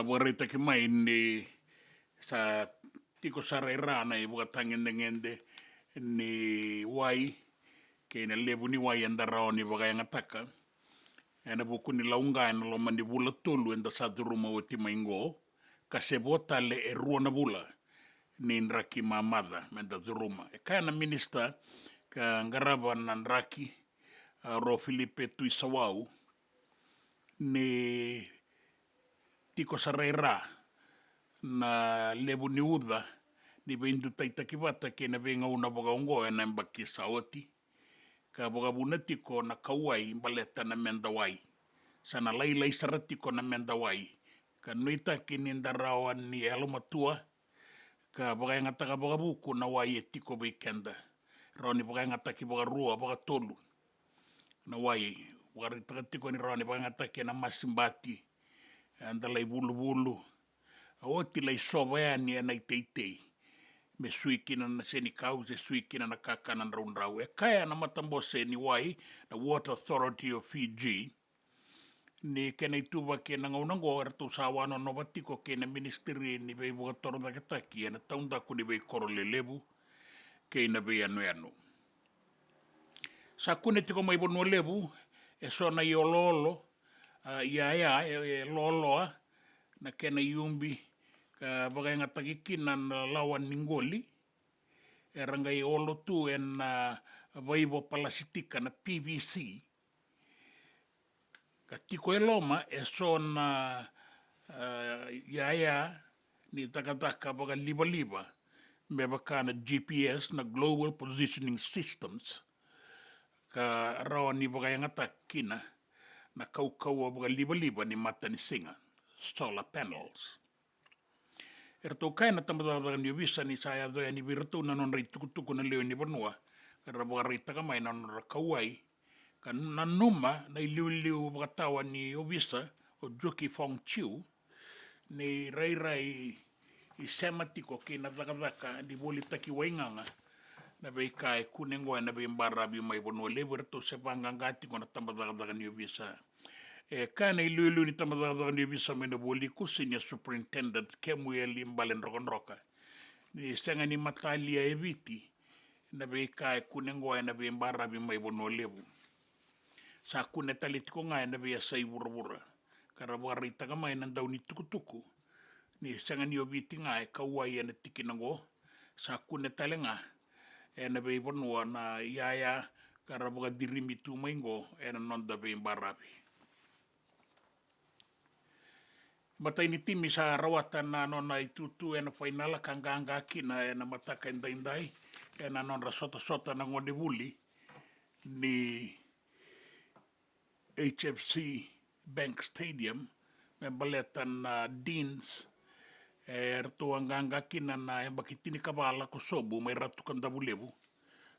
Saborita ki mai ni sa tiko sarairana i buka tangende ni wai ke na lebu ni wai anda rao ni baka yang ataka ena buku ni launga ena lo mandi bula tolu enda satu rumah o timaingo kasi bota le e rua na bula ni nraki mamada menda zuruma e kaya na minister ka ngaraba na nraki ro Filipe Tuisawau ni tiko saraira na lebu ni uda ni bendu taitaki Vata ke na venga una boga ungo na mbaki saoti ka boga bunatiko na kawai baleta na mendawai sana lailai saratiko na mendawai ka nuita ki ni ndarawan ni elomatua ka boga ngata ka boga buku na wai etiko bekenda roni boga ngata ki boga rua boga tolu na wai boga tiko ni roni boga ngata ki na masimbati andalai bulu Oti lai soa ni ana teitei. Me suikina na seni kauze suikina na kakana na raunrau. E kaya na matambose ni wai na Water Authority of Fiji. Ni kena ituwa ke na ngaunango aratu sawano no batiko ke na ministeri ni bei boga toro na kataki. Na taundaku ni bei korole lebu ke na bei anu. Sa kune tiko mai bono lebu e sona i ololo. E loloa na kena iumbi ka bagai ngatakikina na lawan ningoli e rangai olo tu na vaibo palasitika na PVC ka tiko e loma e so na ni takataka baga liba me baka na GPS na Global Positioning Systems ka rawa ni bagai ngatakina na kau baga liba ni mata ni singa solar panels. Erto kai na tamata ni visa ni saya doya ni virtu na non rai tuku na leo ni banua. Kara boga rai taka mai na non rakawai. Ka na numa na liu batawa ni visa o Juki Fong Chiu ni rai i sematiko ki na taka di boli taki wainganga na bei kai kunengo na bei mbarabi mai banua lebu erto sepanga ngati ko na tamata ni visa. Kana ilu ni tamadara ni bisa mena boli ku senior superintendent Kemueli Mbalen Rokonroka. Ni senga ni matalia eviti na be kai kunengo na be mbarabi mai bono lebu. Sa kune talitiko ngai na be sai burabura. Karabuara itaga mai na dauni tukutuku. Ni senga ni oviti ngai kawai na tikinango. Sa kune talenga na be bono na yaya karabuara dirimi tu maingo na nonda be mbarabi. Mata ini timi sa rawatan na nona itutu na fainala kanganga kina na mataka indai na nona sota na ngone buli ni HFC Bank Stadium me baletan na Deans erto anganga kina na bakitini kabala ko sobu may ratu kanda bulebu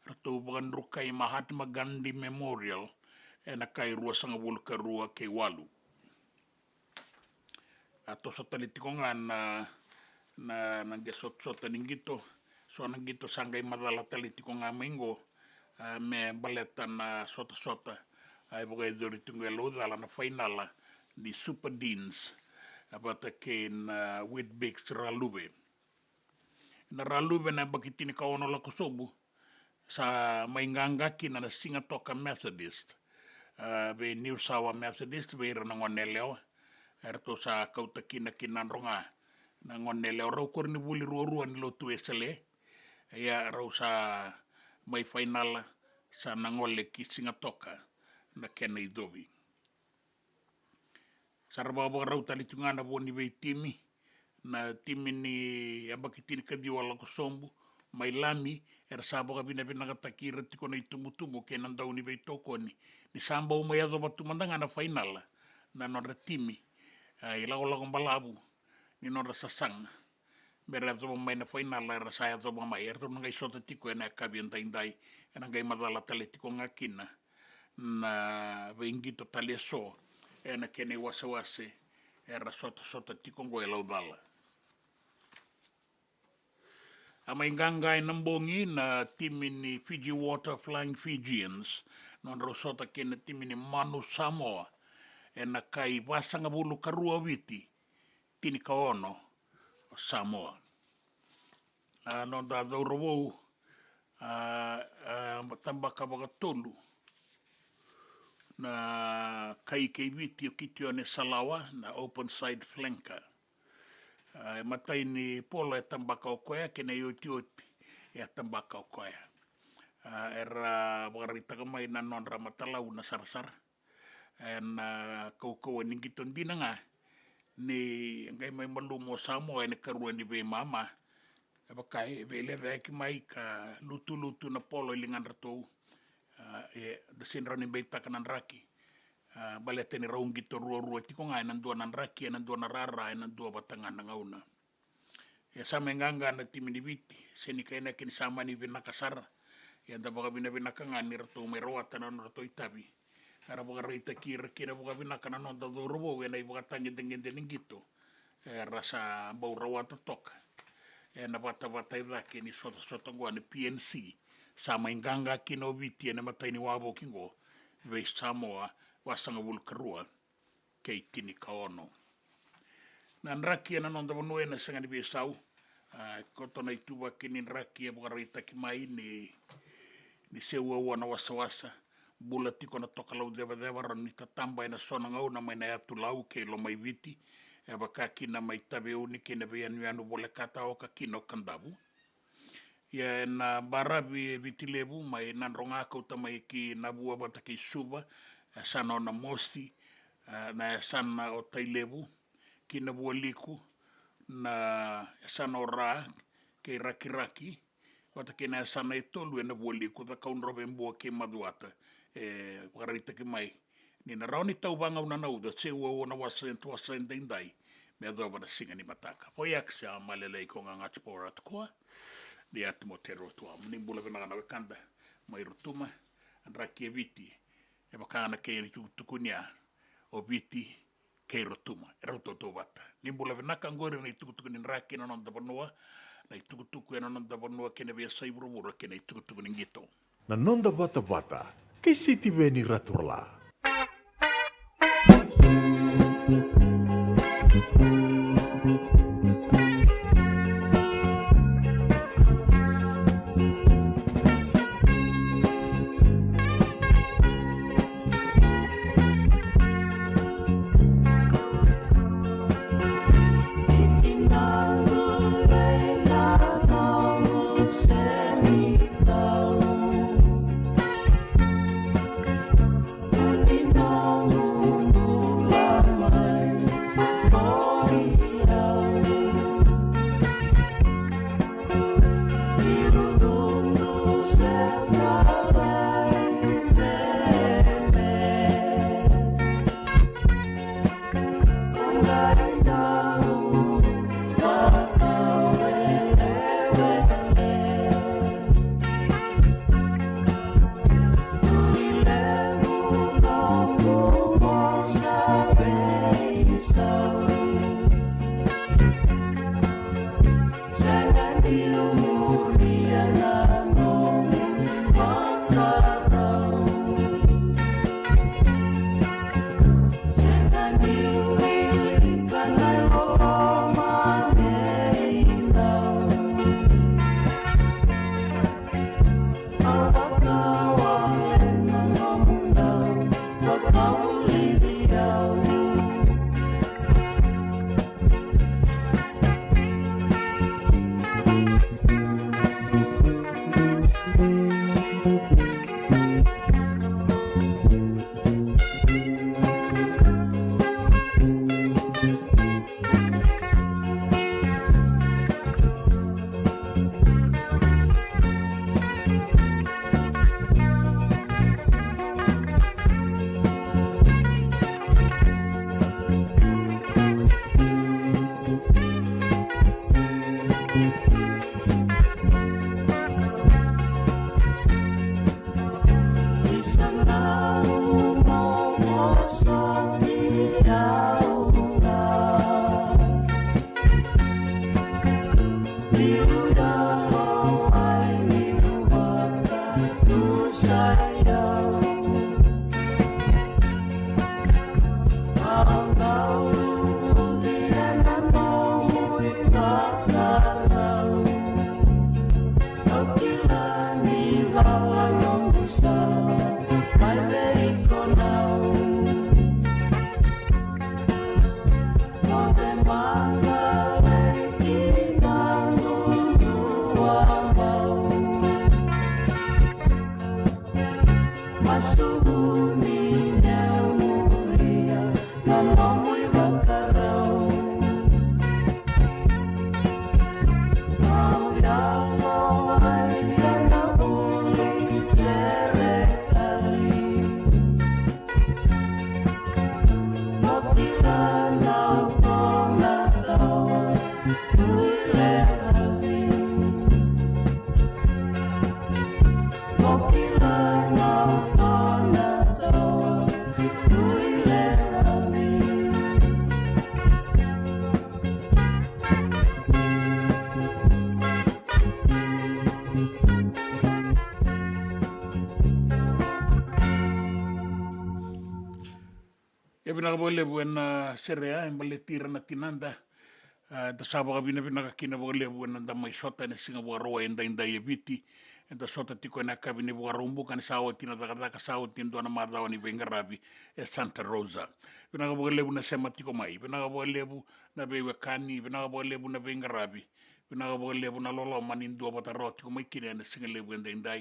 ratu bagan rukai Mahatma Gandhi Memorial na kay rua sanga bulka rua kay walu. Ato sa talitiko nga na gesot-sota ning gito. So nang gito sanggay madala talitiko nga mingo me baletan na sota-sota. Ay bagay dori tungwelo dala na final di Super Deans abata ken Whitbeck's Ralube. Na Ralube na bakitini kaono la kusobu sa maingangaki na Singatoka Methodist. Be New Sawa Methodist be ranangoneleo. Erto sa Kauti kinanronga na ngonele rau korni buli ruan lo tu esele ya rau sa mai final sa nangole ki Singatoka na kena idovi. Sarababa rau talitungana boni bei timi na timi ni ambakitini kadiwala ko sombu mai lami sabaka bina nagatakira tiko na itumutumu kenan daw ni bei tokoni ni samba umay azo batumandanga na final na nora timi ilaw-law balabu ni nora sasang mera zo may na final la saya zo may erto ngay sota tiko na kabiyan tainday ngay madala taletiko ngakina na vengito taleso na kene wasa-wase era sota tiko ngo ilaw dala. Amay gangay nambongi na timi ni Fiji Water Flying Fijians non rosota kena timi ni Manu Samoa na kay wasanga bulu karua witi tini ka ono o Samoa. No da dhaurowou tambaka waka tolu na kai kei viti o kiti o ne salawa na open side flanker. Matai ni pola e tambaka o koea ke nei oti oti e tambaka o koea. Era wakaritaka mai na nonra matalau na sarasara. Na kau ningiton dina nga ni ngai mai malumo Samoa ne karua ni ve mama. Kai vele veki mai ka lutu na polo ilingan ratou. Da sinra ni beita kanan raki. Balete ni raungito rua tiko ngai nandua nan raki nandua na rara nandua batangan na ngauna. Ya sama nganga na timini viti seni kaina kini sama ni vinakasara. Ya da baga vinakanga ni ratou meroata na ratou itabi. Ara baga reita kira baga vinakana no da robo na i baga tangi dengito. Rasa bau rawata toka. Na Vata i wake ni sota ngoa ni PNC. Sama inganga kino viti na matai ni wabo kingo. Vei Samoa wasanga wulkarua kei tini ka ono. Na nraki na nonda wanue na sanga ni vei sau. Kotona i tuwa kini nraki e bukarita ki mai ni seua ua na wasa. Bula tiko na toka lau dewa ni tatamba ina sona ngau na mai na atu lau kei lo mai viti. E waka kina mai tawe uni kina vei anu bole kata o ka kino kandavu. Ia na baravi vitilevu mai nan ronga kauta mai ki na Bula Duavata ki suba. Sana o na mosi na sana o tailevu ki na bua liku na sana o ra ke raki. Wata ke na sana e tolu e na bua liku da kaunrobe mbua ke maduata. Wakarita ki mai. Ni na raoni tau vanga una nauda, se ua na wasa indai, mea doa na singa ni mataka. Poi akse a malelei ko nga ngatspora tukoa, ni atu mo tero tua. Mni mbula vina na wekanda, mai rutuma, anraki e viti, e wakana kei ni tukunia, o viti, kei rutuma, e roto to Vata. Ni mbula vina kangore na i tukutuku ni nraki na nonda vanua, na i tukutuku e na nonda vanua kene vea saiburu kene i tukutuku ni ngito. Na nonda Vata, kei siti veni raturla. vinagavolevu ena serea embaletir na tinanda. Da sabaka vinakina volevu ena da maisota ena singa voaroa enda e viti. Da sota tiko ena kavine voarumbu kan sawa tina da sawa tina doana madhawa ni vengaravi Santa Rosa. Vinagavolevu na sema tiko mai. Vinagavolevu na vewe kani. Vinagavolevu na vengaravi. Vinagavolevu na lolo manin Duavata ro tiko mai kine ena singa levu enda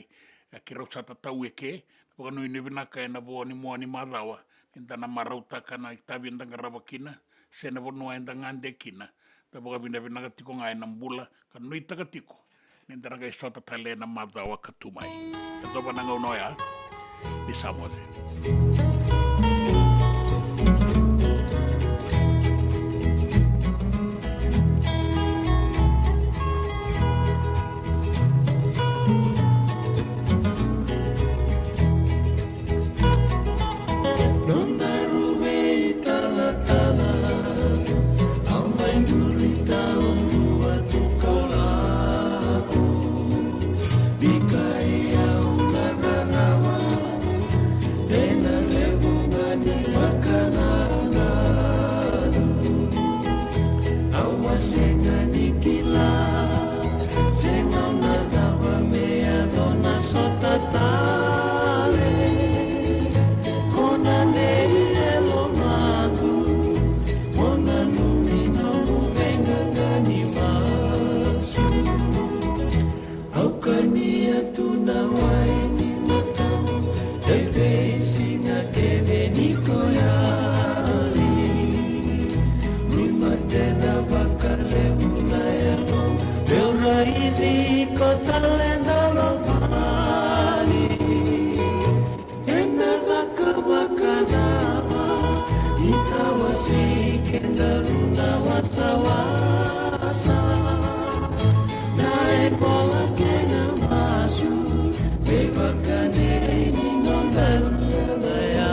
kira usata tau eke. Wakano ine vinaka ena voani moani madhawa. Intana marauta kana itavi ndanga ravakina sena vonua ndanga ndekina taboga vina vina tiko ngai na Bula kan no itaka tiko nindana ga isota tale na madhawa katumai kazoba nanga unoya ni samoze Senga nikila senga unadhaba mea dona sota tale kona neile lo magu kona numina muvenga gani masu aukania tuna waini matamu ebe singa kebe niko yali Tena bakalevu na yano Beura idi kota lenda lopani Ena vaka bakadama Itawasi kendaruna wasawasa Na ebola kena masu Bebakane ninondaruya daya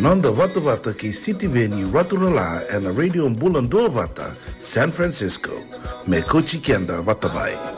Nonda Vata Vata ki City Veni Raturala and a radio Bula Duavata, San Francisco. Me Kochi Kenda Vata Bai.